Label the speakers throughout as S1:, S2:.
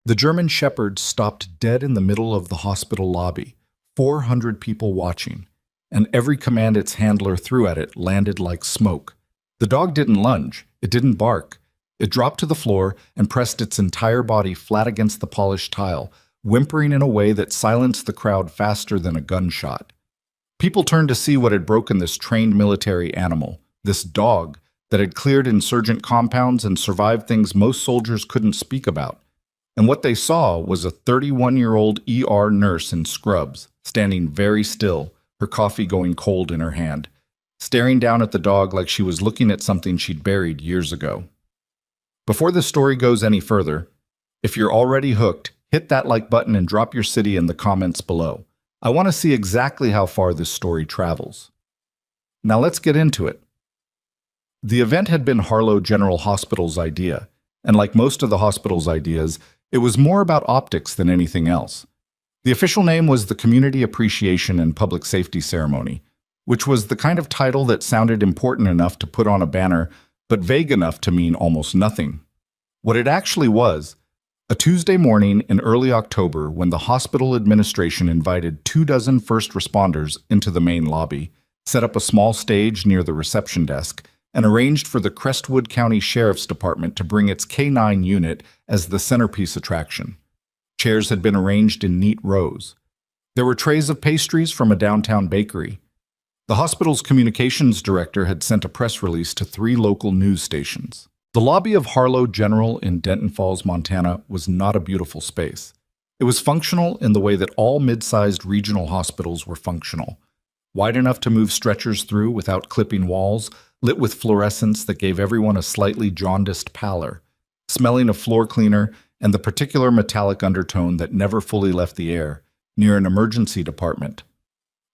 S1: The German Shepherd stopped dead in the middle of the hospital lobby, 400 people watching, and every command its handler threw at it landed like smoke. The dog didn't lunge, it didn't bark. It dropped to the floor and pressed its entire body flat against the polished tile, whimpering in a way that silenced the crowd faster than a gunshot. People turned to see what had broken this trained military animal, this dog that had cleared insurgent compounds and survived things most soldiers couldn't speak about. And what they saw was a 31-year-old ER nurse in scrubs, standing very still, her coffee going cold in her hand, staring down at the dog like she was looking at something she'd buried years ago. Before the story goes any further, if you're already hooked, hit that like button and drop your city in the comments below. I want to see exactly how far this story travels. Now let's get into it. The event had been Harlow General Hospital's idea, and like most of the hospital's ideas, it was more about optics than anything else. The official name was the Community Appreciation and Public Safety Ceremony, which was the kind of title that sounded important enough to put on a banner, but vague enough to mean almost nothing. What it actually was, a Tuesday morning in early October when the hospital administration invited 24 first responders into the main lobby, set up a small stage near the reception desk, and arranged for the Crestwood County Sheriff's Department to bring its K-9 unit as the centerpiece attraction. Chairs had been arranged in neat rows. There were trays of pastries from a downtown bakery. The hospital's communications director had sent a press release to 3 local news stations. The lobby of Harlow General in Denton Falls, Montana, was not a beautiful space. It was functional in the way that all mid-sized regional hospitals were functional. Wide enough to move stretchers through without clipping walls, lit with fluorescence that gave everyone a slightly jaundiced pallor, smelling of floor cleaner and the particular metallic undertone that never fully left the air, near an emergency department.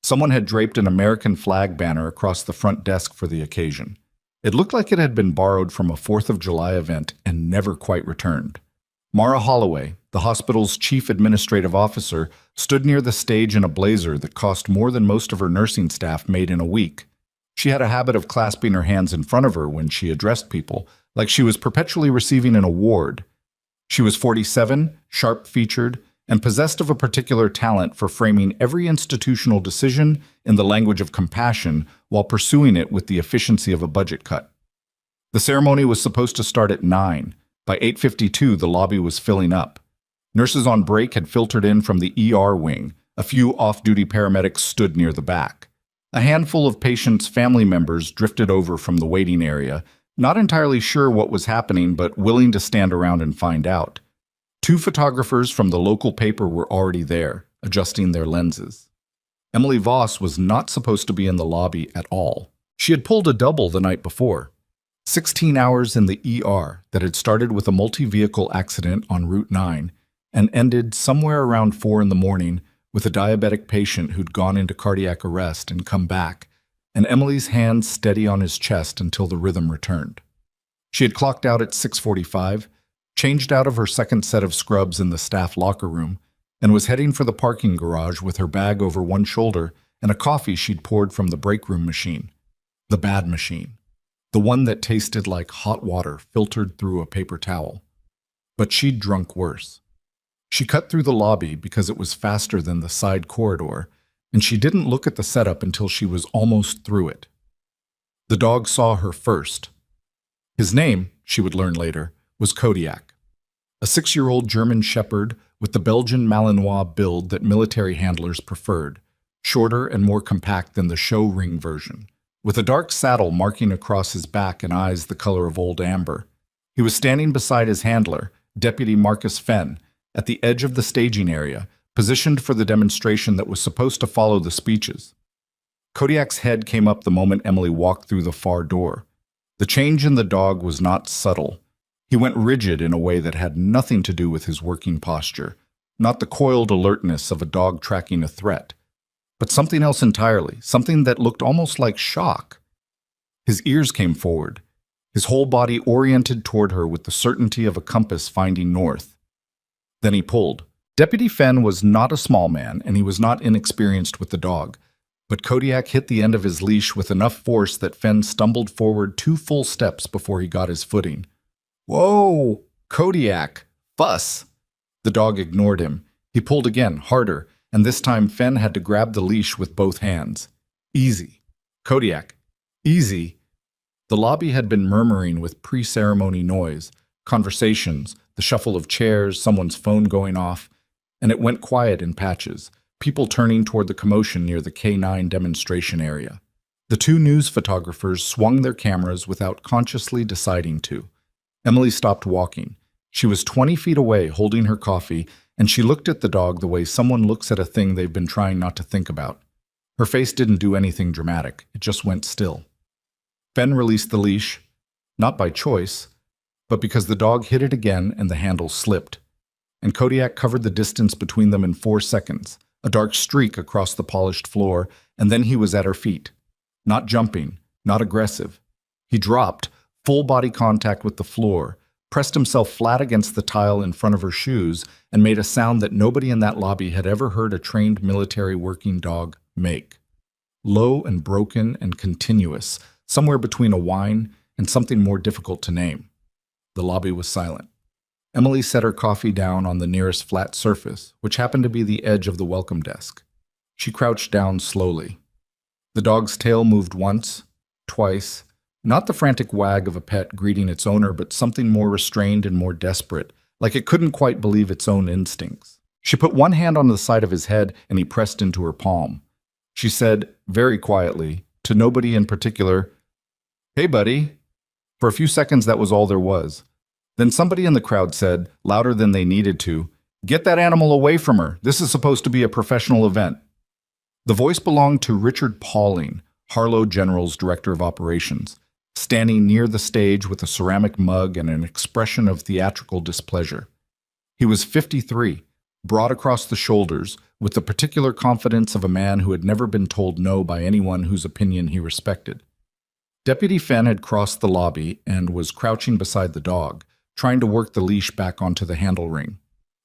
S1: Someone had draped an American flag banner across the front desk for the occasion. It looked like it had been borrowed from a 4th of July event and never quite returned. Mara Holloway, the hospital's chief administrative officer, stood near the stage in a blazer that cost more than most of her nursing staff made in a week. She had a habit of clasping her hands in front of her when she addressed people, like she was perpetually receiving an award. She was 47, sharp-featured, and possessed of a particular talent for framing every institutional decision in the language of compassion while pursuing it with the efficiency of a budget cut. The ceremony was supposed to start at 9. By 8:52, the lobby was filling up. Nurses on break had filtered in from the ER wing. A few off-duty paramedics stood near the back. A handful of patients' family members drifted over from the waiting area, not entirely sure what was happening but willing to stand around and find out. 2 photographers from the local paper were already there, adjusting their lenses. Emily Voss was not supposed to be in the lobby at all. She had pulled a double the night before. 16 hours in the ER that had started with a multi-vehicle accident on Route 9 and ended somewhere around 4 in the morning with a diabetic patient who'd gone into cardiac arrest and come back, and Emily's hands steady on his chest until the rhythm returned. She had clocked out at 6:45, changed out of her second set of scrubs in the staff locker room, and was heading for the parking garage with her bag over one shoulder and a coffee she'd poured from the break room machine. The bad machine. The one that tasted like hot water filtered through a paper towel. But she'd drunk worse. She cut through the lobby because it was faster than the side corridor, and she didn't look at the setup until she was almost through it. The dog saw her first. His name, she would learn later, was Kodiak, a 6-year-old German Shepherd with the Belgian Malinois build that military handlers preferred, shorter and more compact than the show ring version, with a dark saddle marking across his back and eyes the color of old amber. He was standing beside his handler, Deputy Marcus Fenn, at the edge of the staging area, positioned for the demonstration that was supposed to follow the speeches. Kodiak's head came up the moment Emily walked through the far door. The change in the dog was not subtle. He went rigid in a way that had nothing to do with his working posture, not the coiled alertness of a dog tracking a threat, but something else entirely, something that looked almost like shock. His ears came forward, his whole body oriented toward her with the certainty of a compass finding north. Then he pulled. Deputy Fenn was not a small man, and he was not inexperienced with the dog, but Kodiak hit the end of his leash with enough force that Fenn stumbled forward 2 full steps before he got his footing. "Whoa! Kodiak! Fuss!" The dog ignored him. He pulled again, harder, and this time Fen had to grab the leash with both hands. Easy. Kodiak. Easy. The lobby had been murmuring with pre-ceremony noise, conversations, the shuffle of chairs, someone's phone going off, and it went quiet in patches, people turning toward the commotion near the K9 demonstration area. The two news photographers swung their cameras without consciously deciding to. Emily stopped walking. She was 20 feet away, holding her coffee, and she looked at the dog the way someone looks at a thing they've been trying not to think about. Her face didn't do anything dramatic. It just went still. Fen released the leash, not by choice, but because the dog hit it again and the handle slipped. And Kodiak covered the distance between them in 4 seconds, a dark streak across the polished floor, and then he was at her feet. Not jumping, not aggressive. He dropped, full body contact with the floor, pressed himself flat against the tile in front of her shoes, and made a sound that nobody in that lobby had ever heard a trained military working dog make. Low and broken and continuous, somewhere between a whine and something more difficult to name. The lobby was silent. Emily set her coffee down on the nearest flat surface, which happened to be the edge of the welcome desk. She crouched down slowly. The dog's tail moved once, twice, not the frantic wag of a pet greeting its owner, but something more restrained and more desperate, like it couldn't quite believe its own instincts. She put one hand on the side of his head, and he pressed into her palm. She said, very quietly, to nobody in particular, "Hey, buddy." For a few seconds, that was all there was. Then somebody in the crowd said, louder than they needed to, "Get that animal away from her. This is supposed to be a professional event." The voice belonged to Richard Pauling, Harlow General's Director of Operations, standing near the stage with a ceramic mug and an expression of theatrical displeasure. He was 53, broad across the shoulders, with the particular confidence of a man who had never been told no by anyone whose opinion he respected. Deputy Fen had crossed the lobby and was crouching beside the dog, trying to work the leash back onto the handle ring.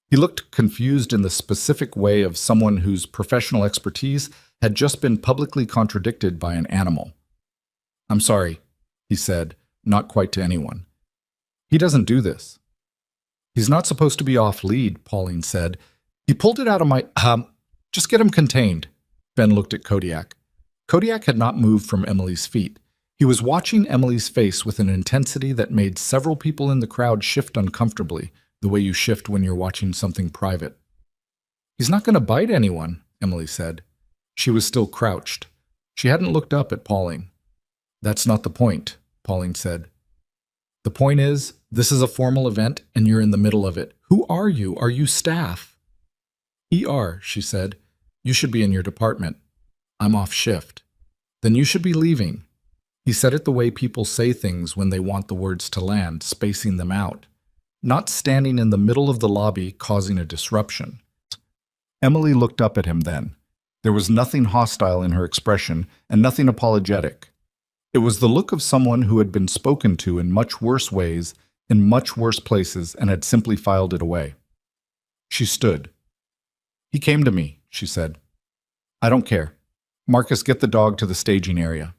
S1: He looked confused in the specific way of someone whose professional expertise had just been publicly contradicted by an animal. "I'm sorry," he said, not quite to anyone. "He doesn't do this." "He's not supposed to be off lead," Pauline said. "He pulled it out of my, just get him contained." Ben looked at Kodiak. Kodiak had not moved from Emily's feet. He was watching Emily's face with an intensity that made several people in the crowd shift uncomfortably, the way you shift when you're watching something private. "He's not going to bite anyone," Emily said. She was still crouched. She hadn't looked up at Pauline. "That's not the point," Pauline said. "The point is, this is a formal event and you're in the middle of it. Who are you? Are you staff?" "ER," she said. "You should be in your department." "I'm off shift." "Then you should be leaving." He said it the way people say things when they want the words to land, spacing them out, not standing in the middle of the lobby causing a disruption. Emily looked up at him then. There was nothing hostile in her expression and nothing apologetic. It was the look of someone who had been spoken to in much worse ways, in much worse places, and had simply filed it away. She stood. "He came to me," she said. "I don't care. Marcus, get the dog to the staging area."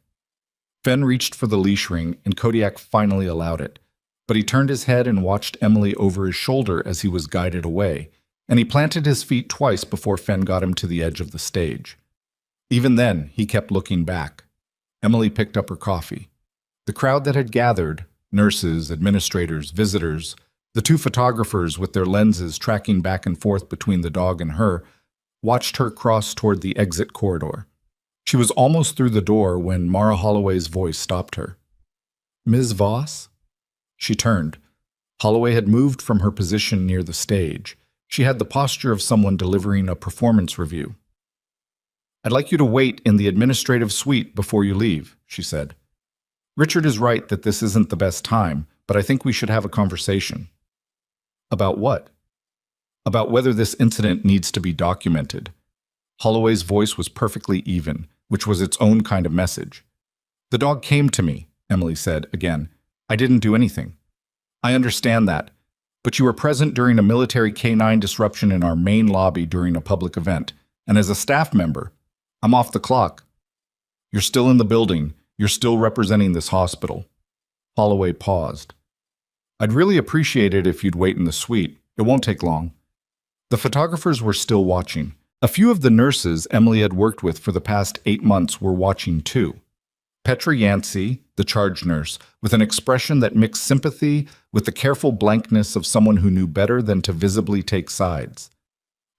S1: Fen reached for the leash ring, and Kodiak finally allowed it. But he turned his head and watched Emily over his shoulder as he was guided away, and he planted his feet twice before Fen got him to the edge of the stage. Even then, he kept looking back. Emily picked up her coffee. The crowd that had gathered, nurses, administrators, visitors, the two photographers with their lenses tracking back and forth between the dog and her, watched her cross toward the exit corridor. She was almost through the door when Mara Holloway's voice stopped her. "Ms. Voss?" She turned. Holloway had moved from her position near the stage. She had the posture of someone delivering a performance review. "I'd like you to wait in the administrative suite before you leave," she said. "Richard is right that this isn't the best time, but I think we should have a conversation." "About what?" "About whether this incident needs to be documented." Holloway's voice was perfectly even, which was its own kind of message. "The dog came to me," Emily said again. "I didn't do anything." "I understand that, but you were present during a military K9 disruption in our main lobby during a public event, and as a staff member, I'm off the clock. You're still in the building. You're still representing this hospital." Holloway paused. "I'd really appreciate it if you'd wait in the suite. It won't take long." The photographers were still watching. A few of the nurses Emily had worked with for the past 8 months were watching too. Petra Yancey, the charge nurse, with an expression that mixed sympathy with the careful blankness of someone who knew better than to visibly take sides.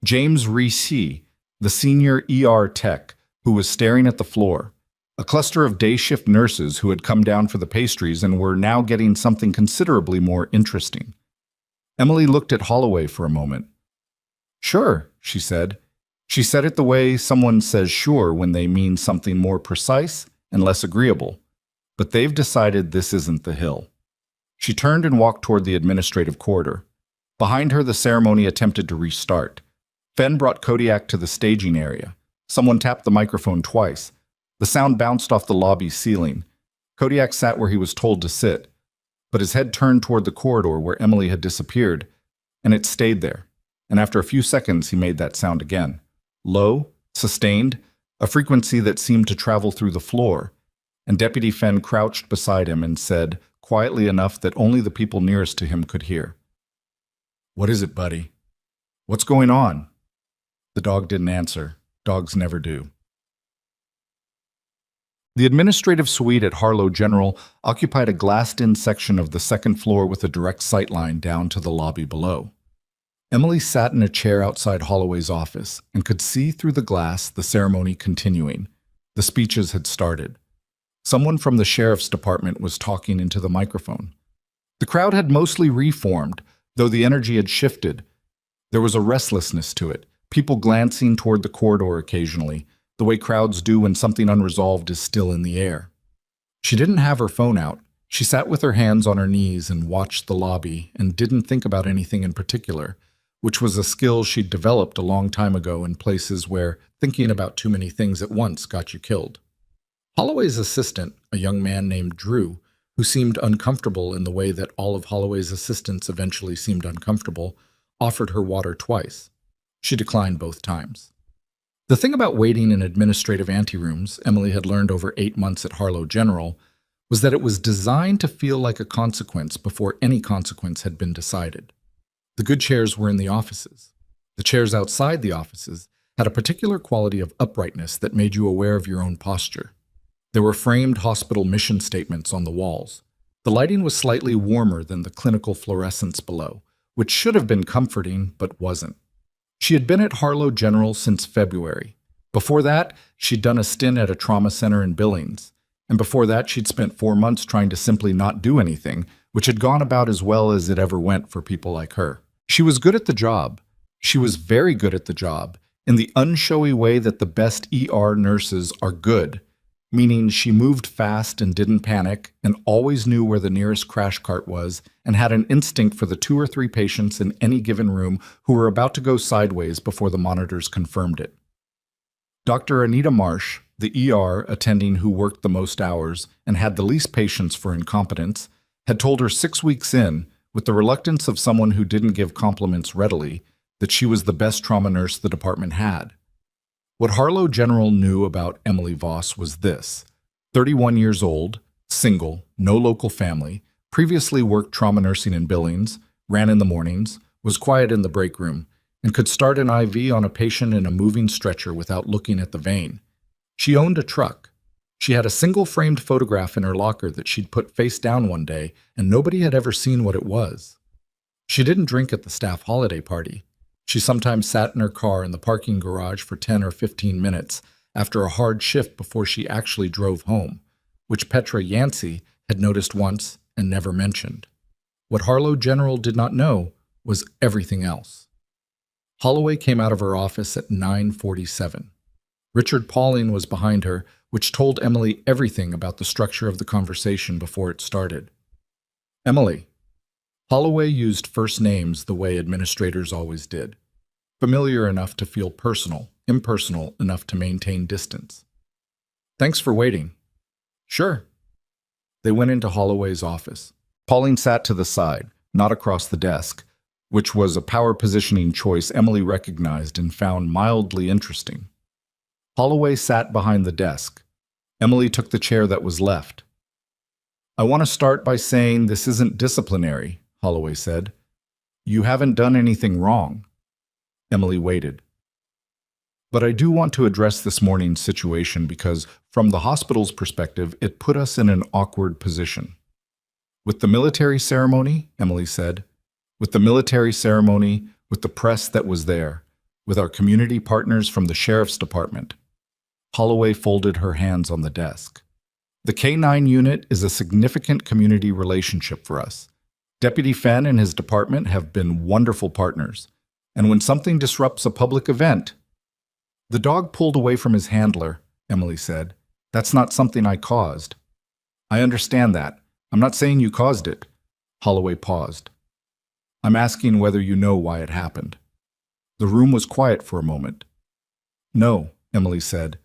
S1: James Reese, the senior ER tech, who was staring at the floor. A cluster of day shift nurses who had come down for the pastries and were now getting something considerably more interesting. Emily looked at Holloway for a moment. "Sure," she said. She said it the way someone says sure when they mean something more precise and less agreeable. But they've decided this isn't the hill. She turned and walked toward the administrative corridor. Behind her, the ceremony attempted to restart. Fenn brought Kodiak to the staging area. Someone tapped the microphone twice. The sound bounced off the lobby ceiling. Kodiak sat where he was told to sit, but his head turned toward the corridor where Emily had disappeared, and it stayed there. And after a few seconds, he made that sound again. Low, sustained, a frequency that seemed to travel through the floor, and Deputy Fenn crouched beside him and said, quietly enough that only the people nearest to him could hear, "What is it, buddy? What's going on?" The dog didn't answer. Dogs never do. The administrative suite at Harlow General occupied a glassed-in section of the second floor with a direct sightline down to the lobby below. Emily sat in a chair outside Holloway's office and could see through the glass the ceremony continuing. The speeches had started. Someone from the sheriff's department was talking into the microphone. The crowd had mostly reformed, though the energy had shifted. There was a restlessness to it, people glancing toward the corridor occasionally, the way crowds do when something unresolved is still in the air. She didn't have her phone out. She sat with her hands on her knees and watched the lobby and didn't think about anything in particular, which was a skill she'd developed a long time ago in places where thinking about too many things at once got you killed. Holloway's assistant, a young man named Drew, who seemed uncomfortable in the way that all of Holloway's assistants eventually seemed uncomfortable, offered her water twice. She declined both times. The thing about waiting in administrative anterooms, Emily had learned over 8 months at Harlow General, was that it was designed to feel like a consequence before any consequence had been decided. The good chairs were in the offices. The chairs outside the offices had a particular quality of uprightness that made you aware of your own posture. There were framed hospital mission statements on the walls. The lighting was slightly warmer than the clinical fluorescence below, which should have been comforting but wasn't. She had been at Harlow General since February. Before that, she'd done a stint at a trauma center in Billings. And before that, she'd spent 4 months trying to simply not do anything, which had gone about as well as it ever went for people like her. She was good at the job. She was very good at the job, in the unshowy way that the best ER nurses are good, meaning she moved fast and didn't panic and always knew where the nearest crash cart was and had an instinct for the 2 or 3 patients in any given room who were about to go sideways before the monitors confirmed it. Dr. Anita Marsh, the ER attending who worked the most hours and had the least patience for incompetence, had told her 6 weeks in, with the reluctance of someone who didn't give compliments readily, that she was the best trauma nurse the department had. What Harlow General knew about Emily Voss was this: 31 years old, single, no local family, previously worked trauma nursing in Billings, ran in the mornings, was quiet in the break room, and could start an IV on a patient in a moving stretcher without looking at the vein. She owned a truck. She had a single-framed photograph in her locker that she'd put face down one day, and nobody had ever seen what it was. She didn't drink at the staff holiday party. She sometimes sat in her car in the parking garage for 10 or 15 minutes after a hard shift before she actually drove home, which Petra Yancey had noticed once and never mentioned. What Harlow General did not know was everything else. Holloway came out of her office at 9:47. Richard Pauling was behind her, which told Emily everything about the structure of the conversation before it started. "Emily." Holloway used first names the way administrators always did, familiar enough to feel personal, impersonal enough to maintain distance. "Thanks for waiting." "Sure." They went into Holloway's office. Pauling sat to the side, not across the desk, which was a power positioning choice Emily recognized and found mildly interesting. Holloway sat behind the desk. Emily took the chair that was left. "I want to start by saying this isn't disciplinary," Holloway said. "You haven't done anything wrong." Emily waited. But I do want to address this morning's situation because, from the hospital's perspective, it put us in an awkward position. With the military ceremony, Emily said, with the military ceremony, with the press that was there, with our community partners from the sheriff's department. Holloway folded her hands on the desk. The K-9 unit is a significant community relationship for us. Deputy Fenn and his department have been wonderful partners. And when something disrupts a public event... The dog pulled away from his handler, Emily said. That's not something I caused. I understand that. I'm not saying you caused it. Holloway paused. I'm asking whether you know why it happened. The room was quiet for a moment. No, Emily said.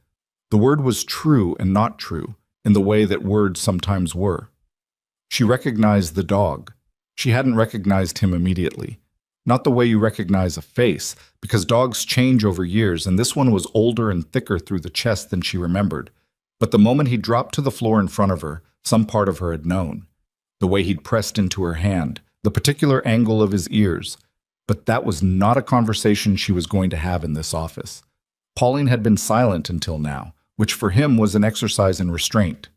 S1: The word was true and not true, in the way that words sometimes were. She recognized the dog. She hadn't recognized him immediately. Not the way you recognize a face, because dogs change over years, and this one was older and thicker through the chest than she remembered. But the moment he dropped to the floor in front of her, some part of her had known. The way he'd pressed into her hand, the particular angle of his ears. But that was not a conversation she was going to have in this office. Pauline had been silent until now, which for him was an exercise in restraint.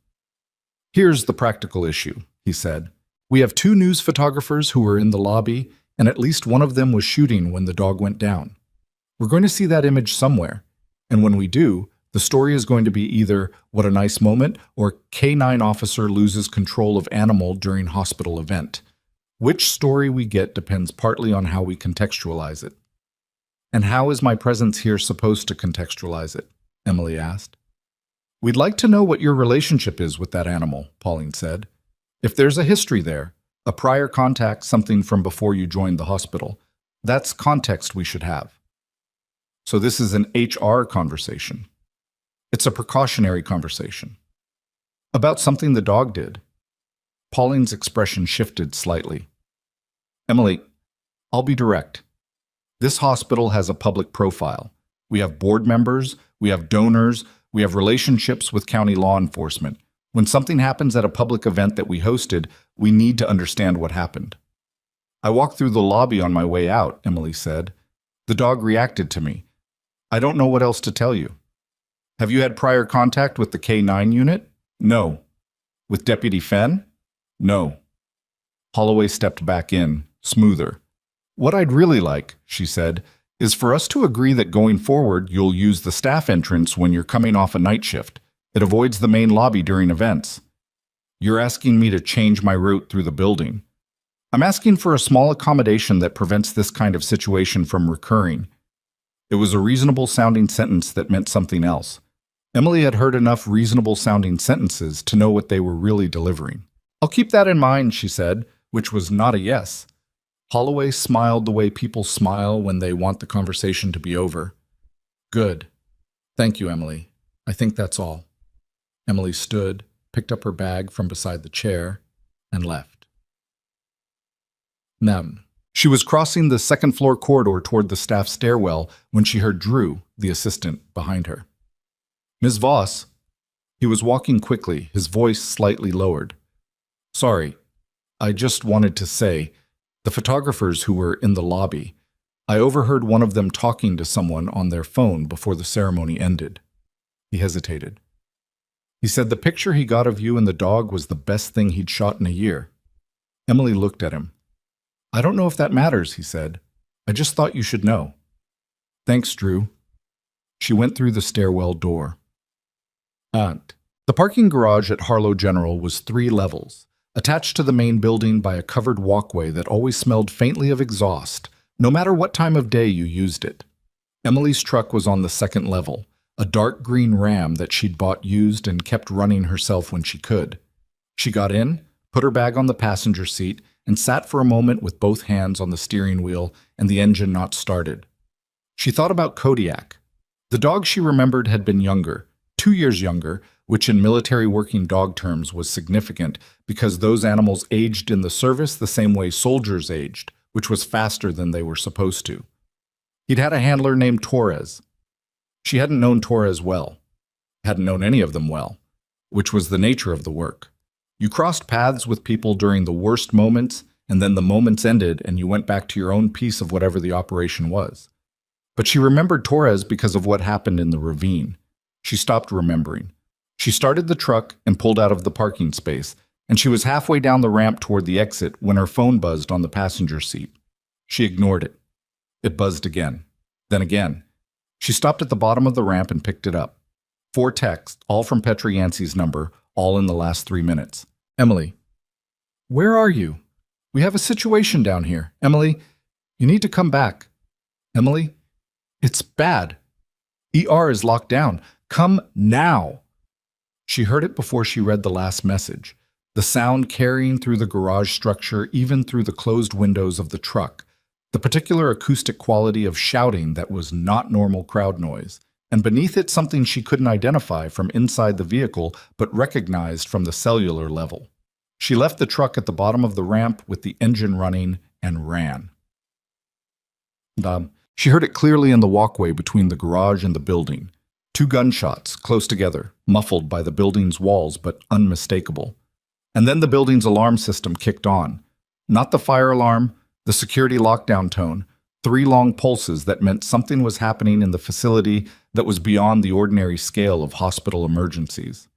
S1: Here's the practical issue, he said. We have 2 news photographers who were in the lobby, and at least one of them was shooting when the dog went down. We're going to see that image somewhere, and when we do, the story is going to be either what a nice moment or K-9 officer loses control of animal during hospital event. Which story we get depends partly on how we contextualize it. And how is my presence here supposed to contextualize it? Emily asked. We'd like to know what your relationship is with that animal, Pauline said. If there's a history there, a prior contact, something from before you joined the hospital, that's context we should have. So this is an HR conversation. It's a precautionary conversation. About something the dog did. Pauline's expression shifted slightly. Emily, I'll be direct. This hospital has a public profile. We have board members, we have donors, we have relationships with county law enforcement. When something happens at a public event that we hosted, we need to understand what happened. I walked through the lobby on my way out, Emily said. The dog reacted to me. I don't know what else to tell you. Have you had prior contact with the K-9 unit? No. With Deputy Fenn? No. Holloway stepped back in, smoother. What I'd really like, she said, is for us to agree that going forward you'll use the staff entrance when you're coming off a night shift. It avoids the main lobby during events. You're asking me to change my route through the building. I'm asking for a small accommodation that prevents this kind of situation from recurring. It was a reasonable-sounding sentence that meant something else. Emily had heard enough reasonable-sounding sentences to know what they were really delivering. I'll keep that in mind, she said, which was not a yes. Holloway smiled the way people smile when they want the conversation to be over. Good. Thank you, Emily. I think that's all. Emily stood, picked up her bag from beside the chair, and left. She was crossing the second-floor corridor toward the staff stairwell when she heard Drew, the assistant, behind her. Ms. Voss. He was walking quickly, his voice slightly lowered. Sorry, I just wanted to say, the photographers who were in the lobby, I overheard one of them talking to someone on their phone before the ceremony ended. He hesitated. He said the picture he got of you and the dog was the best thing he'd shot in a year. Emily looked at him. I don't know if that matters, he said. I just thought you should know. Thanks, Drew. She went through the stairwell door. Aunt. The parking garage at Harlow General was 3 levels, attached to the main building by a covered walkway that always smelled faintly of exhaust, no matter what time of day you used it. Emily's truck was on the 2nd level, a dark green Ram that she'd bought used and kept running herself when she could. She got in, put her bag on the passenger seat, and sat for a moment with both hands on the steering wheel and the engine not started. She thought about Kodiak. The dog she remembered had been younger, 2 years younger, which in military working dog terms was significant because those animals aged in the service the same way soldiers aged, which was faster than they were supposed to. He'd had a handler named Torres. She hadn't known Torres well, hadn't known any of them well, which was the nature of the work. You crossed paths with people during the worst moments, and then the moments ended and you went back to your own piece of whatever the operation was. But she remembered Torres because of what happened in the ravine. She stopped remembering. She started the truck and pulled out of the parking space, and she was halfway down the ramp toward the exit when her phone buzzed on the passenger seat. She ignored it. It buzzed again. Then again. She stopped at the bottom of the ramp and picked it up. 4 texts, all from Petra Yancey's number, all in the last 3 minutes. Emily. Where are you? We have a situation down here. Emily, you need to come back. Emily, it's bad. ER is locked down. Come now. She heard it before she read the last message, the sound carrying through the garage structure, even through the closed windows of the truck, the particular acoustic quality of shouting that was not normal crowd noise, and beneath it something she couldn't identify from inside the vehicle but recognized from the cellular level. She left the truck at the bottom of the ramp with the engine running and ran. She heard it clearly in the walkway between the garage and the building. 2 gunshots, close together, muffled by the building's walls but unmistakable. And then the building's alarm system kicked on. Not the fire alarm, the security lockdown tone, 3 long pulses that meant something was happening in the facility that was beyond the ordinary scale of hospital emergencies.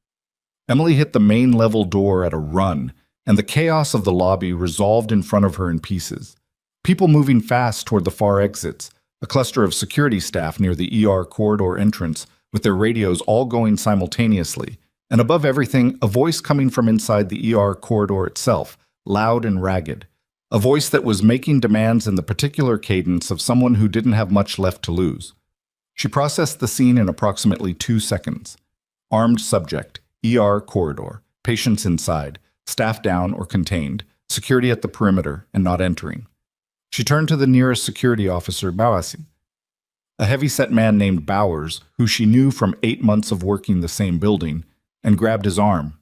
S1: Emily hit the main level door at a run, and the chaos of the lobby resolved in front of her in pieces. People moving fast toward the far exits, a cluster of security staff near the ER corridor entrance with their radios all going simultaneously, and above everything, a voice coming from inside the ER corridor itself, loud and ragged. A voice that was making demands in the particular cadence of someone who didn't have much left to lose. She processed the scene in approximately 2 seconds. Armed subject, ER corridor, patients inside, staff down or contained, security at the perimeter and not entering. She turned to the nearest security officer, Bowasi, a heavy-set man named Bowers, who she knew from 8 months of working the same building, and grabbed his arm.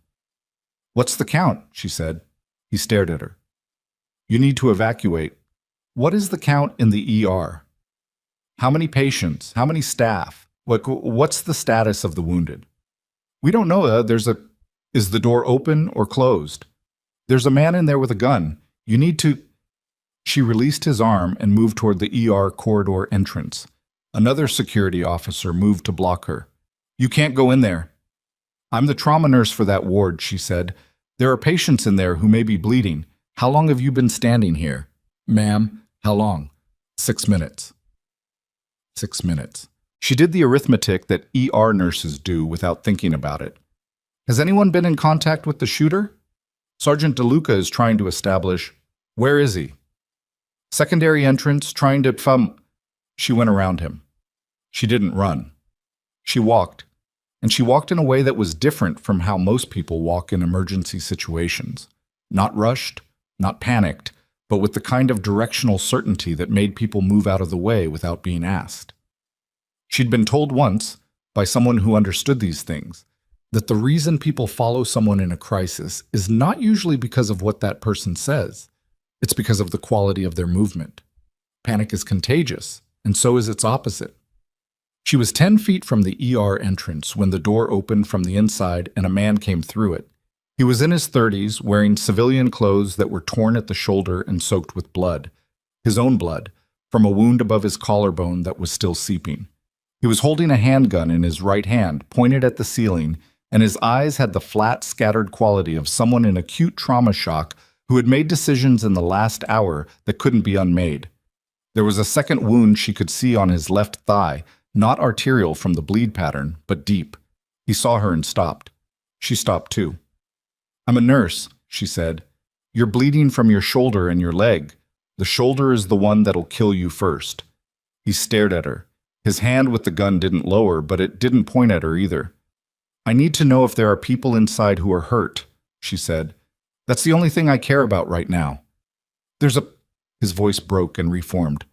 S1: "What's the count?" she said. He stared at her. "You need to evacuate." "What is the count in the ER? How many patients? How many staff? What's the status of the wounded?" "We don't know. Is the door open or closed? There's a man in there with a gun. You need to..." She released his arm and moved toward the ER corridor entrance. Another security officer moved to block her. "You can't go in there." "I'm the trauma nurse for that ward," she said. "There are patients in there who may be bleeding. How long have you been standing here?" "Ma'am, how long?" 6 minutes. 6 minutes. She did the arithmetic that ER nurses do without thinking about it. "Has anyone been in contact with the shooter?" "Sergeant DeLuca is trying to establish..." "Where is he?" "Secondary entrance, trying to..." She went around him. She didn't run. She walked, and she walked in a way that was different from how most people walk in emergency situations. Not rushed, not panicked, but with the kind of directional certainty that made people move out of the way without being asked. She'd been told once, by someone who understood these things, that the reason people follow someone in a crisis is not usually because of what that person says. It's because of the quality of their movement. Panic is contagious, and so is its opposite. She was 10 feet from the ER entrance when the door opened from the inside and a man came through it. He was in his 30s, wearing civilian clothes that were torn at the shoulder and soaked with blood. His own blood, from a wound above his collarbone that was still seeping. He was holding a handgun in his right hand, pointed at the ceiling, and his eyes had the flat, scattered quality of someone in acute trauma shock who had made decisions in the last hour that couldn't be unmade. There was a second wound she could see on his left thigh, not arterial from the bleed pattern, but deep. He saw her and stopped. She stopped too. "I'm a nurse," she said. "You're bleeding from your shoulder and your leg. The shoulder is the one that'll kill you first." He stared at her. His hand with the gun didn't lower, but it didn't point at her either. "I need to know if there are people inside who are hurt," she said. "That's the only thing I care about right now." His voice broke and reformed.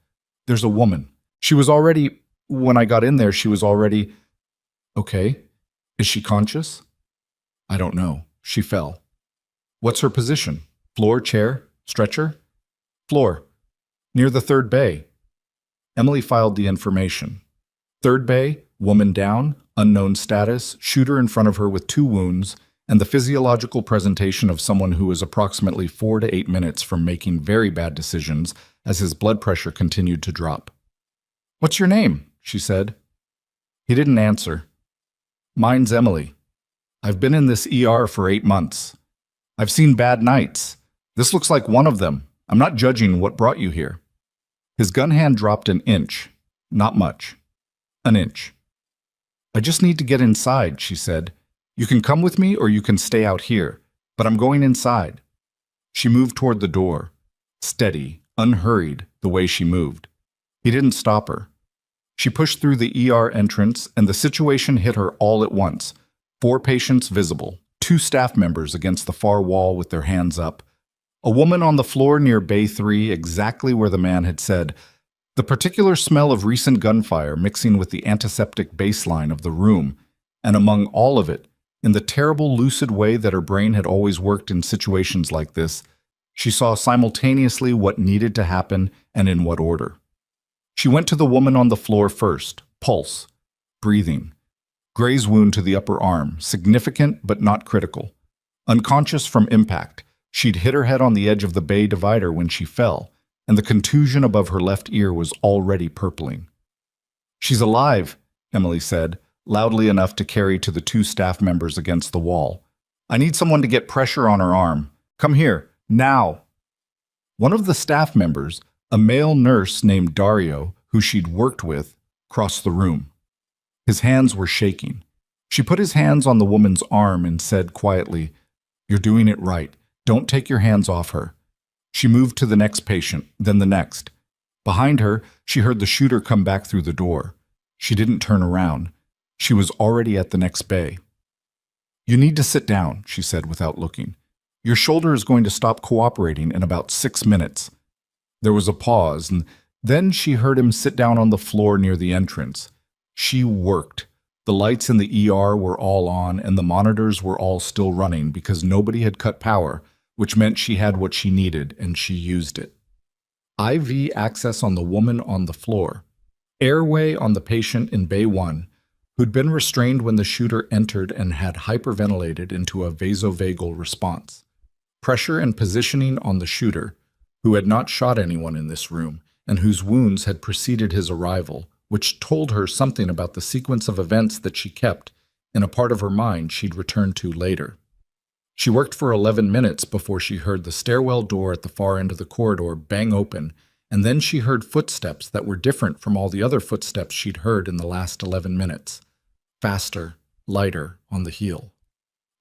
S1: "There's a woman. She was already... When I got in there, she was already..." "Okay. Is she conscious?" "I don't know. She fell." "What's her position? Floor, chair, stretcher?" "Floor. Near the third bay." Emily filed the information. Third bay, woman down, unknown status, shooter in front of her with 2 wounds, and the physiological presentation of someone who was approximately 4 to 8 minutes from making very bad decisions as his blood pressure continued to drop. "What's your name?" she said. He didn't answer. "Mine's Emily. I've been in this ER for 8 months. I've seen bad nights. This looks like one of them. I'm not judging what brought you here." His gun hand dropped an inch. Not much. An inch. "I just need to get inside," she said. "You can come with me or you can stay out here, but I'm going inside." She moved toward the door, steady, unhurried, the way she moved. He didn't stop her. She pushed through the ER entrance, and the situation hit her all at once. 4 patients visible, 2 staff members against the far wall with their hands up. A woman on the floor near Bay 3, exactly where the man had said. The particular smell of recent gunfire mixing with the antiseptic baseline of the room, and among all of it, in the terrible lucid way that her brain had always worked in situations like this, she saw simultaneously what needed to happen and in what order. She went to the woman on the floor first, pulse, breathing. Graze wound to the upper arm, significant but not critical. Unconscious from impact, she'd hit her head on the edge of the bay divider when she fell, and the contusion above her left ear was already purpling. "She's alive," Emily said, loudly enough to carry to the 2 staff members against the wall. "I need someone to get pressure on her arm. Come here, now." One of the staff members, a male nurse named Dario, who she'd worked with, crossed the room. His hands were shaking. She put his hands on the woman's arm and said quietly, "You're doing it right. Don't take your hands off her." She moved to the next patient, then the next. Behind her, she heard the shooter come back through the door. She didn't turn around. She was already at the next bay. "You need to sit down," she said without looking. "Your shoulder is going to stop cooperating in about 6 minutes." There was a pause, and then she heard him sit down on the floor near the entrance. She worked. The lights in the ER were all on, and the monitors were all still running because nobody had cut power, which meant she had what she needed, and she used it. IV access on the woman on the floor. Airway on the patient in Bay 1, who'd been restrained when the shooter entered and had hyperventilated into a vasovagal response. Pressure and positioning on the shooter, who had not shot anyone in this room, and whose wounds had preceded his arrival, which told her something about the sequence of events that she kept in a part of her mind she'd return to later. She worked for 11 minutes before she heard the stairwell door at the far end of the corridor bang open, and then she heard footsteps that were different from all the other footsteps she'd heard in the last 11 minutes. Faster, lighter, on the heel.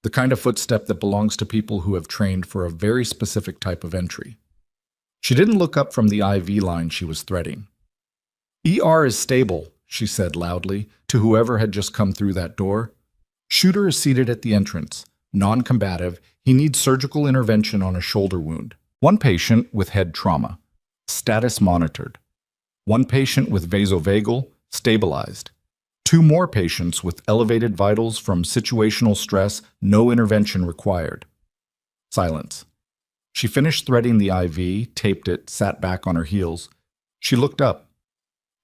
S1: The kind of footstep that belongs to people who have trained for a very specific type of entry. She didn't look up from the IV line she was threading. "ER is stable," she said loudly to whoever had just come through that door. "Shooter is seated at the entrance. Non-combative, he needs surgical intervention on a shoulder wound. 1 patient with head trauma. Status monitored. 1 patient with vasovagal, stabilized. 2 more patients with elevated vitals from situational stress, no intervention required." Silence. She finished threading the IV, taped it, sat back on her heels. She looked up.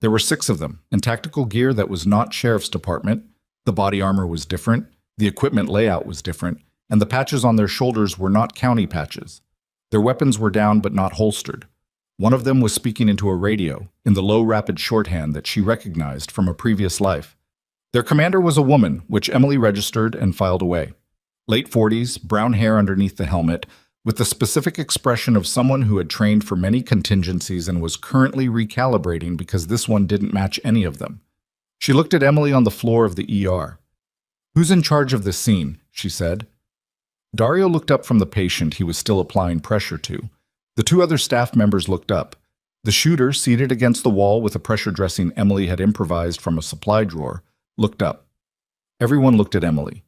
S1: There were 6 of them, in tactical gear that was not sheriff's department. The body armor was different, the equipment layout was different, and the patches on their shoulders were not county patches. Their weapons were down but not holstered. One of them was speaking into a radio, in the low rapid shorthand that she recognized from a previous life. Their commander was a woman, which Emily registered and filed away. Late 40s, brown hair underneath the helmet, with the specific expression of someone who had trained for many contingencies and was currently recalibrating because this one didn't match any of them. She looked at Emily on the floor of the ER. "Who's in charge of this scene?" she said. Dario looked up from the patient he was still applying pressure to. The 2 other staff members looked up. The shooter, seated against the wall with a pressure dressing Emily had improvised from a supply drawer, looked up. Everyone looked at Emily.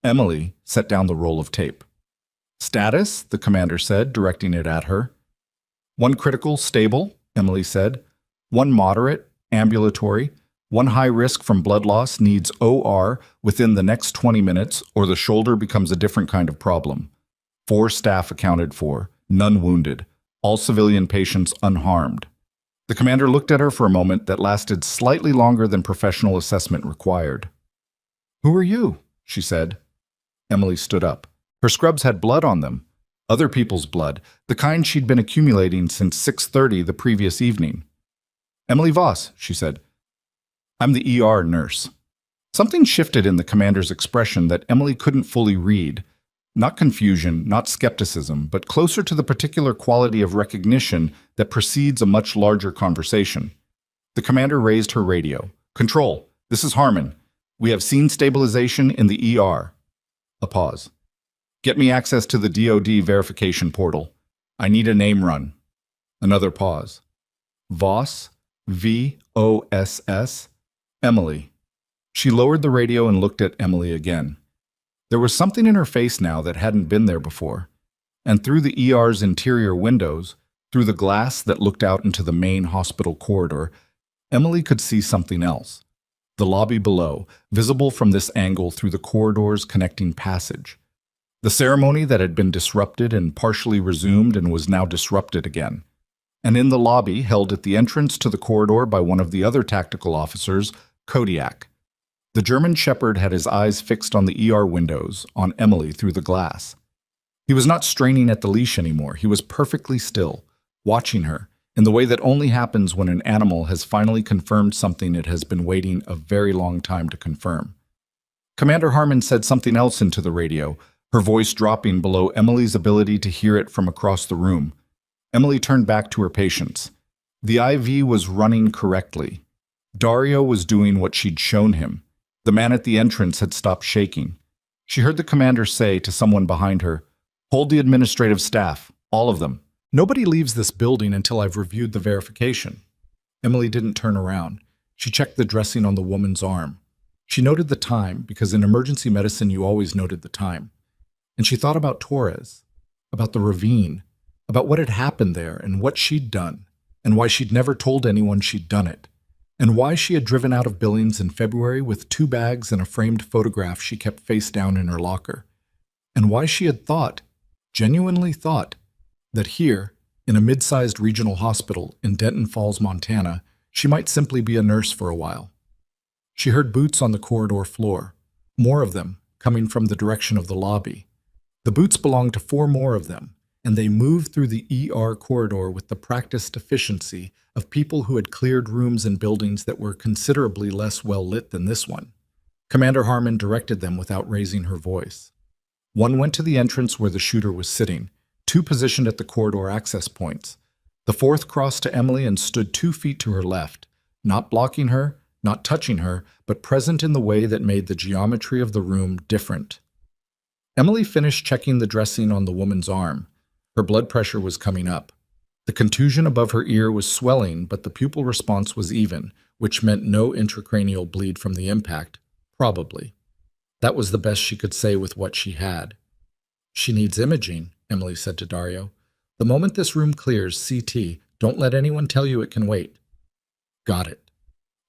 S1: Emily set down the roll of tape. "Status," the commander said, directing it at her. 1 critical, stable, Emily said. 1 moderate, ambulatory. 1 high risk from blood loss needs OR within the next 20 minutes or the shoulder becomes a different kind of problem. 4 staff accounted for, none wounded. All civilian patients unharmed. The commander looked at her for a moment that lasted slightly longer than professional assessment required. "Who are you?" she said. Emily stood up. Her scrubs had blood on them. Other people's blood, the kind she'd been accumulating since 6:30 the previous evening. "Emily Voss," she said. I'm the ER nurse. Something shifted in the commander's expression that Emily couldn't fully read. Not confusion, not skepticism, but closer to the particular quality of recognition that precedes a much larger conversation. The commander raised her radio. Control, this is Harmon. We have seen stabilization in the ER. A pause. Get me access to the DoD verification portal. I need a name run. Another pause. Voss, V-O-S-S, Emily. She lowered the radio and looked at Emily again. There was something in her face now that hadn't been there before. And through the ER's interior windows, through the glass that looked out into the main hospital corridor, Emily could see something else. The lobby below, visible from this angle through the corridor's connecting passage. The ceremony that had been disrupted and partially resumed and was now disrupted again. And in the lobby, held at the entrance to the corridor by one of the other tactical officers, Kodiak. The German shepherd had his eyes fixed on the ER windows, on Emily through the glass. He was not straining at the leash anymore. He was perfectly still, watching her, in the way that only happens when an animal has finally confirmed something it has been waiting a very long time to confirm. Commander Harmon said something else into the radio, her voice dropping below Emily's ability to hear it from across the room. Emily turned back to her patients. The IV was running correctly. Dario was doing what she'd shown him. The man at the entrance had stopped shaking. She heard the commander say to someone behind her, "Hold the administrative staff, all of them. Nobody leaves this building until I've reviewed the verification." Emily didn't turn around. She checked the dressing on the woman's arm. She noted the time, because in emergency medicine you always noted the time. And she thought about Torres, about the ravine, about what had happened there and what she'd done, and why she'd never told anyone she'd done it, and why she had driven out of Billings in February with 2 bags and a framed photograph she kept face down in her locker, and why she had thought, genuinely thought, that here, in a mid-sized regional hospital in Denton Falls, Montana, she might simply be a nurse for a while. She heard boots on the corridor floor, more of them, coming from the direction of the lobby. The boots belonged to 4 more of them, and they moved through the ER corridor with the practiced efficiency of people who had cleared rooms in buildings that were considerably less well lit than this one. Commander Harmon directed them without raising her voice. One went to the entrance where the shooter was sitting, 2 positioned at the corridor access points. The 4th crossed to Emily and stood 2 feet to her left, not blocking her, not touching her, but present in the way that made the geometry of the room different. Emily finished checking the dressing on the woman's arm. Her blood pressure was coming up. The contusion above her ear was swelling, but the pupil response was even, which meant no intracranial bleed from the impact, probably. That was the best she could say with what she had. "She needs imaging," Emily said to Dario. "The moment this room clears, CT, don't let anyone tell you it can wait." "Got it."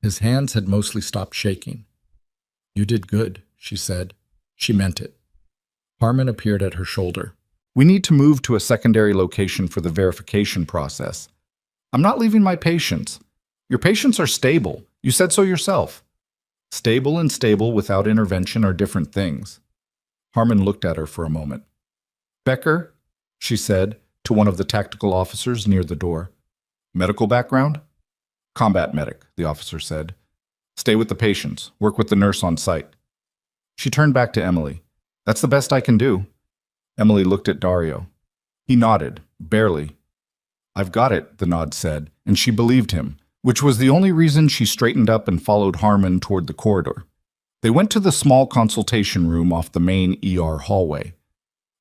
S1: His hands had mostly stopped shaking. "You did good," she said. She meant it. Harmon appeared at her shoulder. "We need to move to a secondary location for the verification process. I'm not leaving my patients. Your patients are stable. You said so yourself." Stable and stable without intervention are different things. Harmon looked at her for a moment. "Becker," she said to one of the tactical officers near the door. "Medical background?" "Combat medic," the officer said. "Stay with the patients. Work with the nurse on site." She turned back to Emily. "That's the best I can do." Emily looked at Dario. He nodded, barely. "I've got it," the nod said, and she believed him, which was the only reason she straightened up and followed Harmon toward the corridor. They went to the small consultation room off the main ER hallway.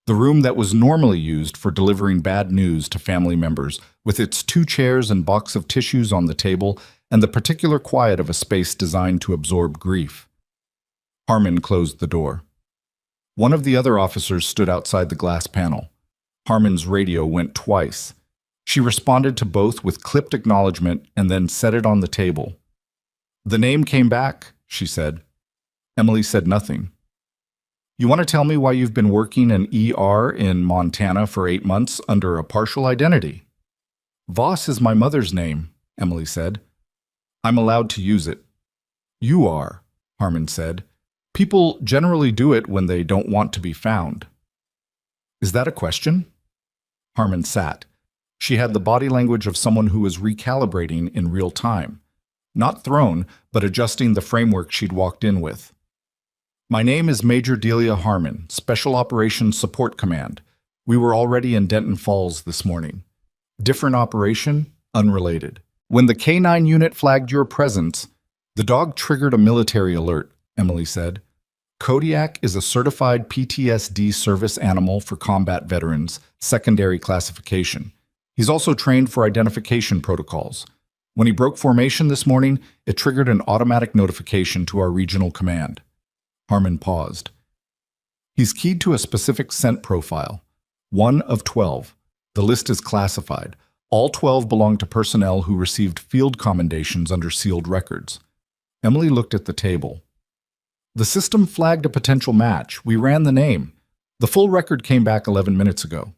S1: The room that was normally used for delivering bad news to family members, with its 2 chairs and box of tissues on the table and the particular quiet of a space designed to absorb grief. Harmon closed the door. One of the other officers stood outside the glass panel. Harmon's radio went twice. She responded to both with clipped acknowledgement and then set it on the table. "The name came back," she said. Emily said nothing. "You want to tell me why you've been working in ER in Montana for 8 months under a partial identity?" "Voss is my mother's name," Emily said. "I'm allowed to use it." "You are," Harmon said. "People generally do it when they don't want to be found." "Is that a question?" Harmon sat. She had the body language of someone who was recalibrating in real time. Not thrown, but adjusting the framework she'd walked in with. My name is Major Delia Harmon, Special Operations Support Command. We were already in Denton Falls this morning. Different operation, unrelated. When the K9 unit flagged your presence, the dog triggered a military alert, Emily said. Kodiak is a certified PTSD service animal for combat veterans, secondary classification. He's also trained for identification protocols. When he broke formation this morning, it triggered an automatic notification to our regional command. Harmon paused. He's keyed to a specific scent profile. 1 of 12. The list is classified. All 12 belong to personnel who received field commendations under sealed records. Emily looked at the table. The system flagged a potential match. We ran the name. The full record came back 11 minutes ago.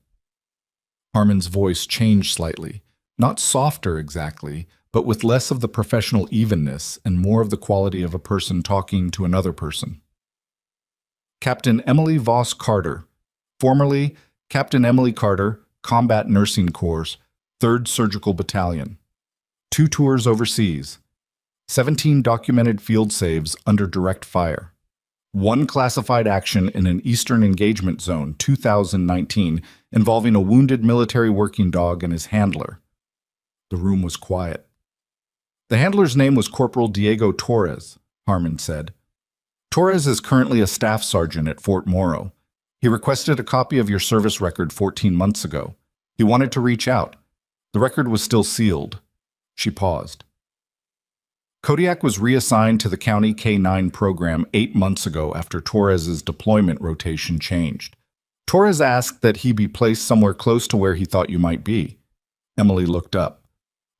S1: Harmon's voice changed slightly. Not softer exactly, but with less of the professional evenness and more of the quality of a person talking to another person. Captain Emily Voss Carter, formerly Captain Emily Carter, Combat Nursing Corps, 3rd Surgical Battalion. 2 tours overseas. 17 documented field saves under direct fire. 1 classified action in an Eastern Engagement Zone, 2019, involving a wounded military working dog and his handler. The room was quiet. The handler's name was Corporal Diego Torres, Harmon said. Torres is currently a staff sergeant at Fort Moro. He requested a copy of your service record 14 months ago. He wanted to reach out. The record was still sealed. She paused. Kodiak was reassigned to the County K9 program 8 months ago after Torres's deployment rotation changed. Torres asked that he be placed somewhere close to where he thought you might be. Emily looked up.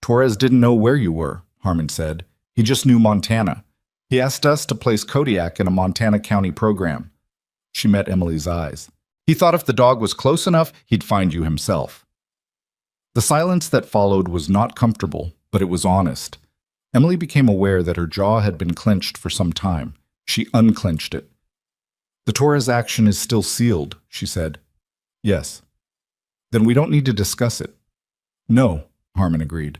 S1: Torres didn't know where you were, Harmon said. He just knew Montana. He asked us to place Kodiak in a Montana County program. She met Emily's eyes. He thought if the dog was close enough, he'd find you himself. The silence that followed was not comfortable, but it was honest. Emily became aware that her jaw had been clenched for some time. She unclenched it. The Torres action is still sealed, she said. Yes. Then we don't need to discuss it. No, Harmon agreed.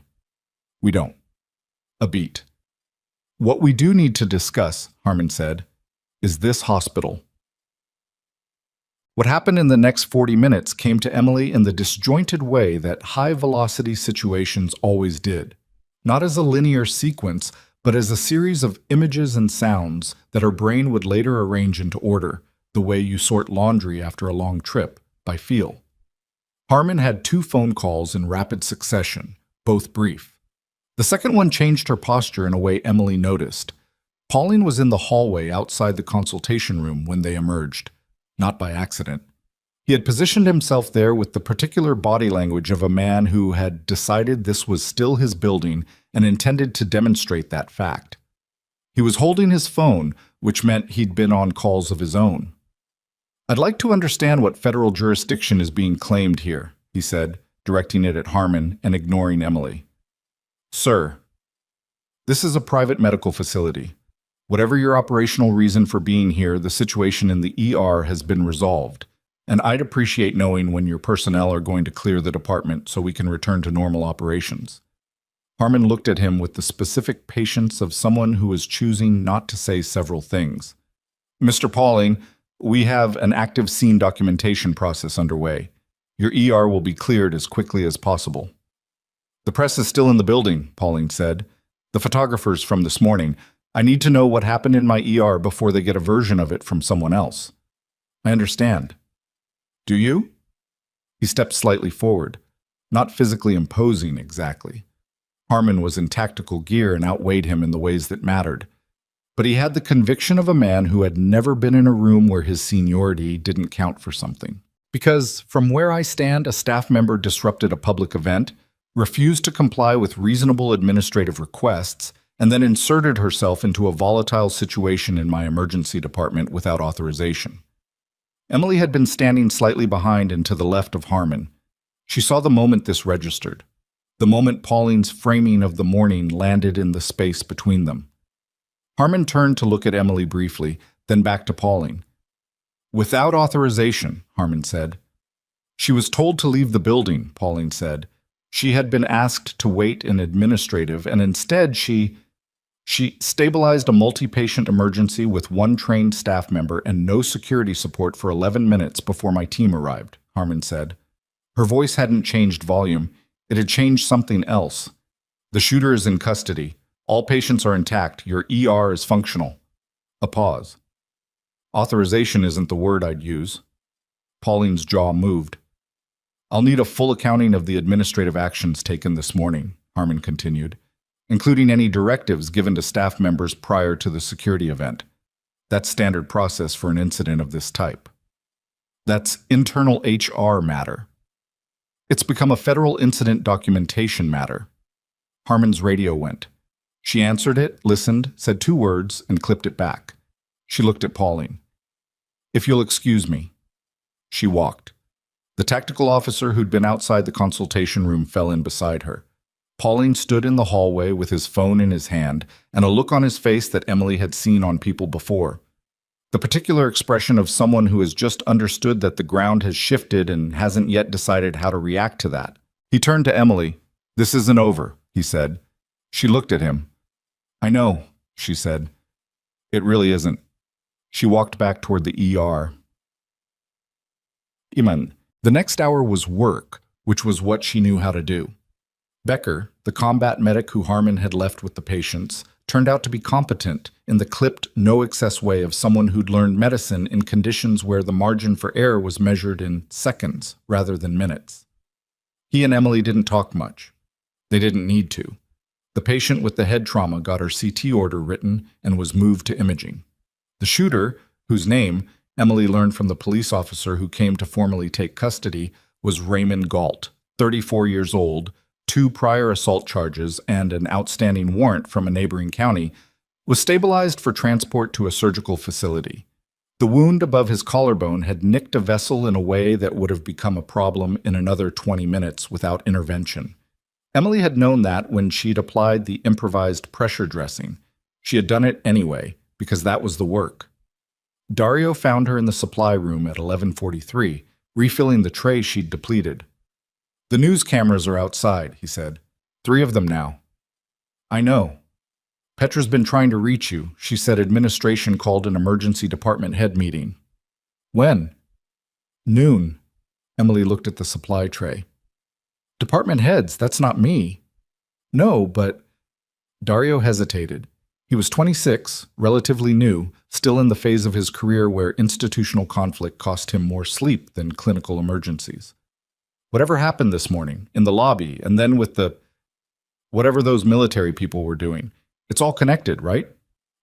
S1: We don't. A beat. What we do need to discuss, Harmon said, is this hospital. What happened in the next 40 minutes came to Emily in the disjointed way that high-velocity situations always did. Not as a linear sequence, but as a series of images and sounds that her brain would later arrange into order, the way you sort laundry after a long trip, by feel. Harmon had 2 phone calls in rapid succession, both brief. The second one changed her posture in a way Emily noticed. Pauline was in the hallway outside the consultation room when they emerged, not by accident. He had positioned himself there with the particular body language of a man who had decided this was still his building and intended to demonstrate that fact. He was holding his phone, which meant he'd been on calls of his own. I'd like to understand what federal jurisdiction is being claimed here, he said, directing it at Harmon and ignoring Emily. Sir, this is a private medical facility. Whatever your operational reason for being here, the situation in the ER has been resolved. And I'd appreciate knowing when your personnel are going to clear the department so we can return to normal operations. Harmon looked at him with the specific patience of someone who is choosing not to say several things. Mr. Pauling, we have an active scene documentation process underway. Your ER will be cleared as quickly as possible. The press is still in the building, Pauling said. The photographers from this morning. I need to know what happened in my ER before they get a version of it from someone else. I understand. Do you? He stepped slightly forward, not physically imposing exactly. Harmon was in tactical gear and outweighed him in the ways that mattered. But he had the conviction of a man who had never been in a room where his seniority didn't count for something. Because, from where I stand, a staff member disrupted a public event, refused to comply with reasonable administrative requests, and then inserted herself into a volatile situation in my emergency department without authorization. Emily had been standing slightly behind and to the left of Harmon. She saw the moment this registered, the moment Pauline's framing of the morning landed in the space between them. Harmon turned to look at Emily briefly, then back to Pauline. Without authorization, Harmon said. She was told to leave the building, Pauline said. She had been asked to wait in administrative, and instead she... She stabilized a multi-patient emergency with one trained staff member and no security support for 11 minutes before my team arrived, Harmon said. Her voice hadn't changed volume. It had changed something else. The shooter is in custody. All patients are intact. Your ER is functional. A pause. Authorization isn't the word I'd use. Pauline's jaw moved. I'll need a full accounting of the administrative actions taken this morning, Harmon continued, including any directives given to staff members prior to the security event. That's standard process for an incident of this type. That's internal HR matter. It's become a federal incident documentation matter. Harmon's radio went. She answered it, listened, said 2 words, and clipped it back. She looked at Pauline. If you'll excuse me. She walked. The tactical officer who'd been outside the consultation room fell in beside her. Pauline stood in the hallway with his phone in his hand and a look on his face that Emily had seen on people before. The particular expression of someone who has just understood that the ground has shifted and hasn't yet decided how to react to that. He turned to Emily. This isn't over, he said. She looked at him. I know, she said. It really isn't. She walked back toward the ER. Iman. The next hour was work, which was what she knew how to do. Becker, the combat medic who Harmon had left with the patients, turned out to be competent in the clipped, no-excess way of someone who'd learned medicine in conditions where the margin for error was measured in seconds rather than minutes. He and Emily didn't talk much. They didn't need to. The patient with the head trauma got her CT order written and was moved to imaging. The shooter, whose name Emily learned from the police officer who came to formally take custody, was Raymond Galt, 34 years old, 2 prior assault charges, and an outstanding warrant from a neighboring county, was stabilized for transport to a surgical facility. The wound above his collarbone had nicked a vessel in a way that would have become a problem in another 20 minutes without intervention. Emily had known that when she'd applied the improvised pressure dressing. She had done it anyway, because that was the work. Dario found her in the supply room at 11:43, refilling the tray she'd depleted. The news cameras are outside, he said. 3 of them now. I know. Petra's been trying to reach you. She said administration called an emergency department head meeting. When? Noon. Emily looked at the supply tray. Department heads, that's not me. No, but... Dario hesitated. He was 26, relatively new, still in the phase of his career where institutional conflict cost him more sleep than clinical emergencies. Whatever happened this morning, in the lobby, and then with whatever those military people were doing, it's all connected, right?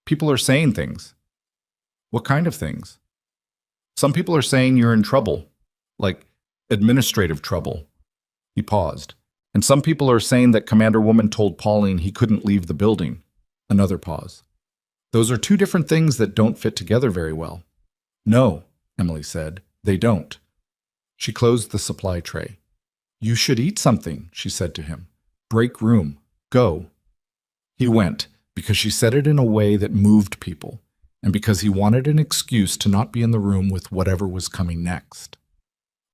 S1: People are saying things. What kind of things? Some people are saying you're in trouble, like administrative trouble. He paused. And some people are saying that Commander Woman told Pauline he couldn't leave the building. Another pause. Those are 2 different things that don't fit together very well. No, Emily said, they don't. She closed the supply tray. You should eat something, she said to him. Break room. Go. He went, because she said it in a way that moved people, and because he wanted an excuse to not be in the room with whatever was coming next.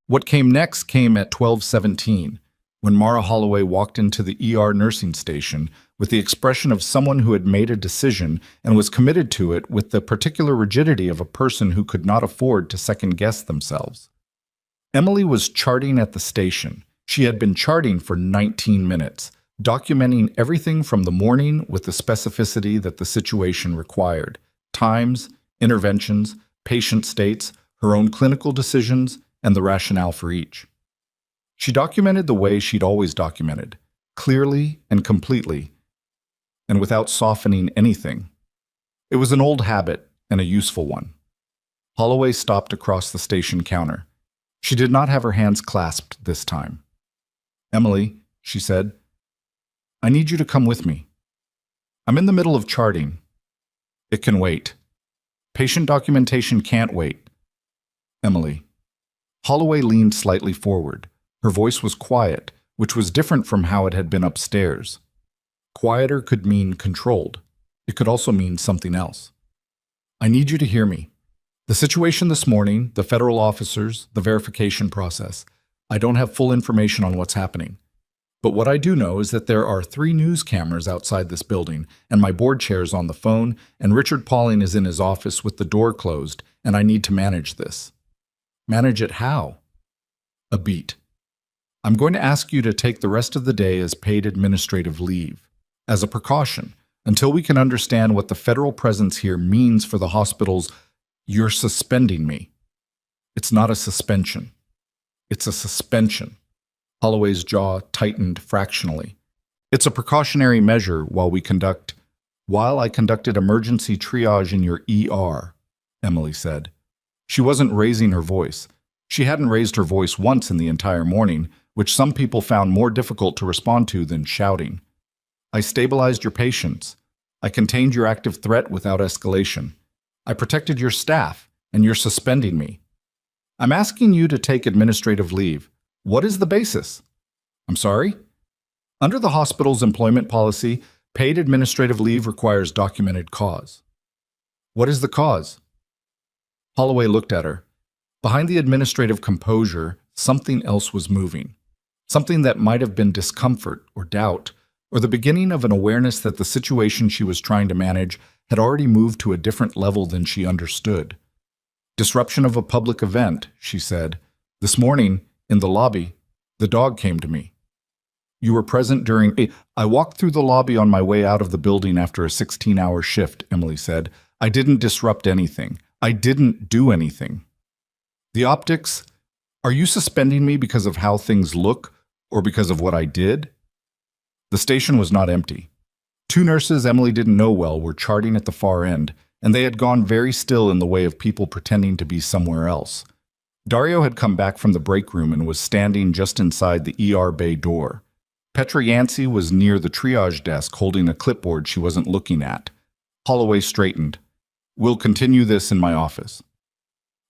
S1: What came next came at 12:17, when Mara Holloway walked into the ER nursing station with the expression of someone who had made a decision and was committed to it with the particular rigidity of a person who could not afford to second-guess themselves. Emily was charting at the station. She had been charting for 19 minutes, documenting everything from the morning with the specificity that the situation required: times, interventions, patient states, her own clinical decisions, and the rationale for each. She documented the way she'd always documented, clearly and completely, and without softening anything. It was an old habit and a useful one. Holloway stopped across the station counter. She did not have her hands clasped this time. Emily, she said, I need you to come with me. I'm in the middle of charting. It can wait. Patient documentation can't wait. Emily. Holloway leaned slightly forward. Her voice was quiet, which was different from how it had been upstairs. Quieter could mean controlled. It could also mean something else. I need you to hear me. The situation this morning, the federal officers, the verification process, I don't have full information on what's happening. But what I do know is that there are 3 news cameras outside this building, and my board chair's on the phone, and Richard Pauling is in his office with the door closed, and I need to manage this. Manage it how? A beat. I'm going to ask you to take the rest of the day as paid administrative leave, as a precaution, until we can understand what the federal presence here means for the hospitals. You're suspending me. It's not a suspension. It's a suspension. Holloway's jaw tightened fractionally. It's a precautionary measure while I conducted emergency triage in your ER, Emily said. She wasn't raising her voice. She hadn't raised her voice once in the entire morning, which some people found more difficult to respond to than shouting. I stabilized your patients. I contained your active threat without escalation. I protected your staff, and you're suspending me. I'm asking you to take administrative leave. What is the basis? I'm sorry? Under the hospital's employment policy, paid administrative leave requires documented cause. What is the cause? Holloway looked at her. Behind the administrative composure, something else was moving. Something that might have been discomfort or doubt, or the beginning of an awareness that the situation she was trying to manage had already moved to a different level than she understood. Disruption of a public event, she said. This morning, in the lobby, the dog came to me. You were present during I walked through the lobby on my way out of the building after a 16-hour shift, Emily said. I didn't disrupt anything. I didn't do anything. The optics, are you suspending me because of how things look or because of what I did? The station was not empty. 2 nurses Emily didn't know well were charting at the far end, and they had gone very still in the way of people pretending to be somewhere else. Dario had come back from the break room and was standing just inside the ER bay door. Petra Yancey was near the triage desk holding a clipboard she wasn't looking at. Holloway straightened. We'll continue this in my office.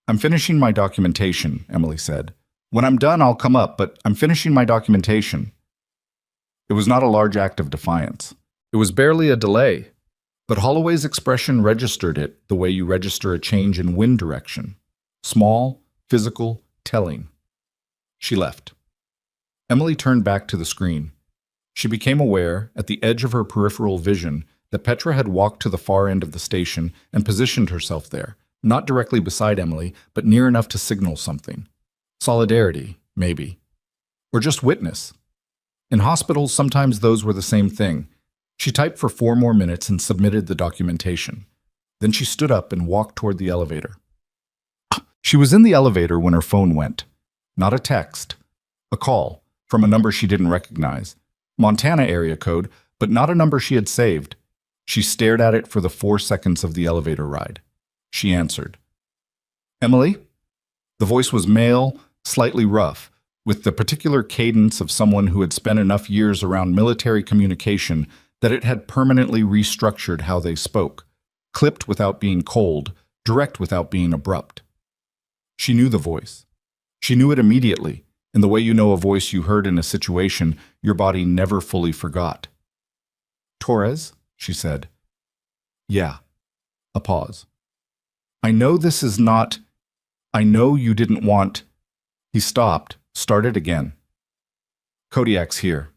S1: I'm finishing my documentation, Emily said. When I'm done, I'll come up, but I'm finishing my documentation. It was not a large act of defiance. It was barely a delay, but Holloway's expression registered it the way you register a change in wind direction. Small, physical, telling. She left. Emily turned back to the screen. She became aware, at the edge of her peripheral vision, that Petra had walked to the far end of the station and positioned herself there, not directly beside Emily, but near enough to signal something. Solidarity, maybe. Or just witness. In hospitals, sometimes those were the same thing. She typed for 4 more minutes and submitted the documentation. Then she stood up and walked toward the elevator. She was in the elevator when her phone went. Not a text. A call, from a number she didn't recognize. Montana area code, but not a number she had saved. She stared at it for the 4 seconds of the elevator ride. She answered. Emily? The voice was male, slightly rough, with the particular cadence of someone who had spent enough years around military communication that it had permanently restructured how they spoke, clipped without being cold, direct without being abrupt. She knew the voice. She knew it immediately, in the way you know a voice you heard in a situation your body never fully forgot. Torres, she said. Yeah. A pause. I know this is not... I know you didn't want... He stopped, started again. Kodiak's here,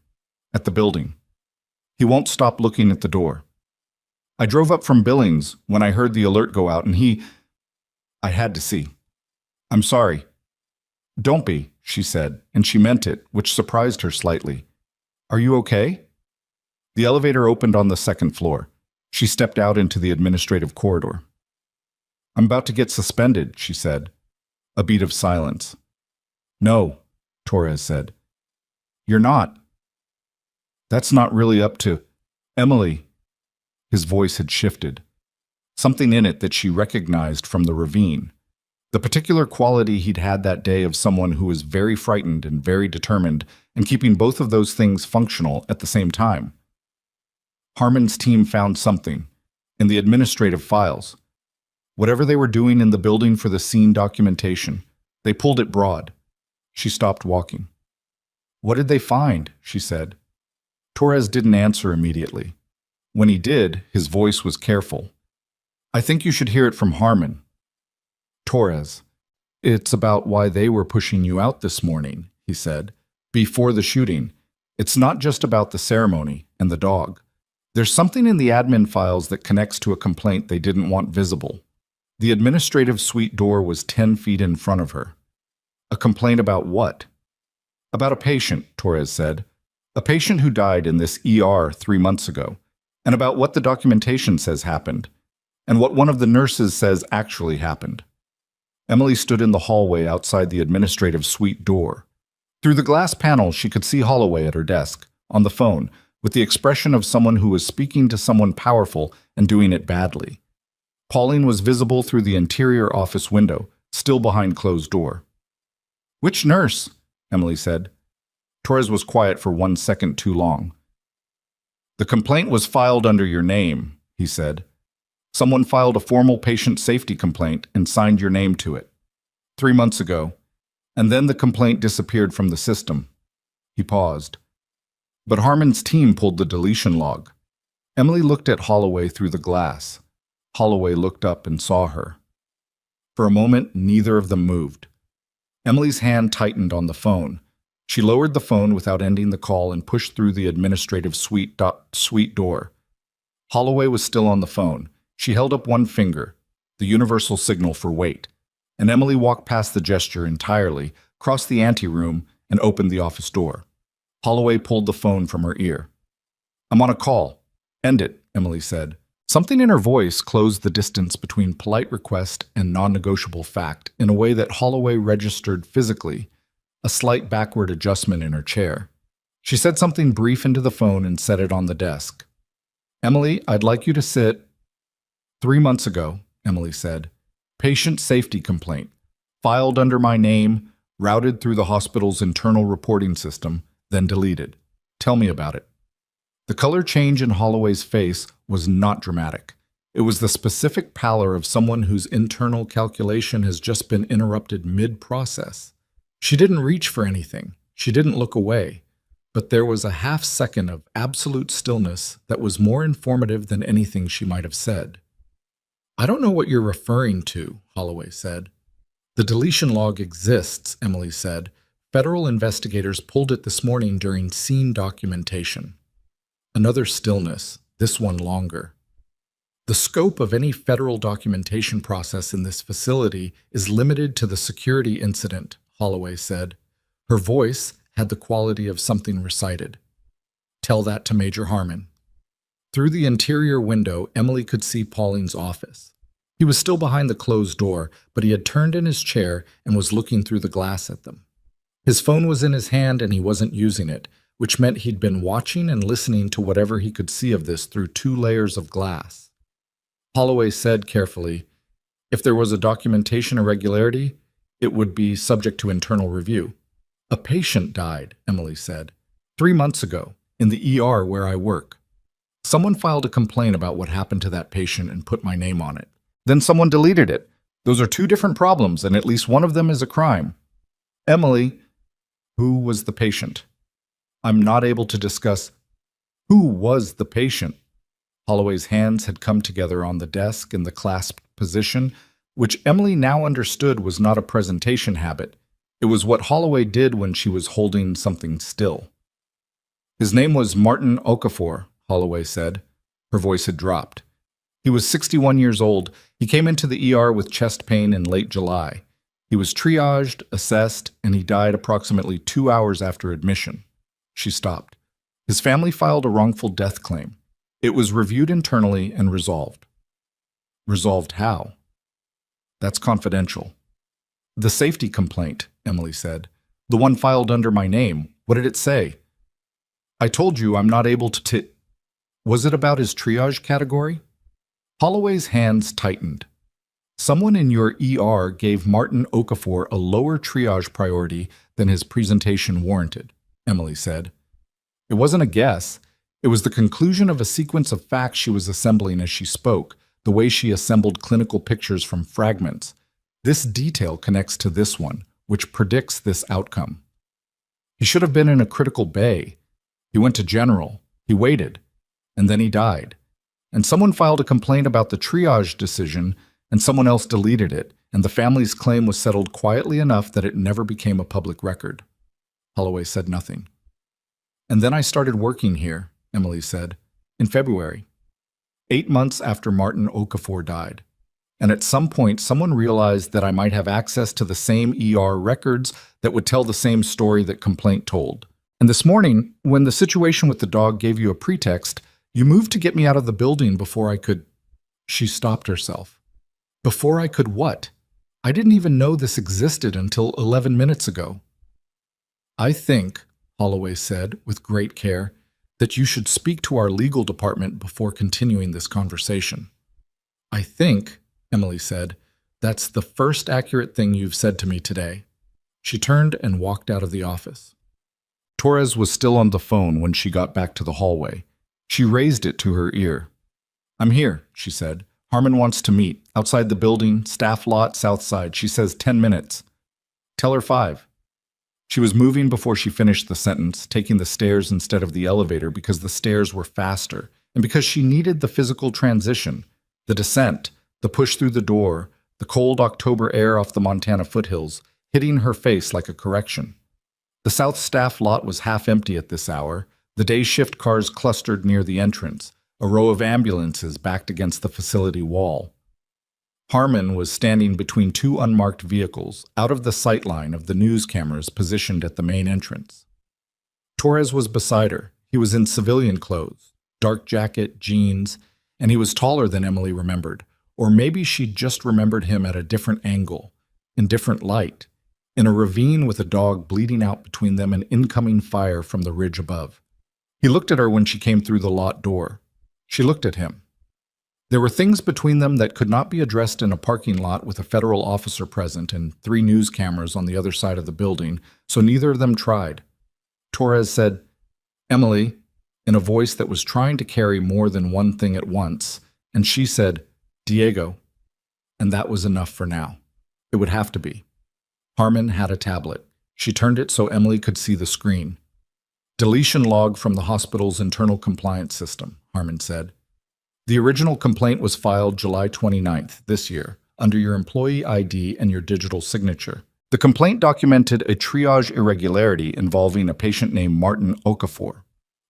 S1: at the building. He won't stop looking at the door. I drove up from Billings when I heard the alert go out, and I had to see. I'm sorry. Don't be, she said, and she meant it, which surprised her slightly. Are you okay? The elevator opened on the 2nd floor. She stepped out into the administrative corridor. I'm about to get suspended, she said. A beat of silence. No, Torres said. You're not. That's not really up to Emily. His voice had shifted. Something in it that she recognized from the ravine. The particular quality he'd had that day of someone who was very frightened and very determined, and keeping both of those things functional at the same time. Harmon's team found something, in the administrative files. Whatever they were doing in the building for the scene documentation, they pulled it broad. She stopped walking. What did they find? She said. Torres didn't answer immediately. When he did, his voice was careful. I think you should hear it from Harmon. Torres. It's about why they were pushing you out this morning, he said. Before the shooting. It's not just about the ceremony and the dog. There's something in the admin files that connects to a complaint they didn't want visible. The administrative suite door was 10 feet in front of her. A complaint about what? About a patient, Torres said. A patient who died in this ER 3 months ago. And about what the documentation says happened. And what one of the nurses says actually happened. Emily stood in the hallway outside the administrative suite door. Through the glass panel, she could see Holloway at her desk, on the phone, with the expression of someone who was speaking to someone powerful and doing it badly. Pauline was visible through the interior office window, still behind closed door. "Which nurse?" Emily said. Torres was quiet for 1 second too long. "The complaint was filed under your name," he said. "Someone filed a formal patient safety complaint and signed your name to it. 3 months ago. And then the complaint disappeared from the system." He paused. "But Harmon's team pulled the deletion log." Emily looked at Holloway through the glass. Holloway looked up and saw her. For a moment, neither of them moved. Emily's hand tightened on the phone. She lowered the phone without ending the call and pushed through the administrative suite door. Holloway was still on the phone. She held up one finger, the universal signal for wait, and Emily walked past the gesture entirely, crossed the anteroom, and opened the office door. Holloway pulled the phone from her ear. "I'm on a call. End it," Emily said. Something in her voice closed the distance between polite request and non-negotiable fact in a way that Holloway registered physically, a slight backward adjustment in her chair. She said something brief into the phone and set it on the desk. "Emily, I'd like you to sit." 3 months ago, Emily said. "Patient safety complaint. Filed under my name, routed through the hospital's internal reporting system, then deleted. Tell me about it." The color change in Holloway's face was not dramatic. It was the specific pallor of someone whose internal calculation has just been interrupted mid-process. She didn't reach for anything. She didn't look away. But there was a half-second of absolute stillness that was more informative than anything she might have said. "I don't know what you're referring to," Holloway said. "The deletion log exists," Emily said. "Federal investigators pulled it this morning during scene documentation." Another stillness, this one longer. "The scope of any federal documentation process in this facility is limited to the security incident," Holloway said. Her voice had the quality of something recited. "Tell that to Major Harmon." Through the interior window, Emily could see Pauline's office. He was still behind the closed door, but he had turned in his chair and was looking through the glass at them. His phone was in his hand and he wasn't using it, which meant he'd been watching and listening to whatever he could see of this through 2 layers of glass. Holloway said carefully, "If there was a documentation irregularity, it would be subject to internal review." "A patient died," Emily said, 3 months ago, in the ER where I work. Someone filed a complaint about what happened to that patient and put my name on it. Then someone deleted it. Those are 2 different problems, and at least one of them is a crime." "Emily, who was the patient?" "I'm not able to discuss." "Who was the patient?" Holloway's hands had come together on the desk in the clasped position, which Emily now understood was not a presentation habit. It was what Holloway did when she was holding something still. "His name was Martin Okafor," Holloway said. Her voice had dropped. "He was 61 years old. He came into the ER with chest pain in late July. He was triaged, assessed, and he died approximately 2 hours after admission." She stopped. "His family filed a wrongful death claim. It was reviewed internally and resolved." "Resolved how?" "That's confidential." "The safety complaint," Emily said. "The one filed under my name. What did it say?" "I told you I'm not able to Was it about his triage category?" Holloway's hands tightened. "Someone in your ER gave Martin Okafor a lower triage priority than his presentation warranted," Emily said. It wasn't a guess. It was the conclusion of a sequence of facts she was assembling as she spoke, the way she assembled clinical pictures from fragments. This detail connects to this one, which predicts this outcome. He should have been in a critical bay. He went to general. He waited. And then he died. And someone filed a complaint about the triage decision, and someone else deleted it, and the family's claim was settled quietly enough that it never became a public record. Holloway said nothing. And then I started working here, Emily said, in February, 8 months after Martin Okafor died. And at some point, someone realized that I might have access to the same ER records that would tell the same story that complaint told. And this morning, when the situation with the dog gave you a pretext, you moved to get me out of the building before I could... She stopped herself. Before I could what? I didn't even know this existed until 11 minutes ago. I think, Holloway said with great care, that you should speak to our legal department before continuing this conversation. I think, Emily said, that's the first accurate thing you've said to me today. She turned and walked out of the office. Torres was still on the phone when she got back to the hallway. She raised it to her ear. I'm here, she said. Harmon wants to meet. Outside the building, staff lot, south side. She says 10 minutes. Tell her 5. She was moving before she finished the sentence, taking the stairs instead of the elevator because the stairs were faster, and because she needed the physical transition, the descent, the push through the door, the cold October air off the Montana foothills, hitting her face like a correction. The south staff lot was half empty at this hour, the day shift cars clustered near the entrance, a row of ambulances backed against the facility wall. Harmon was standing between 2 unmarked vehicles, out of the sight line of the news cameras positioned at the main entrance. Torres was beside her. He was in civilian clothes, dark jacket, jeans, and he was taller than Emily remembered. Or maybe she'd just remembered him at a different angle, in different light, in a ravine with a dog bleeding out between them and incoming fire from the ridge above. He looked at her when she came through the lot door. She looked at him. There were things between them that could not be addressed in a parking lot with a federal officer present and 3 news cameras on the other side of the building, so neither of them tried. Torres said, Emily, in a voice that was trying to carry more than one thing at once, and she said, Diego. And that was enough for now. It would have to be. Harmon had a tablet. She turned it so Emily could see the screen. Deletion log from the hospital's internal compliance system, Harmon said. The original complaint was filed July 29th this year, under your employee ID and your digital signature. The complaint documented a triage irregularity involving a patient named Martin Okafor.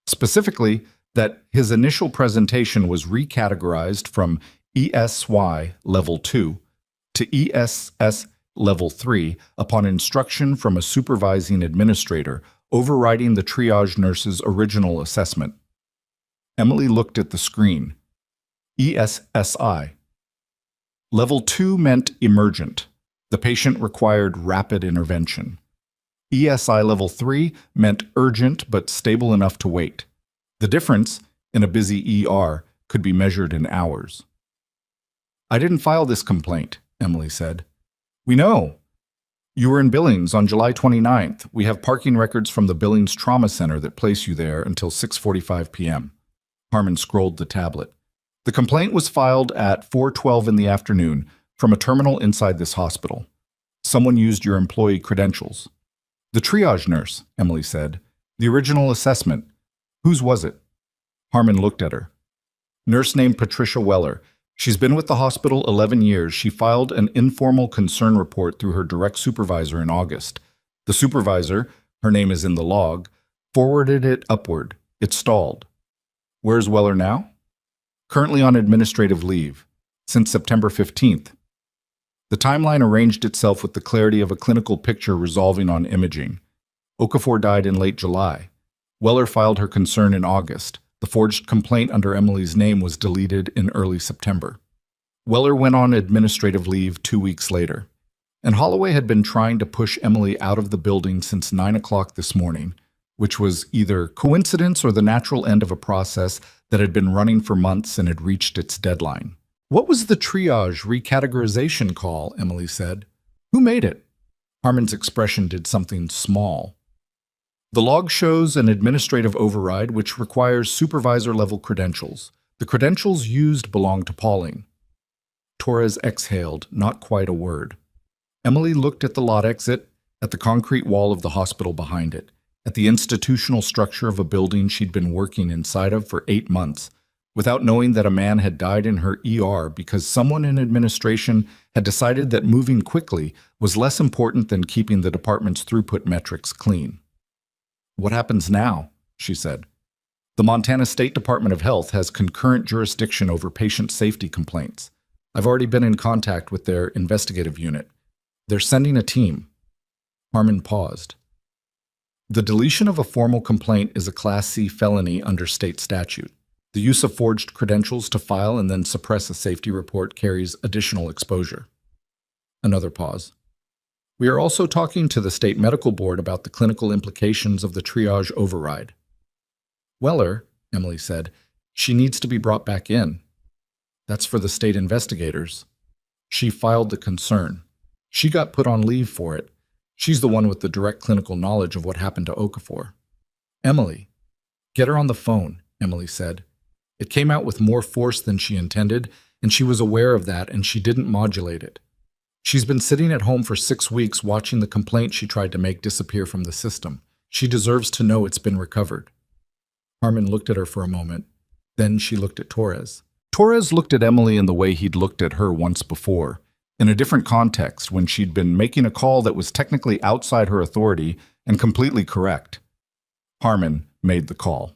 S1: Specifically, that his initial presentation was recategorized from ESY Level 2 to ESS Level 3 upon instruction from a supervising administrator, overriding the triage nurse's original assessment. Emily looked at the screen. ESSI. Level 2 meant emergent. The patient required rapid intervention. ESI Level 3 meant urgent but stable enough to wait. The difference, in a busy ER, could be measured in hours. I didn't file this complaint, Emily said. We know. You were in Billings on July 29th. We have parking records from the Billings Trauma Center that place you there until 6:45 p.m. Harmon scrolled the tablet. The complaint was filed at 4:12 in the afternoon from a terminal inside this hospital. Someone used your employee credentials. The triage nurse, Emily said. The original assessment. Whose was it? Harmon looked at her. Nurse named Patricia Weller. She's been with the hospital 11 years. She filed an informal concern report through her direct supervisor in August. The supervisor, her name is in the log, forwarded it upward. It stalled. Where's Weller now? Currently on administrative leave, since September 15th. The timeline arranged itself with the clarity of a clinical picture resolving on imaging. Okafor died in late July. Weller filed her concern in August. The forged complaint under Emily's name was deleted in early September. Weller went on administrative leave 2 weeks later. And Holloway had been trying to push Emily out of the building since 9 o'clock this morning, which was either coincidence or the natural end of a process that had been running for months and had reached its deadline. What was the triage recategorization call? Emily said. Who made it? Harmon's expression did something small. The log shows an administrative override which requires supervisor-level credentials. The credentials used belong to Pauling. Torres exhaled, not quite a word. Emily looked at the lot exit, at the concrete wall of the hospital behind it, at the institutional structure of a building she'd been working inside of for 8 months, without knowing that a man had died in her ER because someone in administration had decided that moving quickly was less important than keeping the department's throughput metrics clean. What happens now? she said. The Montana State Department of Health has concurrent jurisdiction over patient safety complaints. I've already been in contact with their investigative unit. They're sending a team. Harmon paused. The deletion of a formal complaint is a Class C felony under state statute. The use of forged credentials to file and then suppress a safety report carries additional exposure. Another pause. We are also talking to the state medical board about the clinical implications of the triage override. Weller, Emily said, she needs to be brought back in. That's for the state investigators. She filed the concern. She got put on leave for it. She's the one with the direct clinical knowledge of what happened to Okafor. Emily, get her on the phone, Emily said. It came out with more force than she intended, and she was aware of that, and she didn't modulate it. She's been sitting at home for 6 weeks watching the complaint she tried to make disappear from the system. She deserves to know it's been recovered. Harmon looked at her for a moment. Then she looked at Torres. Torres looked at Emily in the way he'd looked at her once before, in a different context when she'd been making a call that was technically outside her authority and completely correct. Harmon made the call.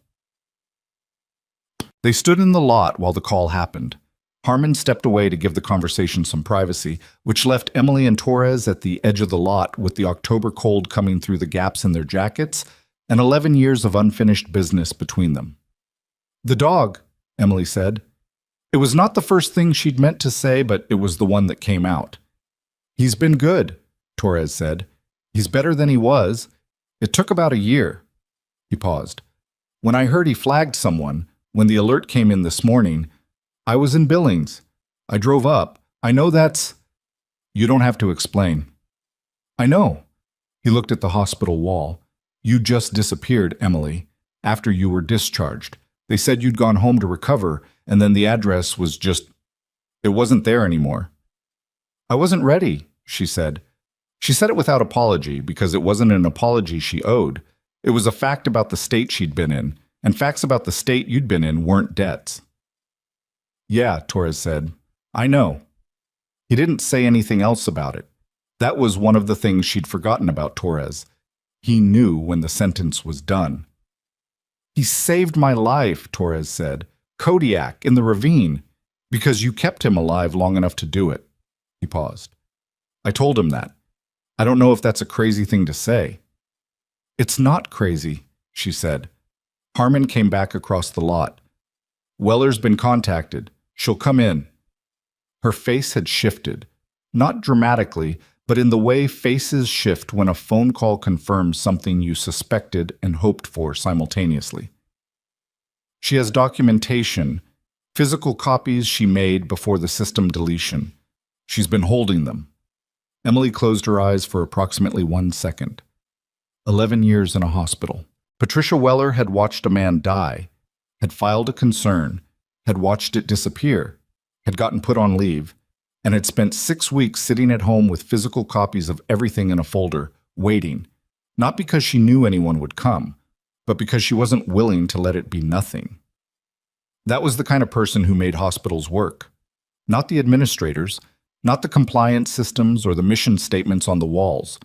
S1: They stood in the lot while the call happened. Harmon stepped away to give the conversation some privacy, which left Emily and Torres at the edge of the lot with the October cold coming through the gaps in their jackets and 11 years of unfinished business between them. The dog, Emily said. It was not the first thing she'd meant to say, but it was the one that came out. He's been good, Torres said. He's better than he was. It took about a year. He paused. When I heard he flagged someone, when the alert came in this morning, I was in Billings. I drove up. I know that's... You don't have to explain. I know. He looked at the hospital wall. You just disappeared, Emily, after you were discharged. They said you'd gone home to recover, and then the address was just... It wasn't there anymore. I wasn't ready, she said. She said it without apology, because it wasn't an apology she owed. It was a fact about the state she'd been in, and facts about the state you'd been in weren't debts. Yeah, Torres said. I know. He didn't say anything else about it. That was one of the things she'd forgotten about Torres. He knew when the sentence was done. He saved my life, Torres said. Kodiak, in the ravine. Because you kept him alive long enough to do it. He paused. I told him that. I don't know if that's a crazy thing to say. It's not crazy, she said. Harmon came back across the lot. Weller's been contacted. She'll come in. Her face had shifted, not dramatically, but in the way faces shift when a phone call confirms something you suspected and hoped for simultaneously. She has documentation, physical copies she made before the system deletion. She's been holding them. Emily closed her eyes for approximately 1 second. 11 years in a hospital. Patricia Weller had watched a man die, had filed a concern, had watched it disappear, had gotten put on leave, and had spent 6 weeks sitting at home with physical copies of everything in a folder, waiting, not because she knew anyone would come, but because she wasn't willing to let it be nothing. That was the kind of person who made hospitals work. Not the administrators, not the compliance systems or the mission statements on the walls.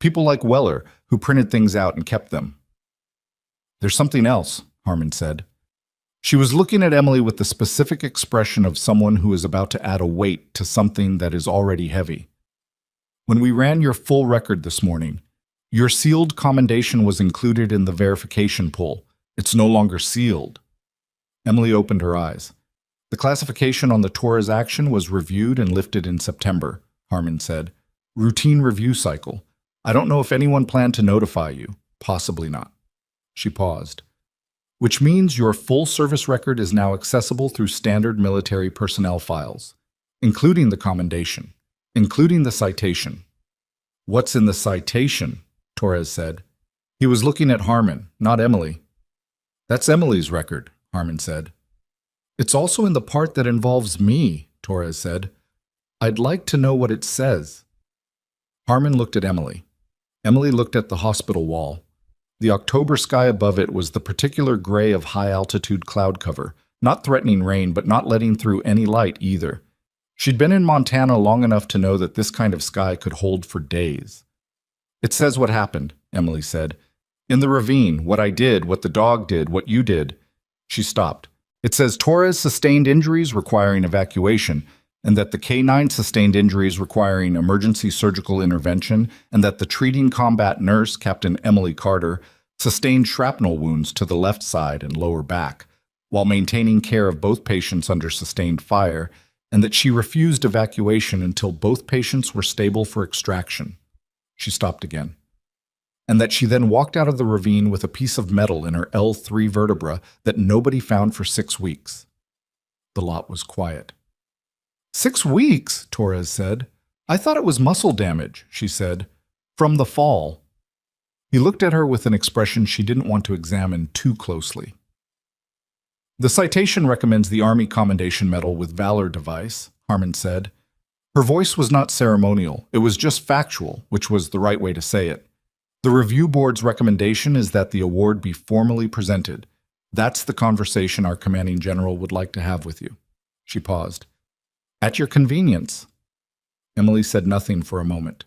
S1: People like Weller who printed things out and kept them. There's something else, Harmon said. She was looking at Emily with the specific expression of someone who is about to add a weight to something that is already heavy. When we ran your full record this morning, your sealed commendation was included in the verification pool. It's no longer sealed. Emily opened her eyes. The classification on the Torres action was reviewed and lifted in September, Harmon said. Routine review cycle. I don't know if anyone planned to notify you. Possibly not. She paused. Which means your full service record is now accessible through standard military personnel files, including the commendation, including the citation. What's in the citation? Torres said. He was looking at Harmon, not Emily. That's Emily's record, Harmon said. It's also in the part that involves me, Torres said. I'd like to know what it says. Harmon looked at Emily. Emily looked at the hospital wall. The October sky above it was the particular gray of high-altitude cloud cover, not threatening rain, but not letting through any light either. She'd been in Montana long enough to know that this kind of sky could hold for days. It says what happened, Emily said. In the ravine, what I did, what the dog did, what you did. She stopped. It says Torres sustained injuries requiring evacuation, and that the K9 sustained injuries requiring emergency surgical intervention, and that the treating combat nurse, Captain Emily Carter, sustained shrapnel wounds to the left side and lower back, while maintaining care of both patients under sustained fire, and that she refused evacuation until both patients were stable for extraction. She stopped again. And that she then walked out of the ravine with a piece of metal in her L3 vertebra that nobody found for 6 weeks. The lot was quiet. 6 weeks, Torres said. I thought it was muscle damage, she said, from the fall. He looked at her with an expression she didn't want to examine too closely. The citation recommends the Army Commendation Medal with Valor device, Harmon said. Her voice was not ceremonial, it was just factual, which was the right way to say it. The review board's recommendation is that the award be formally presented. That's the conversation our commanding general would like to have with you. She paused. At your convenience. Emily said nothing for a moment.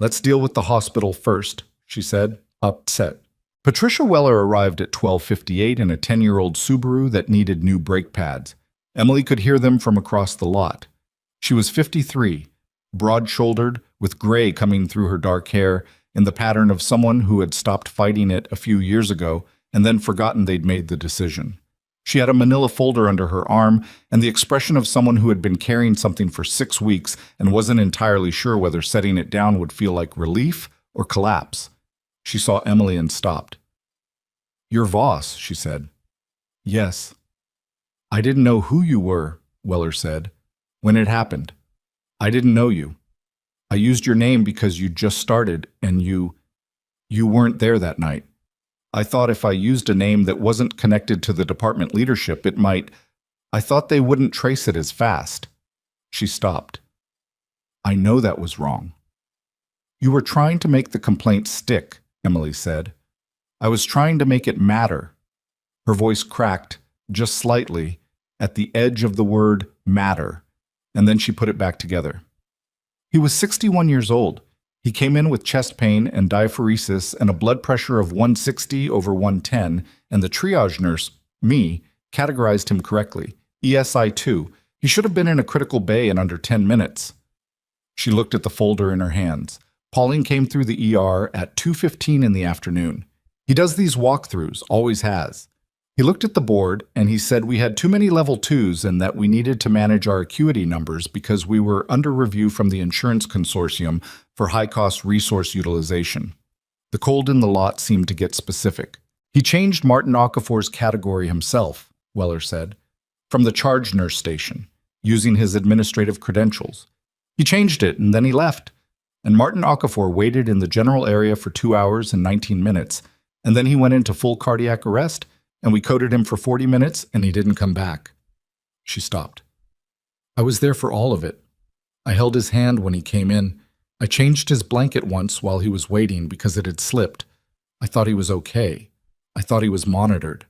S1: Let's deal with the hospital first, she said, upset. Patricia Weller arrived at 12:58 in a 10-year-old Subaru that needed new brake pads. Emily could hear them from across the lot. She was 53, broad-shouldered, with gray coming through her dark hair, in the pattern of someone who had stopped fighting it a few years ago and then forgotten they'd made the decision. She had a manila folder under her arm and the expression of someone who had been carrying something for 6 weeks and wasn't entirely sure whether setting it down would feel like relief or collapse. She saw Emily and stopped. You're Voss, she said. Yes. I didn't know who you were, Weller said. When it happened. I didn't know you. I used your name because you just started and you weren't there that night. I thought if I used a name that wasn't connected to the department leadership, I thought they wouldn't trace it as fast. She stopped. I know that was wrong. You were trying to make the complaint stick, Emily said. I was trying to make it matter. Her voice cracked, just slightly, at the edge of the word matter, and then she put it back together. He was 61 years old. He came in with chest pain and diaphoresis and a blood pressure of 160/110, and the triage nurse, me, categorized him correctly, ESI2. He should have been in a critical bay in under 10 minutes. She looked at the folder in her hands. Pauline came through the ER at 2:15 in the afternoon. He does these walkthroughs, always has. He looked at the board and he said we had too many level 2s and that we needed to manage our acuity numbers because we were under review from the insurance consortium for high-cost resource utilization. The cold in the lot seemed to get specific. He changed Martin Okafor's category himself, Weller said, from the charge nurse station, using his administrative credentials. He changed it and then he left. And Martin Okafor waited in the general area for 2 hours and 19 minutes, and then he went into full cardiac arrest, and we coded him for 40 minutes, and he didn't come back. She stopped. I was there for all of it. I held his hand when he came in. I changed his blanket once while he was waiting because it had slipped. I thought he was okay. I thought he was monitored.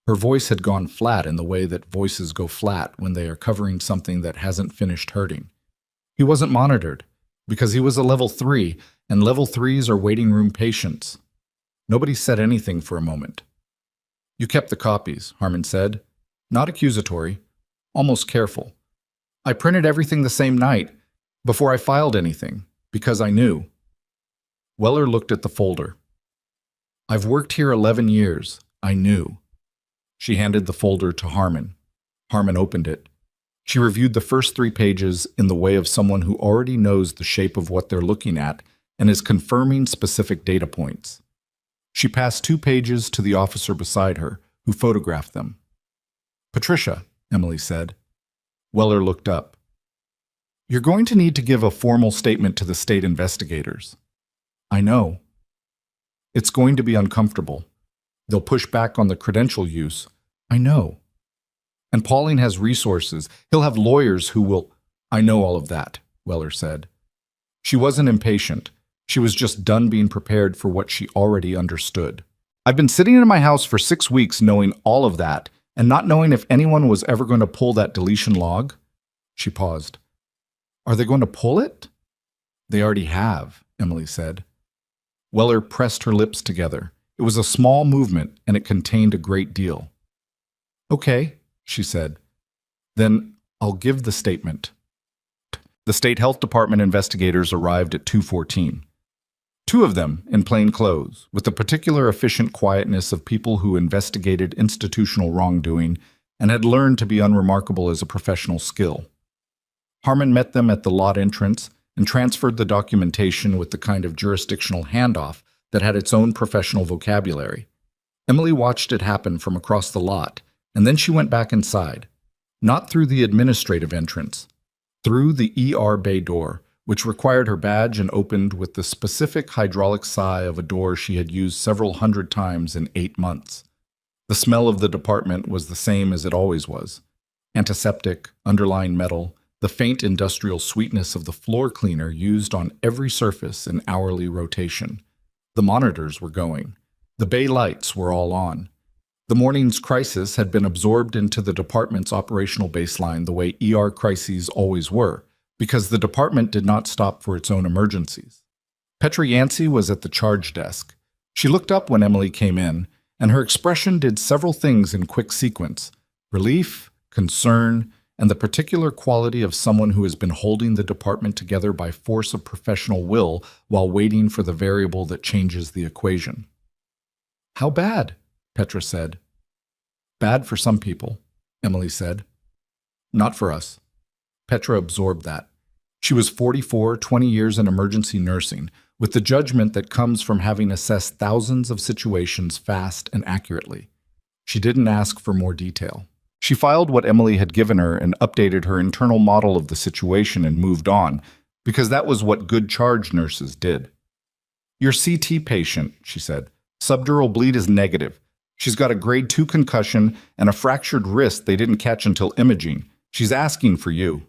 S1: Her voice had gone flat in the way that voices go flat when they are covering something that hasn't finished hurting. He wasn't monitored because he was a level 3, and level 3s are waiting room patients. Nobody said anything for a moment. You kept the copies, Harmon said. Not accusatory, almost careful. I printed everything the same night, before I filed anything, because I knew. Weller looked at the folder. I've worked here 11 years. I knew. She handed the folder to Harmon. Harmon opened it. She reviewed the first 3 pages in the way of someone who already knows the shape of what they're looking at and is confirming specific data points. She passed 2 pages to the officer beside her, who photographed them. Patricia, Emily said. Weller looked up. You're going to need to give a formal statement to the state investigators. I know. It's going to be uncomfortable. They'll push back on the credential use. I know. And Pauline has resources. He'll have lawyers who will... I know all of that, Weller said. She wasn't impatient. She was just done being prepared for what she already understood. I've been sitting in my house for 6 weeks knowing all of that and not knowing if anyone was ever going to pull that deletion log. She paused. Are they going to pull it? They already have, Emily said. Weller pressed her lips together. It was a small movement, and it contained a great deal. "Okay," she said. "Then I'll give the statement." The State Health Department investigators arrived at 2:14. Two of them in plain clothes, with the particular efficient quietness of people who investigated institutional wrongdoing and had learned to be unremarkable as a professional skill. Harmon met them at the lot entrance and transferred the documentation with the kind of jurisdictional handoff that had its own professional vocabulary. Emily watched it happen from across the lot, and then she went back inside, not through the administrative entrance, through the ER bay door, which required her badge and opened with the specific hydraulic sigh of a door she had used several hundred times in 8 months. The smell of the department was the same as it always was. Antiseptic, underlying metal, the faint industrial sweetness of the floor cleaner used on every surface in hourly rotation. The monitors were going. The bay lights were all on. The morning's crisis had been absorbed into the department's operational baseline the way ER crises always were, because the department did not stop for its own emergencies. Petra Yancey was at the charge desk. She looked up when Emily came in, and her expression did several things in quick sequence: relief, concern, and the particular quality of someone who has been holding the department together by force of professional will while waiting for the variable that changes the equation. "How bad?" Petra said. "Bad for some people," Emily said. "Not for us." Petra absorbed that. She was 44, 20 years in emergency nursing, with the judgment that comes from having assessed thousands of situations fast and accurately. She didn't ask for more detail. She filed what Emily had given her and updated her internal model of the situation and moved on, because that was what good charge nurses did. "Your CT patient," she said. "Subdural bleed is negative. She's got a grade 2 concussion and a fractured wrist they didn't catch until imaging. She's asking for you."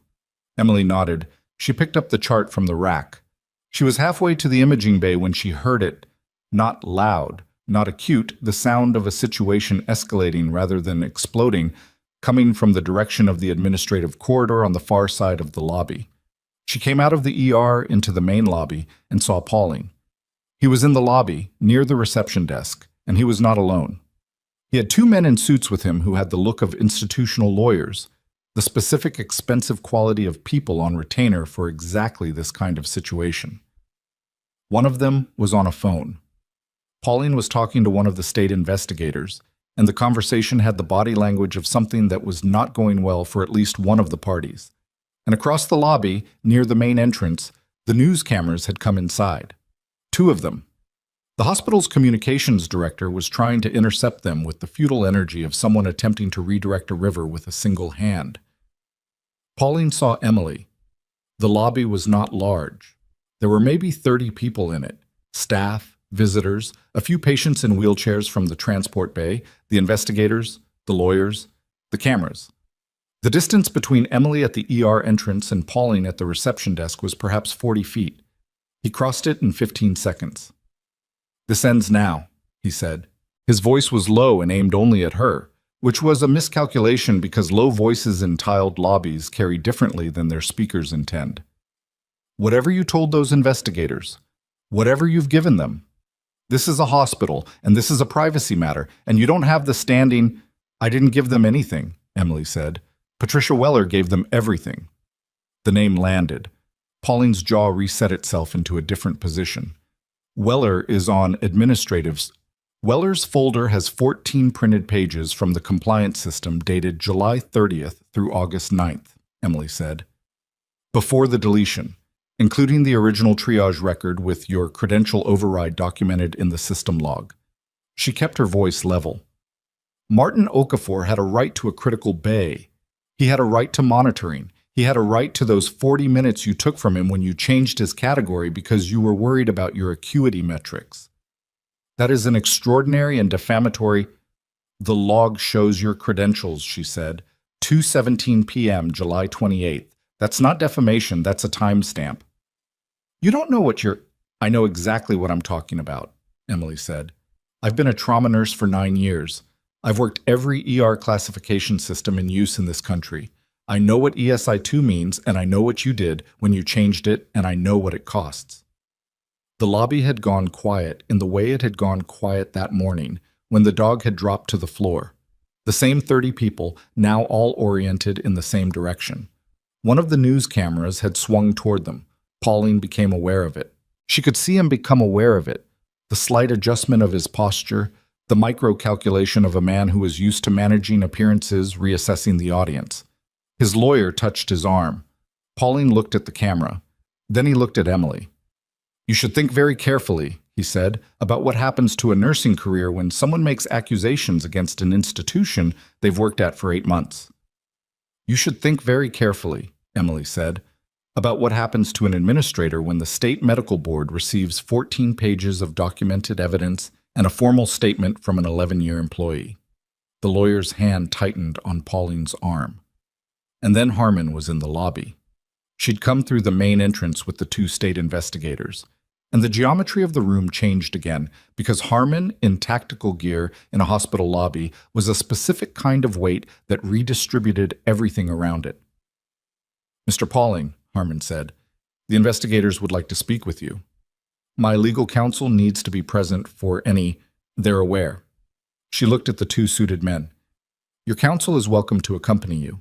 S1: Emily nodded. She picked up the chart from the rack. She was halfway to the imaging bay when she heard it, not loud, not acute, the sound of a situation escalating rather than exploding, coming from the direction of the administrative corridor on the far side of the lobby. She came out of the ER into the main lobby and saw Pauling. He was in the lobby, near the reception desk, and he was not alone. He had 2 men in suits with him who had the look of institutional lawyers, the specific expensive quality of people on retainer for exactly this kind of situation. One of them was on a phone. Pauling was talking to one of the state investigators, and the conversation had the body language of something that was not going well for at least one of the parties. And across the lobby, near the main entrance, the news cameras had come inside. 2 of them. The hospital's communications director was trying to intercept them with the futile energy of someone attempting to redirect a river with a single hand. Pauline saw Emily. The lobby was not large. There were maybe 30 people in it, staff, visitors, a few patients in wheelchairs from the transport bay, the investigators, the lawyers, the cameras. The distance between Emily at the ER entrance and Pauline at the reception desk was perhaps 40 feet. He crossed it in 15 seconds. "This ends now," he said. His voice was low and aimed only at her, which was a miscalculation because low voices in tiled lobbies carry differently than their speakers intend. "Whatever you told those investigators, whatever you've given them, this is a hospital, and this is a privacy matter, and you don't have the standing—" "I didn't give them anything," Emily said. "Patricia Weller gave them everything." The name landed. Pauline's jaw reset itself into a different position. Weller is on administratives. Weller's folder has 14 printed pages from the compliance system dated July 30th through August 9th, Emily said. Before the deletion, including the original triage record with your credential override documented in the system log. She kept her voice level. Martin Okafor had a right to a critical bay. He had a right to monitoring. He had a right to those 40 minutes you took from him when you changed his category because you were worried about your acuity metrics. That is an extraordinary and defamatory— "The log shows your credentials," she said. 2:17 p.m., July 28th. That's not defamation, that's a timestamp. "You don't know what you're—" "I know exactly what I'm talking about," Emily said. "I've been a trauma nurse for 9 years. I've worked every ER classification system in use in this country. I know what ESI2 means, and I know what you did when you changed it, and I know what it costs." The lobby had gone quiet in the way it had gone quiet that morning when the dog had dropped to the floor. The same 30 people, now all oriented in the same direction. One of the news cameras had swung toward them. Pauline became aware of it. She could see him become aware of it. The slight adjustment of his posture, the micro-calculation of a man who was used to managing appearances, reassessing the audience. His lawyer touched his arm. Pauline looked at the camera. Then he looked at Emily. "You should think very carefully," he said, "about what happens to a nursing career when someone makes accusations against an institution they've worked at for 8 months." "You should think very carefully," Emily said, "about what happens to an administrator when the state medical board receives 14 pages of documented evidence and a formal statement from an 11-year employee." The lawyer's hand tightened on Pauline's arm. And then Harmon was in the lobby. She'd come through the main entrance with the 2 state investigators. And the geometry of the room changed again, because Harmon, in tactical gear in a hospital lobby, was a specific kind of weight that redistributed everything around it. "Mr. Pauling," Harmon said, "the investigators would like to speak with you. My legal counsel needs to be present for any. They're aware." She looked at the 2 suited men. "Your counsel is welcome to accompany you."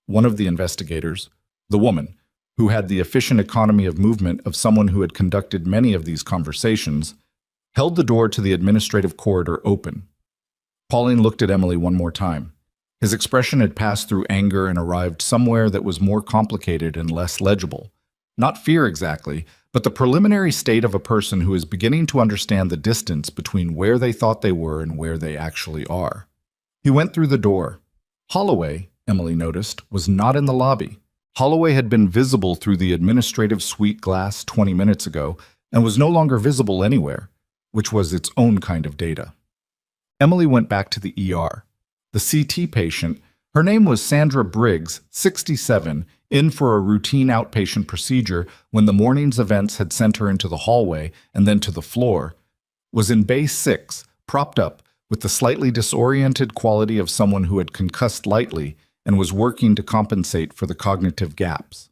S1: One of the investigators, the woman, who had the efficient economy of movement of someone who had conducted many of these conversations, held the door to the administrative corridor open. Pauline looked at Emily one more time. His expression had passed through anger and arrived somewhere that was more complicated and less legible. Not fear exactly, but the preliminary state of a person who is beginning to understand the distance between where they thought they were and where they actually are. He went through the door. Holloway, Emily noticed, was not in the lobby. Holloway had been visible through the administrative suite glass 20 minutes ago and was no longer visible anywhere, which was its own kind of data. Emily went back to the ER. The CT patient, her name was Sandra Briggs, 67, in for a routine outpatient procedure when the morning's events had sent her into the hallway and then to the floor, was in Bay 6, propped up, with the slightly disoriented quality of someone who had concussed lightly and was working to compensate for the cognitive gaps.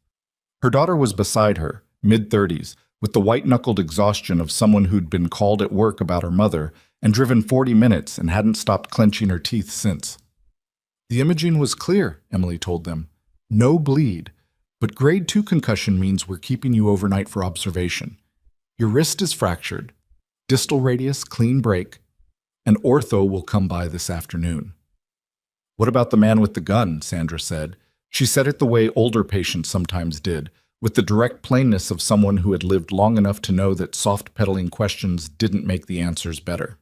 S1: Her daughter was beside her, mid-30s, with the white-knuckled exhaustion of someone who'd been called at work about her mother and driven 40 minutes and hadn't stopped clenching her teeth since. "The imaging was clear," Emily told them. "No bleed, but grade 2 concussion means we're keeping you overnight for observation. Your wrist is fractured, distal radius clean break, and ortho will come by this afternoon." "What about the man with the gun?" Sandra said. She said it the way older patients sometimes did, with the direct plainness of someone who had lived long enough to know that soft-pedaling questions didn't make the answers better.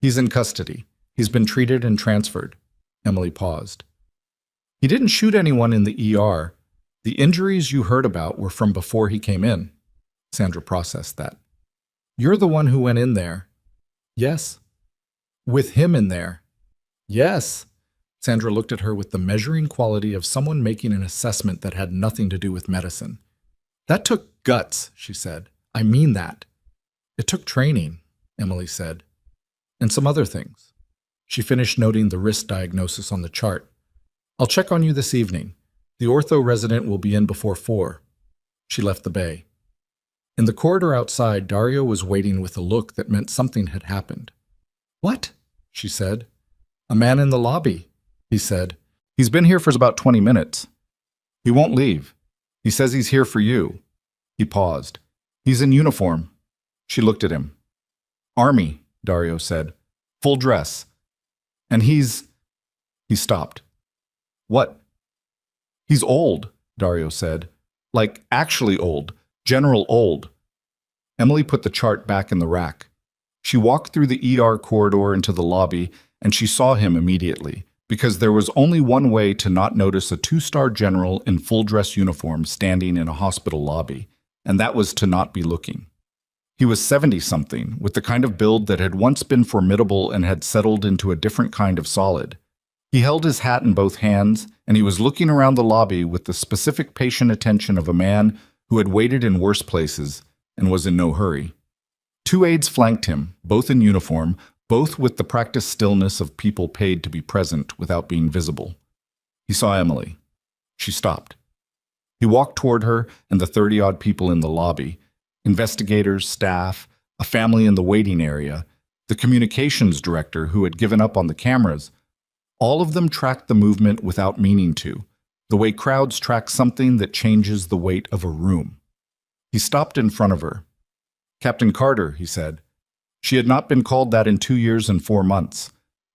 S1: "He's in custody. He's been treated and transferred." Emily paused. "He didn't shoot anyone in the ER. The injuries you heard about were from before he came in." Sandra processed that. "You're the one who went in there." "Yes." "With him in there." "Yes." Sandra looked at her with the measuring quality of someone making an assessment that had nothing to do with medicine. "That took guts," she said. "I mean that." "It took training," Emily said. "And some other things." She finished noting the wrist diagnosis on the chart. "I'll check on you this evening. The ortho resident will be in before 4. She left the bay. In the corridor outside, Dario was waiting with a look that meant something had happened. "What?" she said. "A man in the lobby," he said. "He's been here for about 20 minutes. He won't leave. He says he's here for you." He paused. "He's in uniform." She looked at him. "Army," Dario said. "Full dress. And he's—" He stopped. "What?" "He's old," Dario said. "Like, actually old. General old." Emily put the chart back in the rack. She walked through the ER corridor into the lobby, and she saw him immediately, because there was only one way to not notice a 2-star general in full-dress uniform standing in a hospital lobby, and that was to not be looking. He was 70-something, with the kind of build that had once been formidable and had settled into a different kind of solid. He held his hat in both hands, and he was looking around the lobby with the specific patient attention of a man who had waited in worse places and was in no hurry. 2 aides flanked him, both in uniform, both with the practiced stillness of people paid to be present without being visible. He saw Emily. She stopped. He walked toward her and the 30-odd people in the lobby, Investigators, staff, a family in the waiting area, the communications director who had given up on the cameras, all of them tracked the movement without meaning to, the way crowds track something that changes the weight of a room. He stopped in front of her. "Captain Carter," he said. She had not been called that in 2 years and 4 months.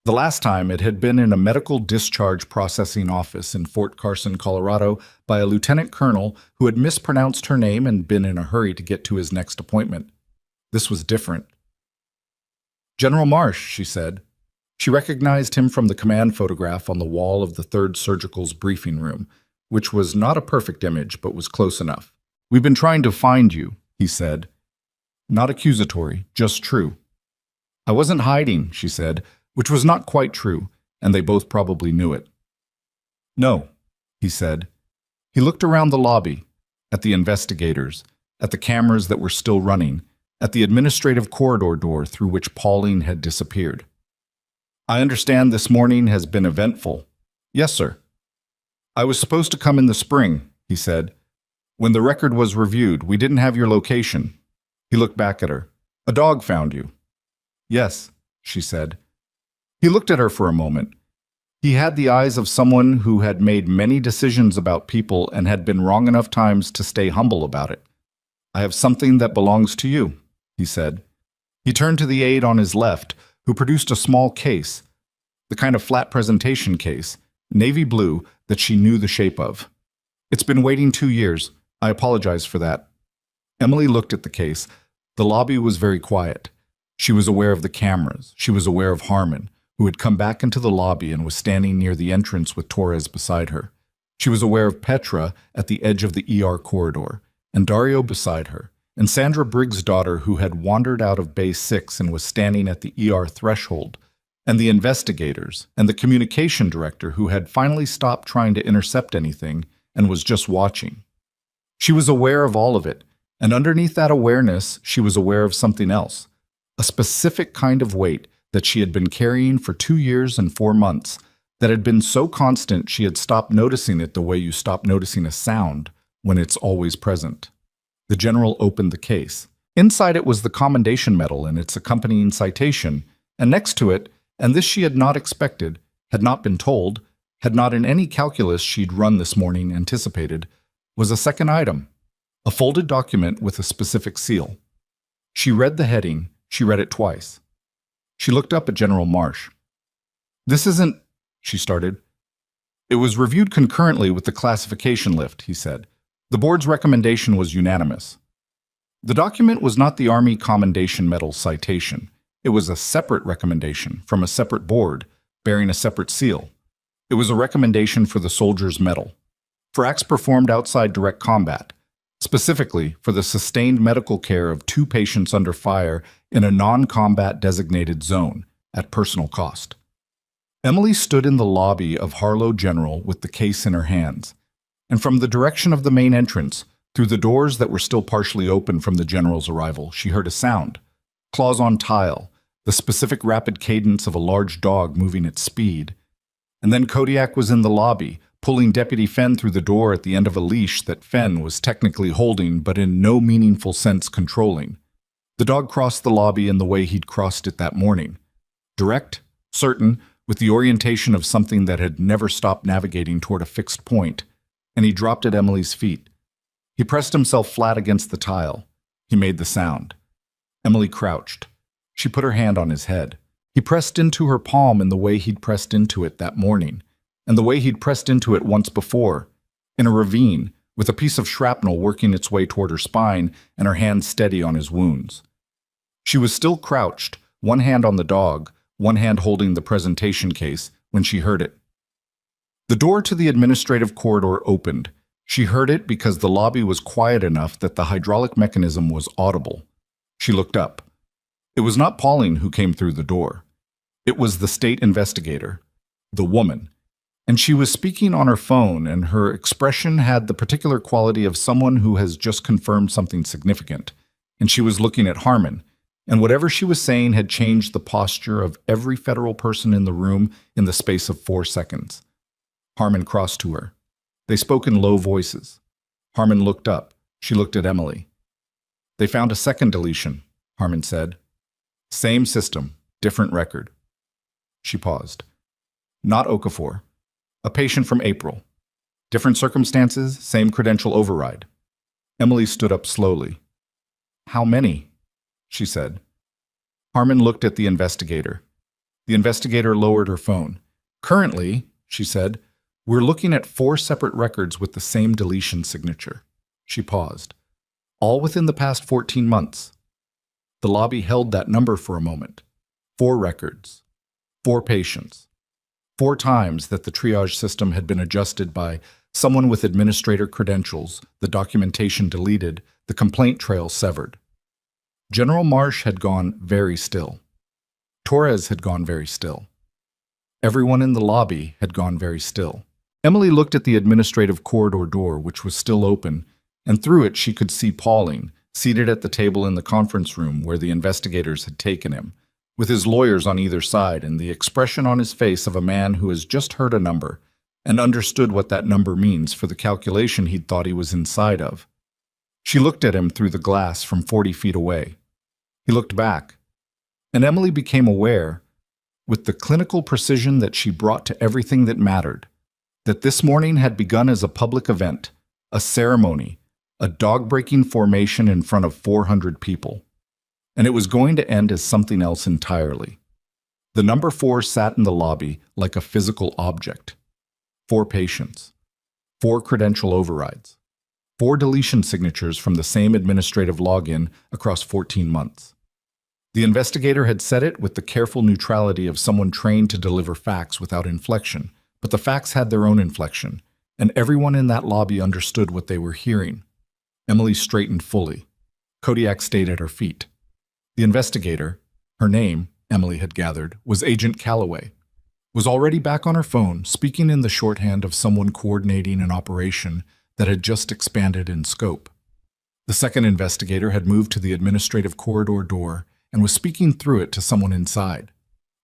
S1: The last time it had been in a medical discharge processing office in Fort Carson, Colorado, by a lieutenant colonel who had mispronounced her name and been in a hurry to get to his next appointment. This was different. "General Marsh," she said. She recognized him from the command photograph on the wall of the 3rd Surgical's briefing room, which was not a perfect image, but was close enough. "We've been trying to find you," he said. Not accusatory, just true. "I wasn't hiding," she said, which was not quite true, and they both probably knew it. "No," he said. He looked around the lobby, at the investigators, at the cameras that were still running, at the administrative corridor door through which Pauline had disappeared. "I understand this morning has been eventful." "Yes, sir." "I was supposed to come in the spring," he said. "When the record was reviewed, we didn't have your location." He looked back at her. "A dog found you." "Yes," she said. He looked at her for a moment. He had the eyes of someone who had made many decisions about people and had been wrong enough times to stay humble about it. "I have something that belongs to you," he said. He turned to the aide on his left, who produced a small case, the kind of flat presentation case, navy blue, that she knew the shape of. "It's been waiting 2 years. I apologize for that." Emily looked at the case. The lobby was very quiet. She was aware of the cameras. She was aware of Harmon, who had come back into the lobby and was standing near the entrance with Torres beside her. She was aware of Petra at the edge of the ER corridor, and Dario beside her, and Sandra Briggs' daughter who had wandered out of Bay 6 and was standing at the ER threshold, and the investigators, and the communication director who had finally stopped trying to intercept anything and was just watching. She was aware of all of it, and underneath that awareness, she was aware of something else, a specific kind of weight that she had been carrying for 2 years and 4 months, that had been so constant she had stopped noticing it the way you stop noticing a sound when it's always present. The general opened the case. Inside it was the commendation medal and its accompanying citation, and next to it, and this she had not expected, had not been told, had not in any calculus she'd run this morning anticipated, was a second item, a folded document with a specific seal. She read the heading. She read it twice. She looked up at General Marsh. "This isn't," she started. "It was reviewed concurrently with the classification lift," he said. "The board's recommendation was unanimous." The document was not the Army Commendation Medal citation. It was a separate recommendation from a separate board, bearing a separate seal. It was a recommendation for the soldier's medal, for acts performed outside direct combat, specifically for the sustained medical care of 2 patients under fire in a non-combat designated zone at personal cost. Emily stood in the lobby of Harlow General with the case in her hands, and from the direction of the main entrance, through the doors that were still partially open from the general's arrival, she heard a sound, claws on tile, the specific rapid cadence of a large dog moving at speed. And then Kodiak was in the lobby, pulling Deputy Fenn through the door at the end of a leash that Fenn was technically holding but in no meaningful sense controlling. The dog crossed the lobby in the way he'd crossed it that morning. Direct, certain, with the orientation of something that had never stopped navigating toward a fixed point, and he dropped at Emily's feet. He pressed himself flat against the tile. He made the sound. Emily crouched. She put her hand on his head. He pressed into her palm in the way he'd pressed into it that morning, and the way he'd pressed into it once before, in a ravine, with a piece of shrapnel working its way toward her spine and her hand steady on his wounds. She was still crouched, one hand on the dog, one hand holding the presentation case, when she heard it. The door to the administrative corridor opened. She heard it because the lobby was quiet enough that the hydraulic mechanism was audible. She looked up. It was not Pauline who came through the door. It was the state investigator, the woman. And she was speaking on her phone, and her expression had the particular quality of someone who has just confirmed something significant. And she was looking at Harmon, and whatever she was saying had changed the posture of every federal person in the room in the space of 4 seconds. Harmon crossed to her. They spoke in low voices. Harmon looked up. She looked at Emily. They found a second deletion, Harmon said. Same system, different record. She paused. Not Okafor. A patient from April. Different circumstances, same credential override. Emily stood up slowly. How many? She said. Harmon looked at the investigator. The investigator lowered her phone. Currently, she said, we're looking at 4 separate records with the same deletion signature. She paused. All within the past 14 months. The lobby held that number for a moment. 4 records. 4 patients. 4 times that the triage system had been adjusted by someone with administrator credentials, the documentation deleted, the complaint trail severed. General Marsh had gone very still. Torres had gone very still. Everyone in the lobby had gone very still. Emily looked at the administrative corridor door, which was still open, and through it she could see Pauling, seated at the table in the conference room where the investigators had taken him, with his lawyers on either side and the expression on his face of a man who has just heard a number and understood what that number means for the calculation he'd thought he was inside of. She looked at him through the glass from 40 feet away. He looked back, and Emily became aware, with the clinical precision that she brought to everything that mattered, that this morning had begun as a public event, a ceremony, a dog-breaking formation in front of 400 people. And it was going to end as something else entirely. The number 4 sat in the lobby like a physical object. 4 patients. 4 credential overrides. 4 deletion signatures from the same administrative login across 14 months. The investigator had said it with the careful neutrality of someone trained to deliver facts without inflection, but the facts had their own inflection, and everyone in that lobby understood what they were hearing. Emily straightened fully. Kodiak stayed at her feet. The investigator, her name, Emily had gathered, was Agent Calloway, was already back on her phone, speaking in the shorthand of someone coordinating an operation that had just expanded in scope. The second investigator had moved to the administrative corridor door and was speaking through it to someone inside.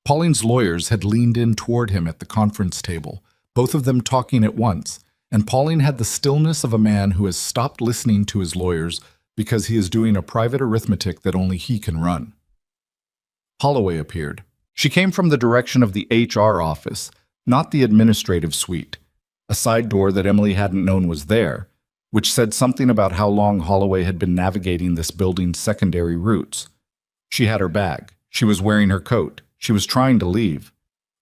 S1: Pauling's lawyers had leaned in toward him at the conference table, both of them talking at once, and Pauling had the stillness of a man who has stopped listening to his lawyers because he is doing a private arithmetic that only he can run. Holloway appeared. She came from the direction of the HR office, not the administrative suite, a side door that Emily hadn't known was there, which said something about how long Holloway had been navigating this building's secondary routes. She had her bag. She was wearing her coat. She was trying to leave.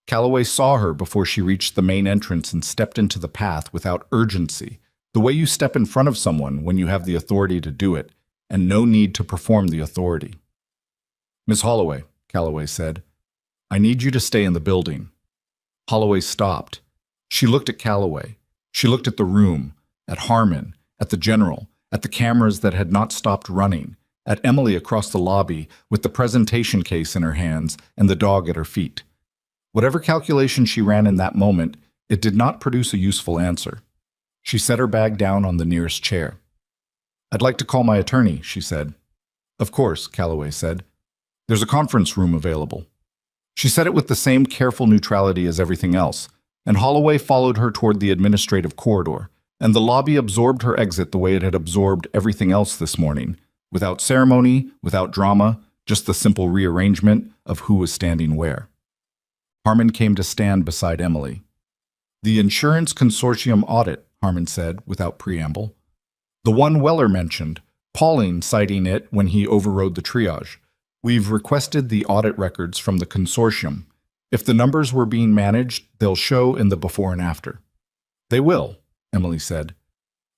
S1: Calloway saw her before she reached the main entrance and stepped into the path without urgency, the way you step in front of someone when you have the authority to do it, and no need to perform the authority. Miss Holloway, Calloway said, I need you to stay in the building. Holloway stopped. She looked at Calloway. She looked at the room, at Harmon, at the general, at the cameras that had not stopped running, at Emily across the lobby with the presentation case in her hands and the dog at her feet. Whatever calculation she ran in that moment, it did not produce a useful answer. She set her bag down on the nearest chair. I'd like to call my attorney, she said. Of course, Calloway said. There's a conference room available. She said it with the same careful neutrality as everything else, and Holloway followed her toward the administrative corridor, and the lobby absorbed her exit the way it had absorbed everything else this morning, without ceremony, without drama, just the simple rearrangement of who was standing where. Harmon came to stand beside Emily. The insurance consortium audit, Harmon said, without preamble. The one Weller mentioned, Pauling citing it when he overrode the triage. We've requested the audit records from the consortium. If the numbers were being managed, they'll show in the before and after. They will, Emily said.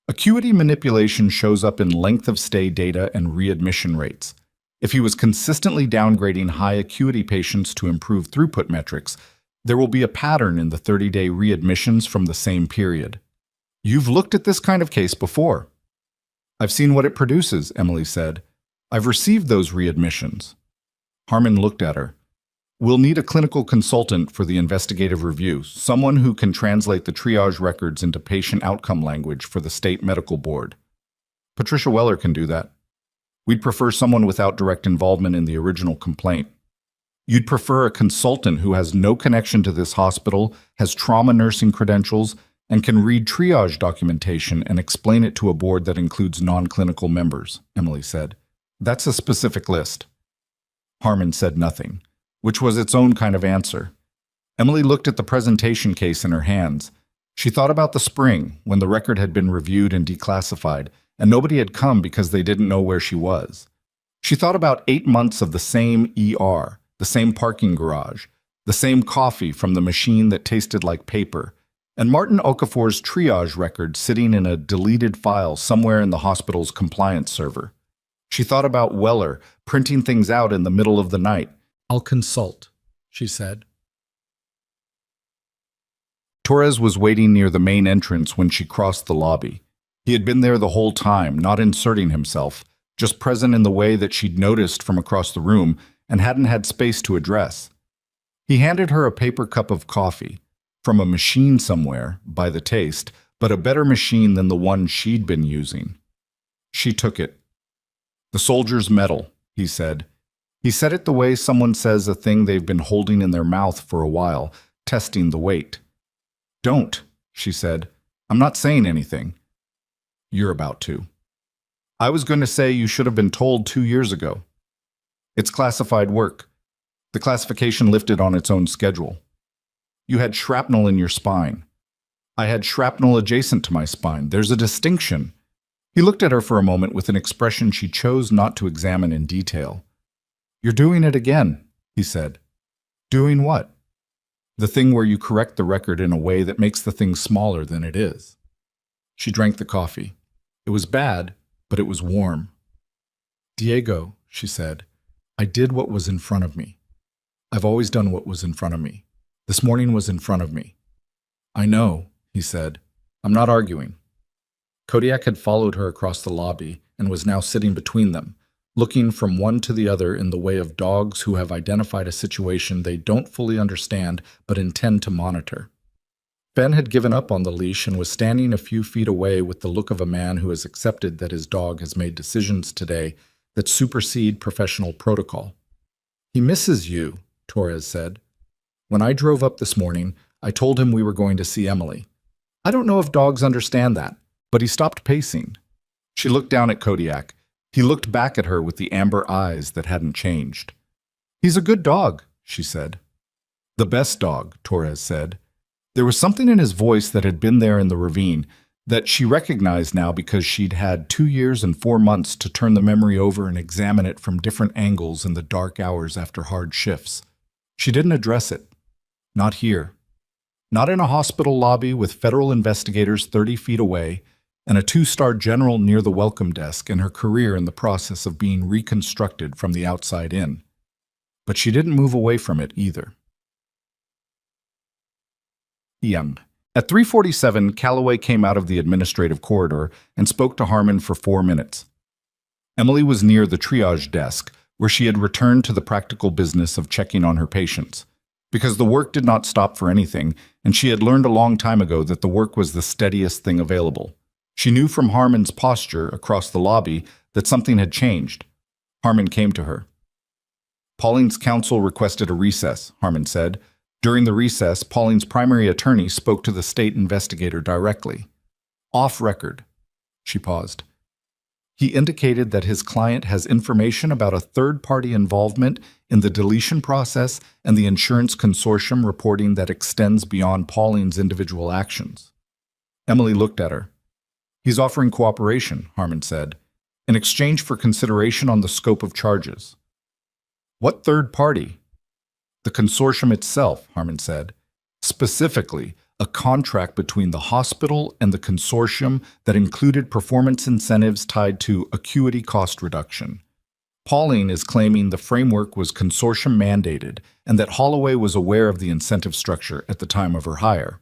S1: Acuity manipulation shows up in length of stay data and readmission rates. If he was consistently downgrading high acuity patients to improve throughput metrics, there will be a pattern in the 30-day readmissions from the same period. You've looked at this kind of case before. I've seen what it produces, Emily said. I've received those readmissions. Harmon looked at her. We'll need a clinical consultant for the investigative review, someone who can translate the triage records into patient outcome language for the state medical board. Patricia Weller can do that. We'd prefer someone without direct involvement in the original complaint. You'd prefer a consultant who has no connection to this hospital, has trauma nursing credentials, and can read triage documentation and explain it to a board that includes non-clinical members, Emily said. That's a specific list. Harmon said nothing, which was its own kind of answer. Emily looked at the presentation case in her hands. She thought about the spring, when the record had been reviewed and declassified, and nobody had come because they didn't know where she was. She thought about 8 months of the same ER, the same parking garage, the same coffee from the machine that tasted like paper, and Martin Okafor's triage record sitting in a deleted file somewhere in the hospital's compliance server. She thought about Weller printing things out in the middle of the night. "I'll consult," she said. Torres was waiting near the main entrance when she crossed the lobby. He had been there the whole time, not inserting himself, just present in the way that she'd noticed from across the room and hadn't had space to address. He handed her a paper cup of coffee, from a machine somewhere, by the taste, but a better machine than the one she'd been using. She took it. "The soldier's medal," he said. He said it the way someone says a thing they've been holding in their mouth for a while, testing the weight. "Don't," she said. "I'm not saying anything." "You're about to." "I was going to say you should have been told 2 years ago." "It's classified work. The classification lifted on its own schedule." "You had shrapnel in your spine." "I had shrapnel adjacent to my spine. There's a distinction." He looked at her for a moment with an expression she chose not to examine in detail. "You're doing it again," he said. "Doing what?" "The thing where you correct the record in a way that makes the thing smaller than it is." She drank the coffee. It was bad, but it was warm. "Diego," she said, "I did what was in front of me. I've always done what was in front of me. This morning was in front of me." "I know," he said. "I'm not arguing." Kodiak had followed her across the lobby and was now sitting between them, looking from one to the other in the way of dogs who have identified a situation they don't fully understand but intend to monitor. Ben had given up on the leash and was standing a few feet away with the look of a man who has accepted that his dog has made decisions today that supersede professional protocol. "He misses you," Torres said. "When I drove up this morning, I told him we were going to see Emily. I don't know if dogs understand that, but he stopped pacing." She looked down at Kodiak. He looked back at her with the amber eyes that hadn't changed. "He's a good dog," she said. "The best dog," Torres said. There was something in his voice that had been there in the ravine that she recognized now because she'd had 2 years and 4 months to turn the memory over and examine it from different angles in the dark hours after hard shifts. She didn't address it. Not here. Not in a hospital lobby with federal investigators 30 feet away and a 2-star general near the welcome desk and her career in the process of being reconstructed from the outside in. But she didn't move away from it either. PM. At 3:47, Calloway came out of the administrative corridor and spoke to Harmon for 4 minutes. Emily was near the triage desk, where she had returned to the practical business of checking on her patients. Because the work did not stop for anything, and she had learned a long time ago that the work was the steadiest thing available. She knew from Harmon's posture across the lobby that something had changed. Harmon came to her. "Pauline's counsel requested a recess," Harmon said. During the recess, Pauline's primary attorney spoke to the state investigator directly. "Off record." She paused. "He indicated that his client has information about a third-party involvement in the deletion process and the insurance consortium reporting that extends beyond Pauline's individual actions." Emily looked at her. "He's offering cooperation," Harmon said, "in exchange for consideration on the scope of charges." "What third party?" "The consortium itself," Harmon said. "Specifically, a contract between the hospital and the consortium that included performance incentives tied to acuity cost reduction. Pauline is claiming the framework was consortium mandated and that Holloway was aware of the incentive structure at the time of her hire.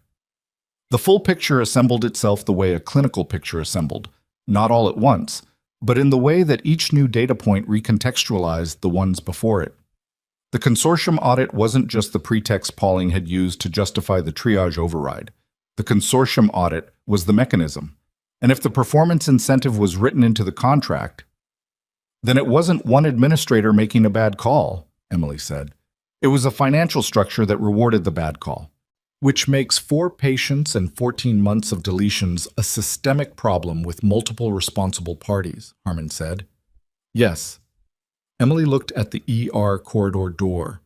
S1: The full picture assembled itself the way a clinical picture assembled, not all at once, but in the way that each new data point recontextualized the ones before it. The consortium audit wasn't just the pretext Pauling had used to justify the triage override. The consortium audit was the mechanism. And if the performance incentive was written into the contract, then it wasn't one administrator making a bad call, Emily said. It was a financial structure that rewarded the bad call, which makes 4 patients and 14 months of deletions a systemic problem with multiple responsible parties, Harmon said. Yes, Emily looked at the ER corridor door.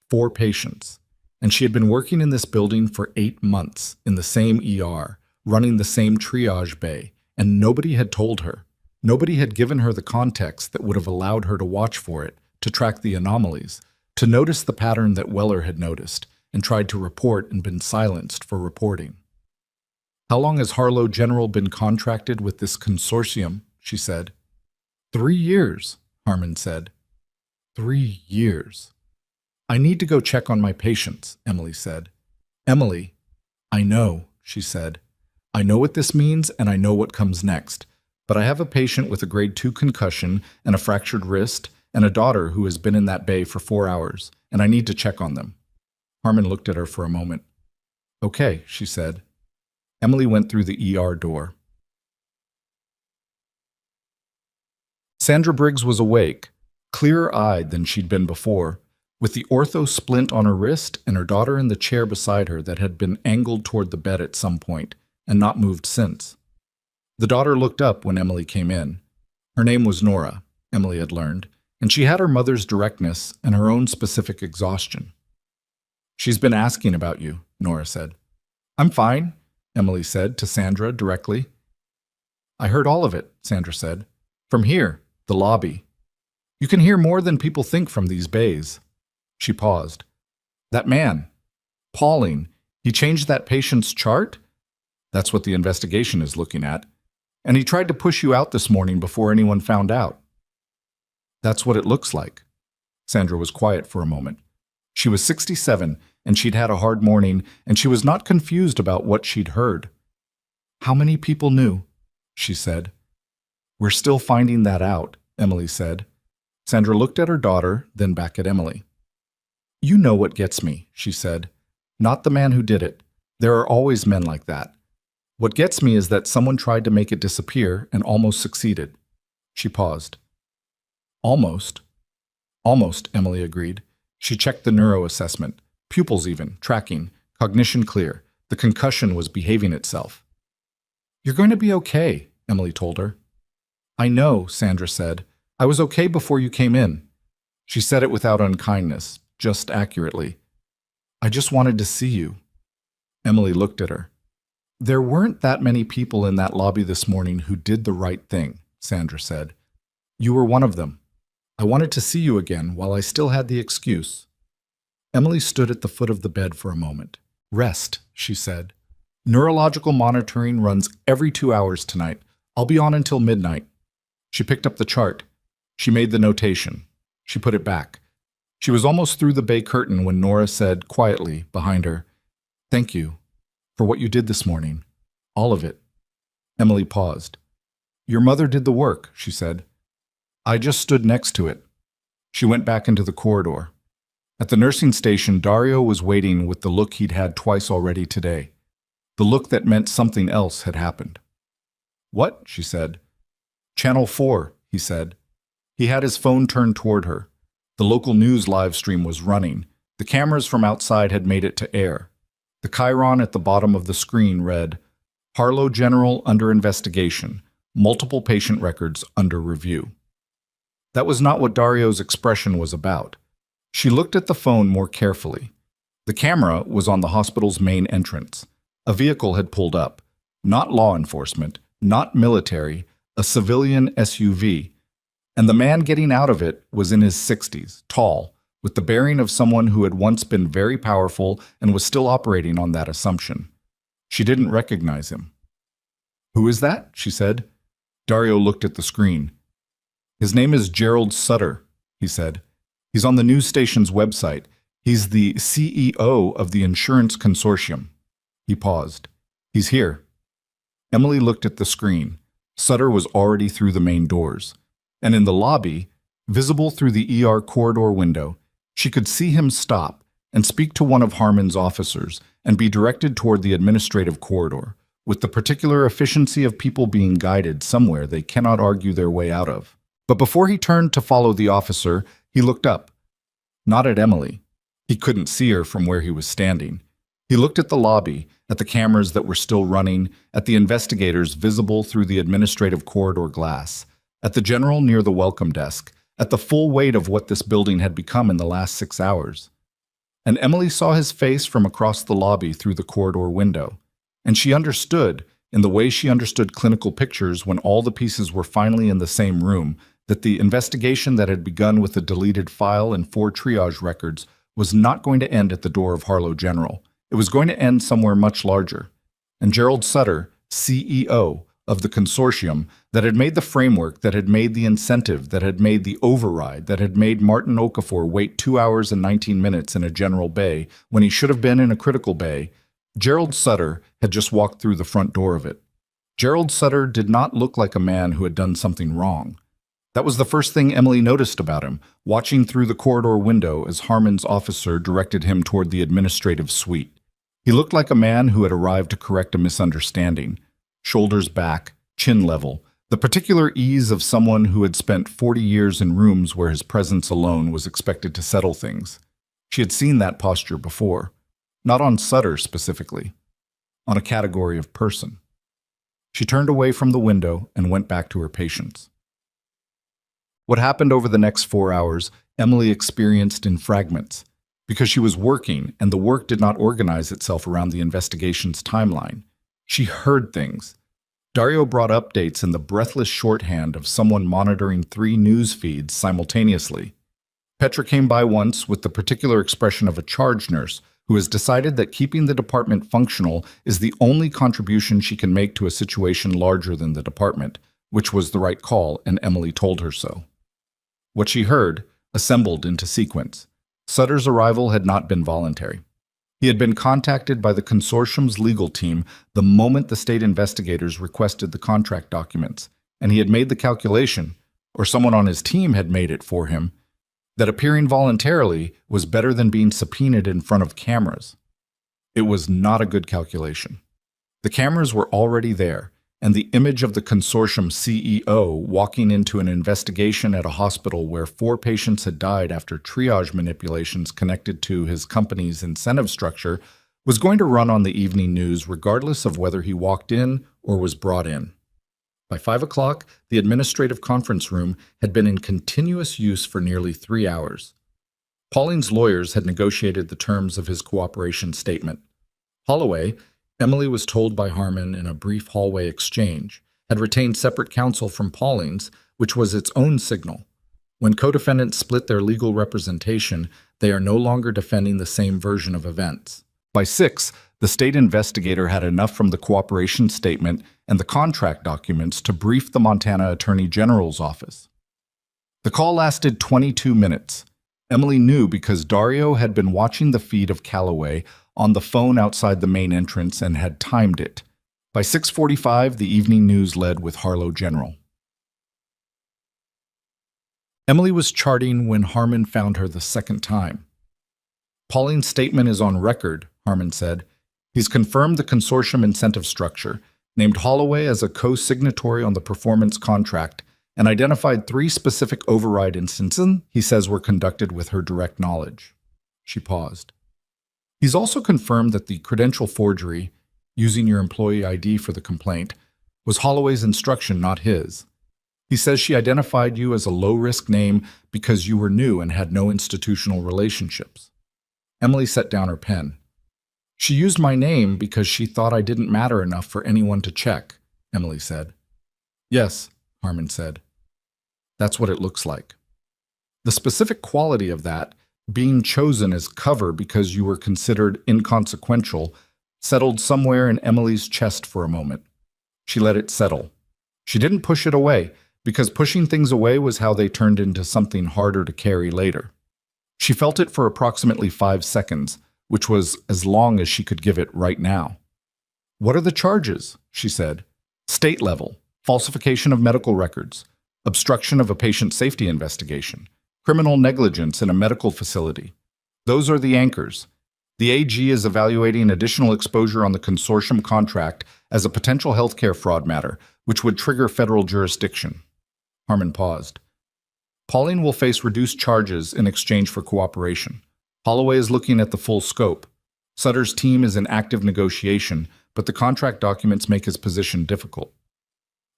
S1: 4 patients. And she had been working in this building for 8 months, in the same ER, running the same triage bay, and nobody had told her. Nobody had given her the context that would have allowed her to watch for it, to track the anomalies, to notice the pattern that Weller had noticed, and tried to report and been silenced for reporting. "How long has Harlow General been contracted with this consortium?" she said. 3 years, Harmon said. 3 years. "I need to go check on my patients," Emily said. "Emily, I know," she said. "I know what this means and I know what comes next. But I have a patient with a grade 2 concussion and a fractured wrist and a daughter who has been in that bay for 4 hours, and I need to check on them." Harmon looked at her for a moment. "Okay," she said. Emily went through the ER door. Sandra Briggs was awake, clearer-eyed than she'd been before, with the ortho splint on her wrist and her daughter in the chair beside her that had been angled toward the bed at some point and not moved since. The daughter looked up when Emily came in. Her name was Nora, Emily had learned, and she had her mother's directness and her own specific exhaustion. "She's been asking about you," Nora said. "I'm fine," Emily said to Sandra directly. "I heard all of it," Sandra said. "From here, the lobby. You can hear more than people think from these bays." She paused. "That man, Pauling, he changed that patient's chart? That's what the investigation is looking at. And he tried to push you out this morning before anyone found out." "That's what it looks like." Sandra was quiet for a moment. She was 67, and she'd had a hard morning, and she was not confused about what she'd heard. "How many people knew?" she said. "We're still finding that out," Emily said. Sandra looked at her daughter, then back at Emily. "You know what gets me," she said. "Not the man who did it. There are always men like that. What gets me is that someone tried to make it disappear and almost succeeded." She paused. "Almost." "Almost," Emily agreed. She checked the neuro assessment, pupils even, tracking, cognition clear. The concussion was behaving itself. "You're going to be okay," Emily told her. "I know," Sandra said. "I was okay before you came in." She said it without unkindness, just accurately. "I just wanted to see you." Emily looked at her. "There weren't that many people in that lobby this morning who did the right thing," Sandra said. "You were one of them. I wanted to see you again while I still had the excuse." Emily stood at the foot of the bed for a moment. "Rest," she said. "Neurological monitoring runs every 2 hours tonight. I'll be on until midnight." She picked up the chart. She made the notation. She put it back. She was almost through the bay curtain when Nora said quietly, behind her, "Thank you for what you did this morning. All of it." Emily paused. "Your mother did the work," she said. "I just stood next to it." She went back into the corridor. At the nursing station, Dario was waiting with the look he'd had twice already today. The look that meant something else had happened. "What?" she said. "Channel 4, he said. He had his phone turned toward her. The local news live stream was running. The cameras from outside had made it to air. The chyron at the bottom of the screen read, "Harlow General under investigation. Multiple patient records under review." That was not what Dario's expression was about. She looked at the phone more carefully. The camera was on the hospital's main entrance. A vehicle had pulled up. Not law enforcement, not military, a civilian SUV. And the man getting out of it was in his 60s, tall, with the bearing of someone who had once been very powerful and was still operating on that assumption. She didn't recognize him. "Who is that?" she said. Dario looked at the screen. "His name is Gerald Sutter," he said. "He's on the news station's website. He's the CEO of the insurance consortium." He paused. "He's here." Emily looked at the screen. Sutter was already through the main doors. And in the lobby, visible through the ER corridor window, she could see him stop and speak to one of Harmon's officers and be directed toward the administrative corridor, with the particular efficiency of people being guided somewhere they cannot argue their way out of. But before he turned to follow the officer, he looked up. Not at Emily. He couldn't see her from where he was standing. He looked at the lobby, at the cameras that were still running, at the investigators visible through the administrative corridor glass, at the general near the welcome desk, at the full weight of what this building had become in the last 6 hours. And Emily saw his face from across the lobby through the corridor window. And she understood, in the way she understood clinical pictures when all the pieces were finally in the same room, that the investigation that had begun with a deleted file and 4 triage records was not going to end at the door of Harlow General. It was going to end somewhere much larger. And Gerald Sutter, CEO of the consortium that had made the framework, that had made the incentive, that had made the override, that had made Martin Okafor wait 2 hours and 19 minutes in a general bay when he should have been in a critical bay, Gerald Sutter had just walked through the front door of it. Gerald Sutter did not look like a man who had done something wrong. That was the first thing Emily noticed about him, watching through the corridor window as Harmon's officer directed him toward the administrative suite. He looked like a man who had arrived to correct a misunderstanding. Shoulders back, chin level, the particular ease of someone who had spent 40 years in rooms where his presence alone was expected to settle things. She had seen that posture before. Not on Sutter specifically, on a category of person. She turned away from the window and went back to her patients. What happened over the next 4 hours, Emily experienced in fragments, because she was working and the work did not organize itself around the investigation's timeline. She heard things. Dario brought updates in the breathless shorthand of someone monitoring 3 news feeds simultaneously. Petra came by once with the particular expression of a charge nurse who has decided that keeping the department functional is the only contribution she can make to a situation larger than the department, which was the right call, and Emily told her so. What she heard assembled into sequence. Sutter's arrival had not been voluntary. He had been contacted by the consortium's legal team the moment the state investigators requested the contract documents, and he had made the calculation, or someone on his team had made it for him, that appearing voluntarily was better than being subpoenaed in front of cameras. It was not a good calculation. The cameras were already there, and the image of the consortium CEO walking into an investigation at a hospital where 4 patients had died after triage manipulations connected to his company's incentive structure was going to run on the evening news regardless of whether he walked in or was brought in. By 5 o'clock, the administrative conference room had been in continuous use for nearly 3 hours. Pauline's lawyers had negotiated the terms of his cooperation statement. Holloway, Emily was told by Harmon in a brief hallway exchange, had retained separate counsel from Pauline's, which was its own signal. When co-defendants split their legal representation, they are no longer defending the same version of events. By 6, the state investigator had enough from the cooperation statement and the contract documents to brief the Montana Attorney General's office. The call lasted 22 minutes. Emily knew because Dario had been watching the feed of Calloway on the phone outside the main entrance and had timed it. By 6:45, the evening news led with Harlow General. Emily was charting when Harmon found her the second time. Pauline's statement is on record, Harmon said. He's confirmed the consortium incentive structure, named Holloway as a co-signatory on the performance contract, and identified 3 specific override instances he says were conducted with her direct knowledge. She paused. He's also confirmed that the credential forgery, using your employee ID for the complaint, was Holloway's instruction, not his. He says she identified you as a low-risk name because you were new and had no institutional relationships. Emily set down her pen. She used my name because she thought I didn't matter enough for anyone to check, Emily said. Yes, Harmon said. That's what it looks like. The specific quality of that, being chosen as cover because you were considered inconsequential, settled somewhere in Emily's chest for a moment. She let it settle. She didn't push it away, because pushing things away was how they turned into something harder to carry later. She felt it for approximately 5 seconds, which was as long as she could give it right now. What are the charges? She said. State level, falsification of medical records, obstruction of a patient safety investigation, criminal negligence in a medical facility. Those are the anchors. The AG is evaluating additional exposure on the consortium contract as a potential healthcare fraud matter, which would trigger federal jurisdiction. Harmon paused. Pauline will face reduced charges in exchange for cooperation. Holloway is looking at the full scope. Sutter's team is in active negotiation, but the contract documents make his position difficult.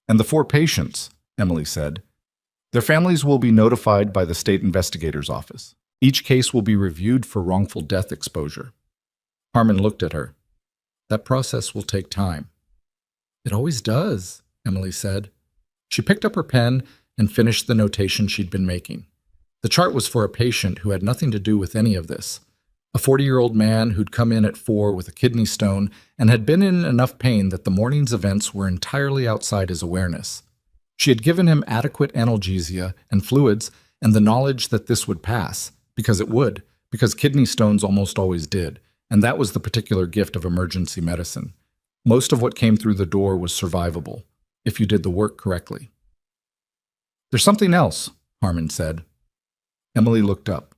S1: And the 4 patients, Emily said. Their families will be notified by the state investigator's office. Each case will be reviewed for wrongful death exposure. Harmon looked at her. That process will take time. It always does, Emily said. She picked up her pen and finished the notation she'd been making. The chart was for a patient who had nothing to do with any of this. A 40-year-old man who'd come in at 4 with a kidney stone and had been in enough pain that the morning's events were entirely outside his awareness. She had given him adequate analgesia and fluids and the knowledge that this would pass, because it would, because kidney stones almost always did, and that was the particular gift of emergency medicine. Most of what came through the door was survivable, if you did the work correctly. There's something else, Harmon said. Emily looked up.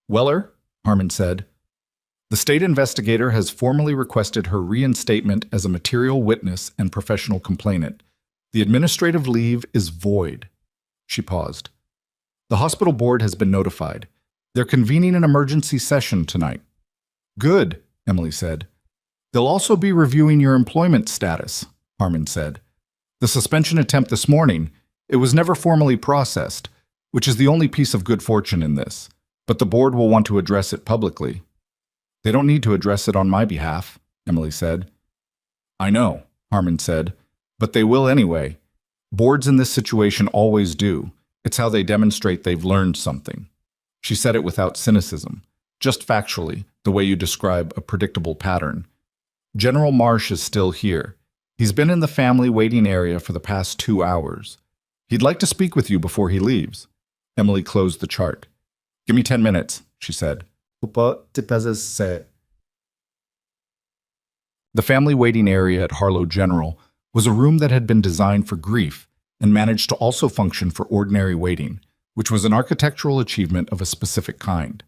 S1: Weller, Harmon said, the state investigator has formally requested her reinstatement as a material witness and professional complainant. The administrative leave is void. She paused. The hospital board has been notified. They're convening an emergency session tonight. Good, Emily said. They'll also be reviewing your employment status, Harmon said. The suspension attempt this morning, it was never formally processed, which is the only piece of good fortune in this, but the board will want to address it publicly. They don't need to address it on my behalf, Emily said. I know, Harmon said, but they will anyway. Boards in this situation always do. It's how they demonstrate they've learned something. She said it without cynicism, just factually, the way you describe a predictable pattern. General Marsh is still here. He's been in the family waiting area for the past 2 hours. He'd like to speak with you before he leaves. Emily closed the chart. Give me 10 minutes, she said. The family waiting area at Harlow General was a room that had been designed for grief and managed to also function for ordinary waiting, which was an architectural achievement of a specific kind.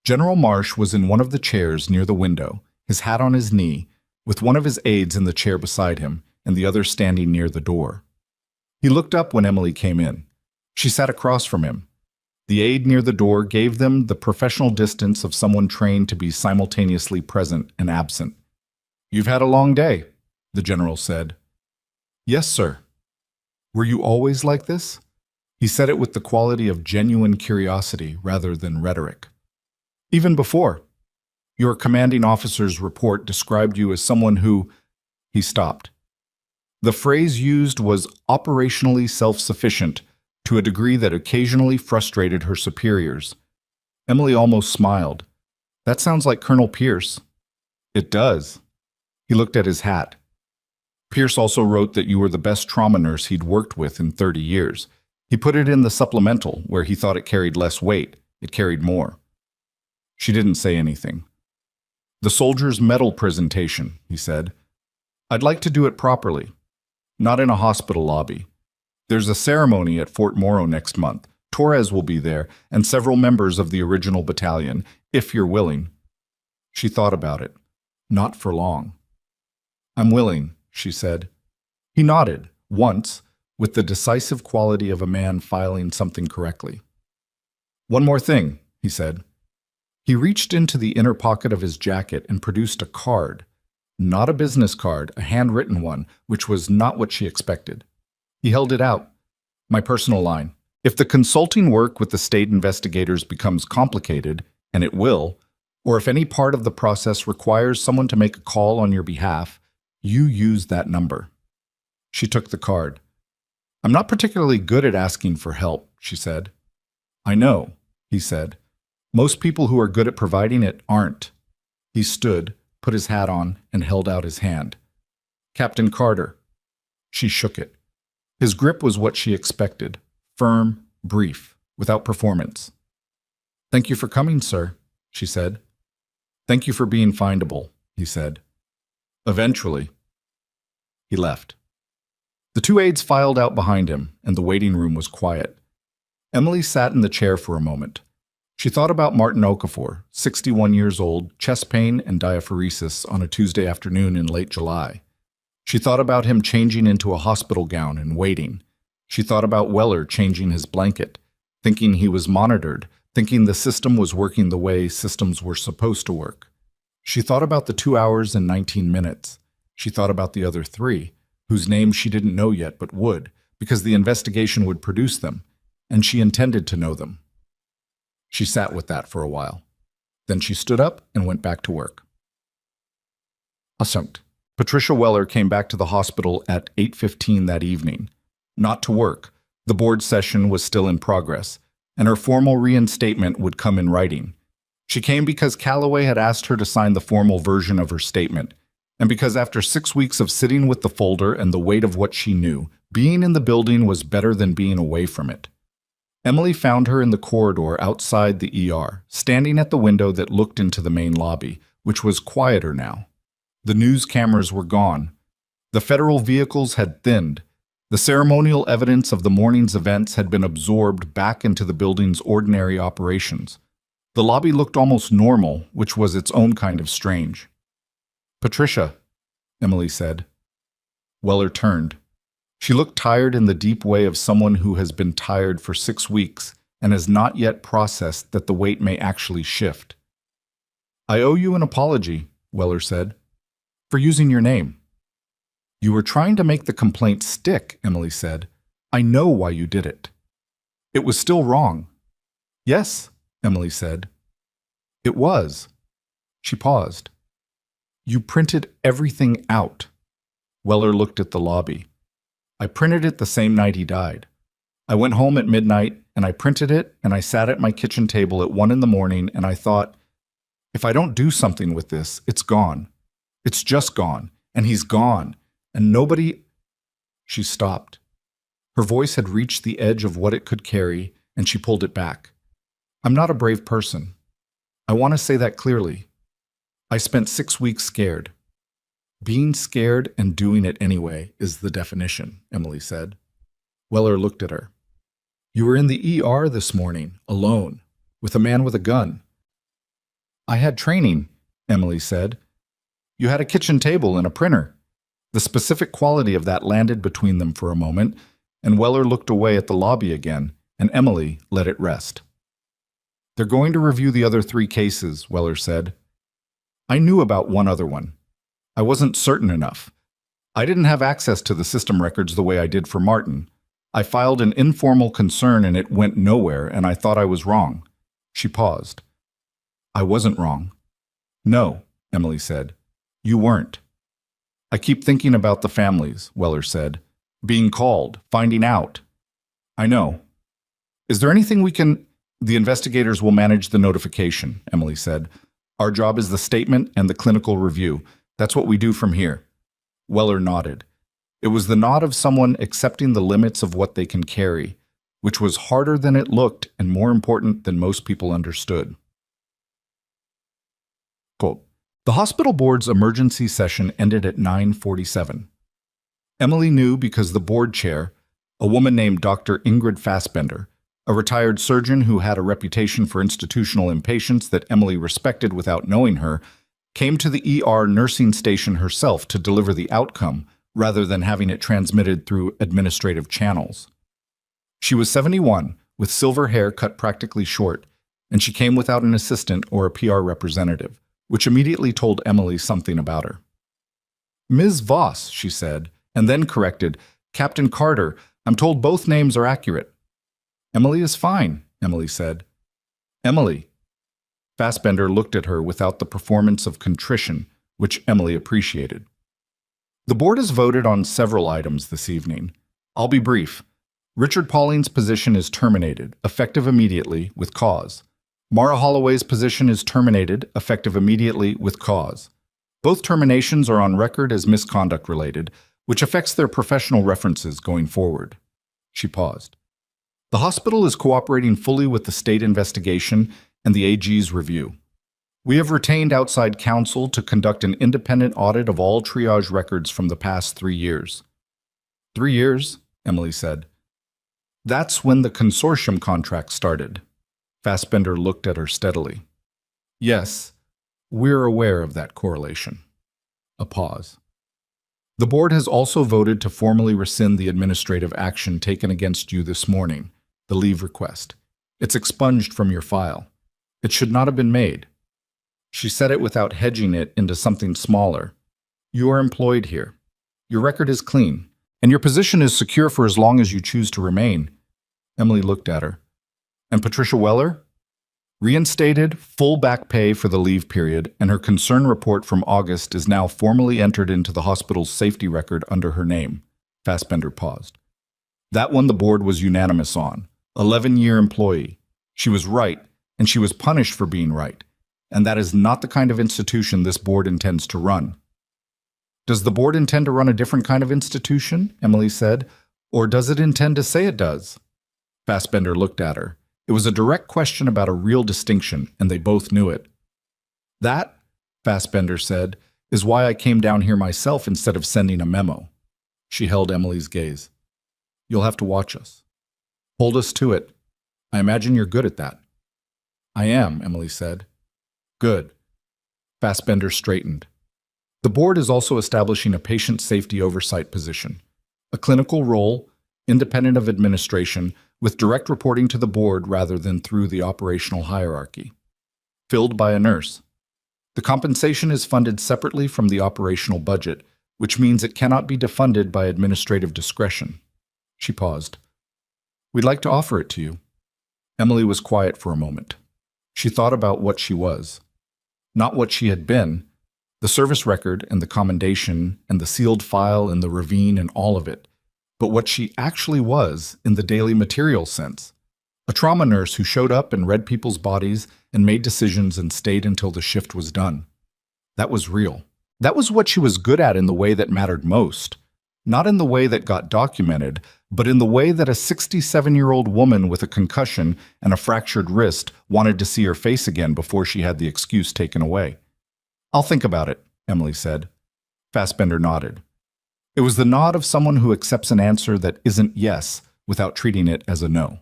S1: General Marsh was in one of the chairs near the window, his hat on his knee, with one of his aides in the chair beside him and the other standing near the door. He looked up when Emily came in. She sat across from him. The aide near the door gave them the professional distance of someone trained to be simultaneously present and absent. You've had a long day, the general said. Yes, sir. Were you always like this? He said it with the quality of genuine curiosity rather than rhetoric. Even before. Your commanding officer's report described you as someone who... He stopped. The phrase used was operationally self-sufficient to a degree that occasionally frustrated her superiors. Emily almost smiled. That sounds like Colonel Pierce. It does. He looked at his hat. Pierce also wrote that you were the best trauma nurse he'd worked with in 30 years. He put it in the supplemental, where he thought it carried less weight. It carried more. She didn't say anything. The soldier's medal presentation, he said. I'd like to do it properly. Not in a hospital lobby. There's a ceremony at Fort Morrow next month. Torres will be there, and several members of the original battalion, if you're willing. She thought about it. Not for long. I'm willing, she said. He nodded, once, with the decisive quality of a man filing something correctly. One more thing, he said. He reached into the inner pocket of his jacket and produced a card. Not a business card, a handwritten one, which was not what she expected. He held it out. My personal line. If the consulting work with the state investigators becomes complicated, and it will, or if any part of the process requires someone to make a call on your behalf, you use that number. She took the card. I'm not particularly good at asking for help, she said. I know, he said. Most people who are good at providing it aren't. He stood, put his hat on, and held out his hand. Captain Carter. She shook it. His grip was what she expected, firm, brief, without performance. Thank you for coming, sir, she said. Thank you for being findable, he said. Eventually. He left. The two aides filed out behind him, and the waiting room was quiet. Emily sat in the chair for a moment. She thought about Martin Okafor, 61 years old, chest pain and diaphoresis on a Tuesday afternoon in late July. She thought about him changing into a hospital gown and waiting. She thought about Weller changing his blanket, thinking he was monitored, thinking the system was working the way systems were supposed to work. She thought about the 2 hours and 19 minutes. She thought about the other 3, whose names she didn't know yet but would, because the investigation would produce them, and she intended to know them. She sat with that for a while. Then she stood up and went back to work. Assumed. Patricia Weller came back to the hospital at 8:15 that evening. Not to work. The board session was still in progress, and her formal reinstatement would come in writing. She came because Calloway had asked her to sign the formal version of her statement, and because after 6 weeks of sitting with the folder and the weight of what she knew, being in the building was better than being away from it. Emily found her in the corridor outside the ER, standing at the window that looked into the main lobby, which was quieter now. The news cameras were gone. The federal vehicles had thinned. The ceremonial evidence of the morning's events had been absorbed back into the building's ordinary operations. The lobby looked almost normal, which was its own kind of strange. "Patricia," Emily said. Weller turned. She looked tired in the deep way of someone who has been tired for 6 weeks and has not yet processed that the weight may actually shift. "I owe you an apology," Weller said, "for using your name." "You were trying to make the complaint stick," Emily said. "I know why you did it." "It was still wrong." "Yes," Emily said. "It was." She paused. "You printed everything out." Weller looked at the lobby. "I printed it the same night he died. I went home at midnight, and I printed it, and I sat at my kitchen table at 1 in the morning, and I thought, if I don't do something with this, it's gone. It's just gone, and he's gone, and nobody—" She stopped. Her voice had reached the edge of what it could carry, and she pulled it back. "I'm not a brave person. I want to say that clearly. I spent 6 weeks scared. Being scared and doing it anyway is the definition," Emily said. Weller looked at her. "You were in the ER this morning, alone, with a man with a gun." "I had training," Emily said. "You had a kitchen table and a printer." The specific quality of that landed between them for a moment, and Weller looked away at the lobby again, and Emily let it rest. "They're going to review the other 3 cases," Weller said. "I knew about one other one. I wasn't certain enough. I didn't have access to the system records the way I did for Martin. I filed an informal concern and it went nowhere, and I thought I was wrong." She paused. "I wasn't wrong." "No," Emily said. "You weren't." "I keep thinking about the families," Weller said. "Being called, finding out." "I know. Is there anything we can—" "The investigators will manage the notification," Emily said. "Our job is the statement and the clinical review. That's what we do from here." Weller nodded. It was the nod of someone accepting the limits of what they can carry, which was harder than it looked and more important than most people understood. Quote, "The hospital board's emergency session ended at 9:47. Emily knew because the board chair, a woman named Dr. Ingrid Fassbender, a retired surgeon who had a reputation for institutional impatience that Emily respected without knowing her, came to the ER nursing station herself to deliver the outcome rather than having it transmitted through administrative channels. She was 71, with silver hair cut practically short, and she came without an assistant or a PR representative, which immediately told Emily something about her. "Ms. Voss," she said, and then corrected, "Captain Carter, I'm told both names are accurate." "Emily is fine," Emily said. "Emily." Fassbender looked at her without the performance of contrition, which Emily appreciated. "The board has voted on several items this evening. I'll be brief. Richard Pauling's position is terminated, effective immediately, with cause. Mara Holloway's position is terminated, effective immediately, with cause. Both terminations are on record as misconduct-related, which affects their professional references going forward." She paused. "The hospital is cooperating fully with the state investigation and the AG's review. We have retained outside counsel to conduct an independent audit of all triage records from the past 3 years. 3 years, Emily said. That's when the consortium contract started. Fassbender looked at her steadily. Yes, we're aware of that correlation. A pause. The board has also voted to formally rescind the administrative action taken against you this morning, the leave request. It's expunged from your file. It should not have been made. She said it without hedging it into something smaller. You are employed here. Your record is clean, and your position is secure for as long as you choose to remain. Emily looked at her. And Patricia Weller? Reinstated, full back pay for the leave period, and her concern report from August is now formally entered into the hospital's safety record under her name. Fassbender paused. That one the board was unanimous on. 11-year employee. She was right, and she was punished for being right. And that is not the kind of institution this board intends to run. Does the board intend to run a different kind of institution? Emily said. Or does it intend to say it does? Fassbender looked at her. It was a direct question about a real distinction, and they both knew it. That, Fassbender said, is why I came down here myself instead of sending a memo. She held Emily's gaze. You'll have to watch us. Hold us to it. I imagine you're good at that. I am, Emily said. Good. Fassbender straightened. The board is also establishing a patient safety oversight position, a clinical role, independent of administration, with direct reporting to the board rather than through the operational hierarchy. Filled by a nurse. The compensation is funded separately from the operational budget, which means it cannot be defunded by administrative discretion. She paused. We'd like to offer it to you. Emily was quiet for a moment. She thought about what she was. Not what she had been, the service record and the commendation and the sealed file and the ravine and all of it, but what she actually was in the daily material sense. A trauma nurse who showed up and read people's bodies and made decisions and stayed until the shift was done. That was real. That was what she was good at in the way that mattered most. Not in the way that got documented, but in the way that a 67-year-old woman with a concussion and a fractured wrist wanted to see her face again before she had the excuse taken away. I'll think about it, Emily said. Fassbender nodded. It was the nod of someone who accepts an answer that isn't yes without treating it as a no.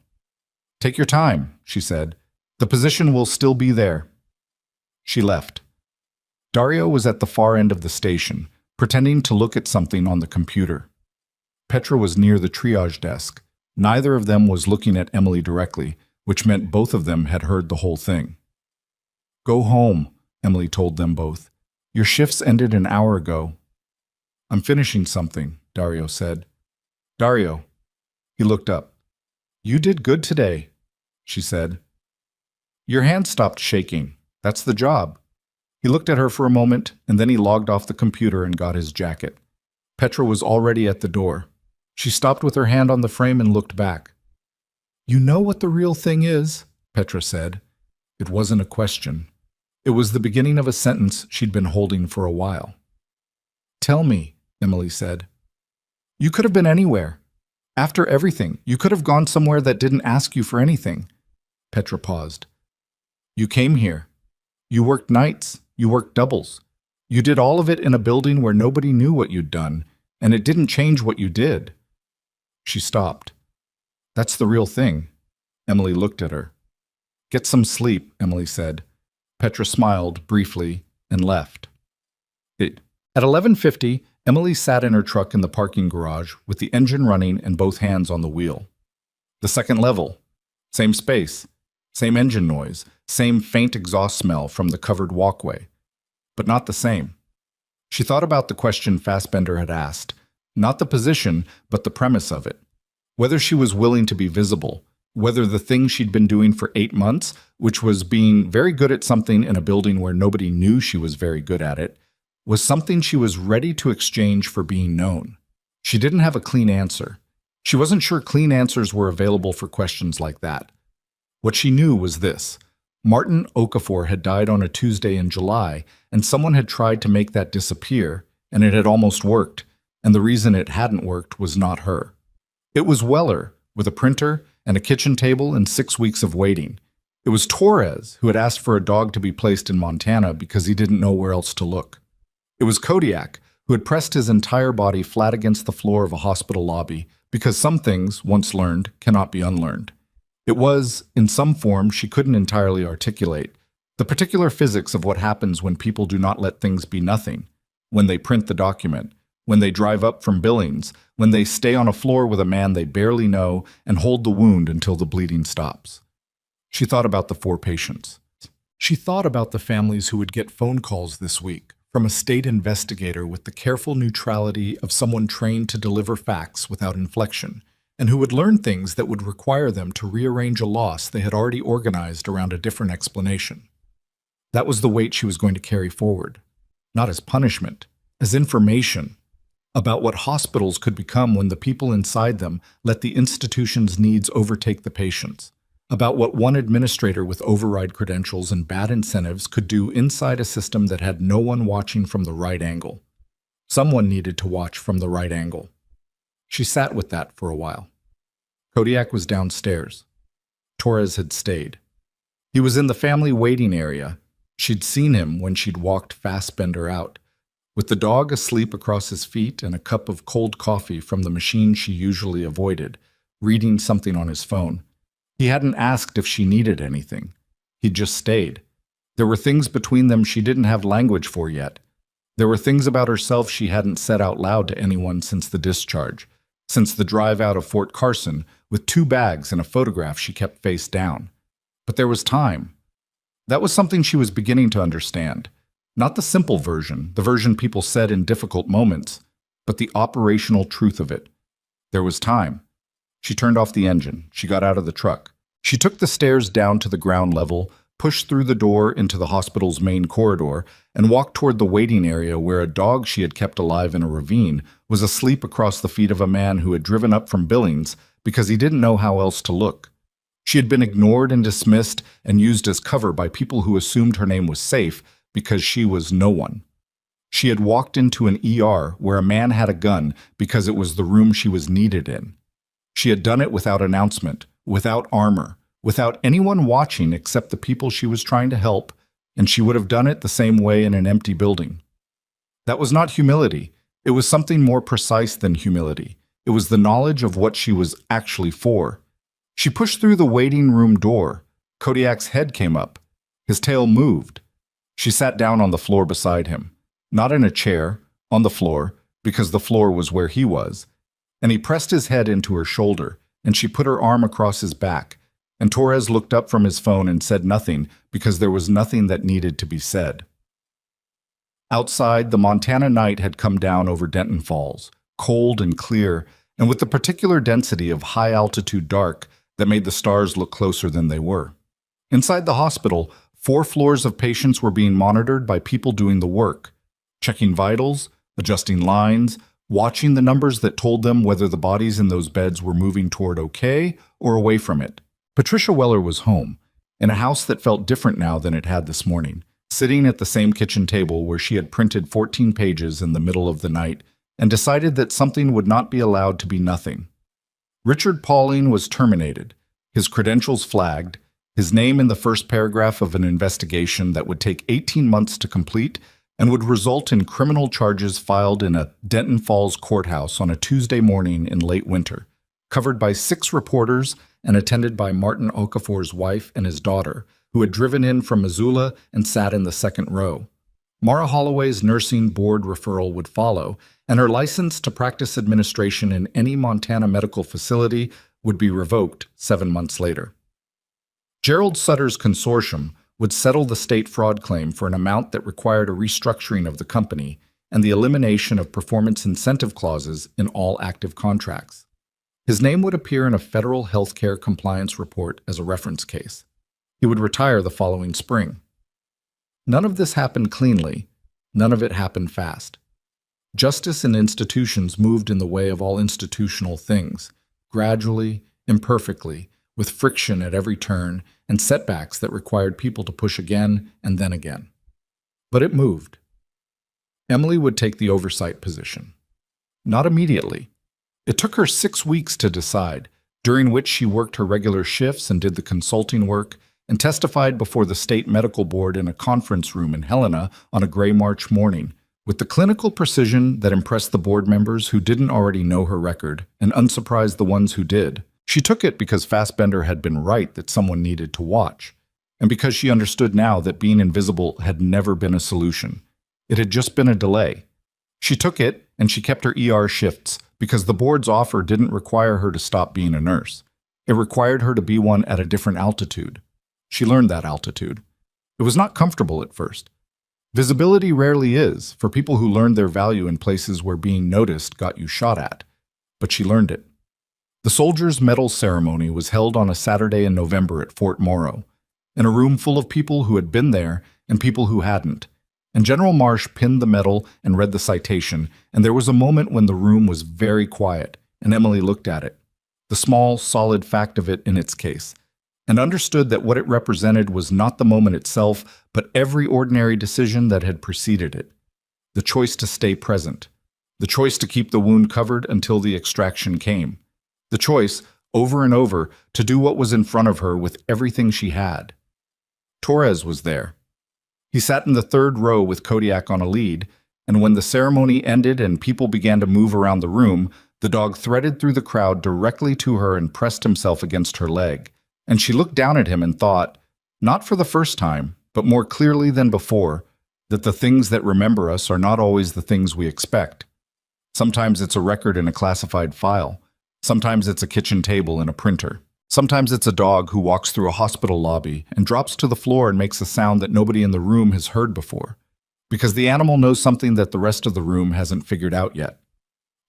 S1: Take your time, she said. The position will still be there. She left. Dario was at the far end of the station, pretending to look at something on the computer. Petra was near the triage desk. Neither of them was looking at Emily directly, which meant both of them had heard the whole thing. Go home, Emily told them both. Your shifts ended an hour ago. I'm finishing something, Dario said. Dario. He looked up. You did good today, she said. Your hand stopped shaking. That's the job. He looked at her for a moment, and then he logged off the computer and got his jacket. Petra was already at the door. She stopped with her hand on the frame and looked back. You know what the real thing is, Petra said. It wasn't a question. It was the beginning of a sentence she'd been holding for a while. Tell me, Emily said. You could have been anywhere. After everything, you could have gone somewhere that didn't ask you for anything. Petra paused. You came here. You worked nights. You worked doubles. You did all of it in a building where nobody knew what you'd done, and it didn't change what you did. She stopped. That's the real thing. Emily looked at her. Get some sleep, Emily said. Petra smiled briefly and left. At 11:50, Emily sat in her truck in the parking garage with the engine running and both hands on the wheel. The second level. Same space. Same engine noise. Same faint exhaust smell from the covered walkway. But not the same. She thought about the question Fassbender had asked. Not the position, but the premise of it. Whether she was willing to be visible. Whether the thing she'd been doing for 8 months, which was being very good at something in a building where nobody knew she was very good at it, was something she was ready to exchange for being known. She didn't have a clean answer. She wasn't sure clean answers were available for questions like that. What she knew was this. Martin Okafor had died on a Tuesday in July, and someone had tried to make that disappear, and it had almost worked, and the reason it hadn't worked was not her. It was Weller, with a printer and a kitchen table and 6 weeks of waiting. It was Torres, who had asked for a dog to be placed in Montana because he didn't know where else to look. It was Kodiak, who had pressed his entire body flat against the floor of a hospital lobby because some things, once learned, cannot be unlearned. It was, in some form she couldn't entirely articulate, the particular physics of what happens when people do not let things be nothing, when they print the document, when they drive up from Billings, when they stay on a floor with a man they barely know and hold the wound until the bleeding stops. She thought about the 4 patients. She thought about the families who would get phone calls this week from a state investigator with the careful neutrality of someone trained to deliver facts without inflection, and who would learn things that would require them to rearrange a loss they had already organized around a different explanation. That was the weight she was going to carry forward, not as punishment, as information about what hospitals could become when the people inside them let the institution's needs overtake the patients, about what one administrator with override credentials and bad incentives could do inside a system that had no one watching from the right angle. Someone needed to watch from the right angle. She sat with that for a while. Kodiak was downstairs. Torres had stayed. He was in the family waiting area. She'd seen him when she'd walked Fassbender out, with the dog asleep across his feet and a cup of cold coffee from the machine she usually avoided, reading something on his phone. He hadn't asked if she needed anything. He'd just stayed. There were things between them she didn't have language for yet. There were things about herself she hadn't said out loud to anyone since the discharge, since the drive out of Fort Carson with 2 bags and a photograph she kept face down. But there was time. That was something she was beginning to understand. Not the simple version, the version people said in difficult moments, but the operational truth of it. There was time. She turned off the engine. She got out of the truck. She took the stairs down to the ground level, pushed through the door into the hospital's main corridor, and walked toward the waiting area where a dog she had kept alive in a ravine was asleep across the feet of a man who had driven up from Billings because he didn't know how else to look. She had been ignored and dismissed and used as cover by people who assumed her name was safe because she was no one. She had walked into an ER where a man had a gun because it was the room she was needed in. She had done it without announcement, without armor, without anyone watching except the people she was trying to help, and she would have done it the same way in an empty building. That was not humility. It was something more precise than humility. It was the knowledge of what she was actually for. She pushed through the waiting room door. Kodiak's head came up. His tail moved. She sat down on the floor beside him. Not in a chair, on the floor, because the floor was where he was. And he pressed his head into her shoulder, and she put her arm across his back. And Torres looked up from his phone and said nothing because there was nothing that needed to be said. Outside, the Montana night had come down over Denton Falls, cold and clear, and with the particular density of high-altitude dark that made the stars look closer than they were. Inside the hospital, 4 floors of patients were being monitored by people doing the work, checking vitals, adjusting lines, watching the numbers that told them whether the bodies in those beds were moving toward okay or away from it. Patricia Weller was home, in a house that felt different now than it had this morning, sitting at the same kitchen table where she had printed 14 pages in the middle of the night and decided that something would not be allowed to be nothing. Richard Pauling was terminated, his credentials flagged, his name in the first paragraph of an investigation that would take 18 months to complete and would result in criminal charges filed in a Denton Falls courthouse on a Tuesday morning in late winter, covered by 6 reporters and attended by Martin Okafor's wife and his daughter, who had driven in from Missoula and sat in the second row. Mara Holloway's nursing board referral would follow, and her license to practice administration in any Montana medical facility would be revoked 7 months later. Gerald Sutter's consortium would settle the state fraud claim for an amount that required a restructuring of the company and the elimination of performance incentive clauses in all active contracts. His name would appear in a federal healthcare compliance report as a reference case. He would retire the following spring. None of this happened cleanly. None of it happened fast. Justice and institutions moved in the way of all institutional things, gradually, imperfectly, with friction at every turn and setbacks that required people to push again and then again. But it moved. Emily would take the oversight position. Not immediately. It took her 6 weeks to decide, during which she worked her regular shifts and did the consulting work and testified before the state medical board in a conference room in Helena on a gray March morning, with the clinical precision that impressed the board members who didn't already know her record and unsurprised the ones who did. She took it because Fassbender had been right that someone needed to watch, and because she understood now that being invisible had never been a solution. It had just been a delay. She took it, and she kept her ER shifts, because the board's offer didn't require her to stop being a nurse. It required her to be one at a different altitude. She learned that altitude. It was not comfortable at first. Visibility rarely is, for people who learned their value in places where being noticed got you shot at. But she learned it. The soldiers' medal ceremony was held on a Saturday in November at Fort Morrow, in a room full of people who had been there and people who hadn't. And General Marsh pinned the medal and read the citation, and there was a moment when the room was very quiet, and Emily looked at it, the small, solid fact of it in its case, and understood that what it represented was not the moment itself, but every ordinary decision that had preceded it. The choice to stay present. The choice to keep the wound covered until the extraction came. The choice, over and over, to do what was in front of her with everything she had. Torres was there. He sat in the third row with Kodiak on a lead, and when the ceremony ended and people began to move around the room, the dog threaded through the crowd directly to her and pressed himself against her leg. And she looked down at him and thought, not for the first time, but more clearly than before, that the things that remember us are not always the things we expect. Sometimes it's a record in a classified file. Sometimes it's a kitchen table in a printer. Sometimes it's a dog who walks through a hospital lobby and drops to the floor and makes a sound that nobody in the room has heard before, because the animal knows something that the rest of the room hasn't figured out yet.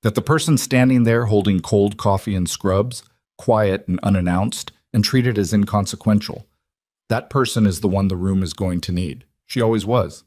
S1: That the person standing there holding cold coffee and scrubs, quiet and unannounced, and treated as inconsequential, that person is the one the room is going to need. She always was.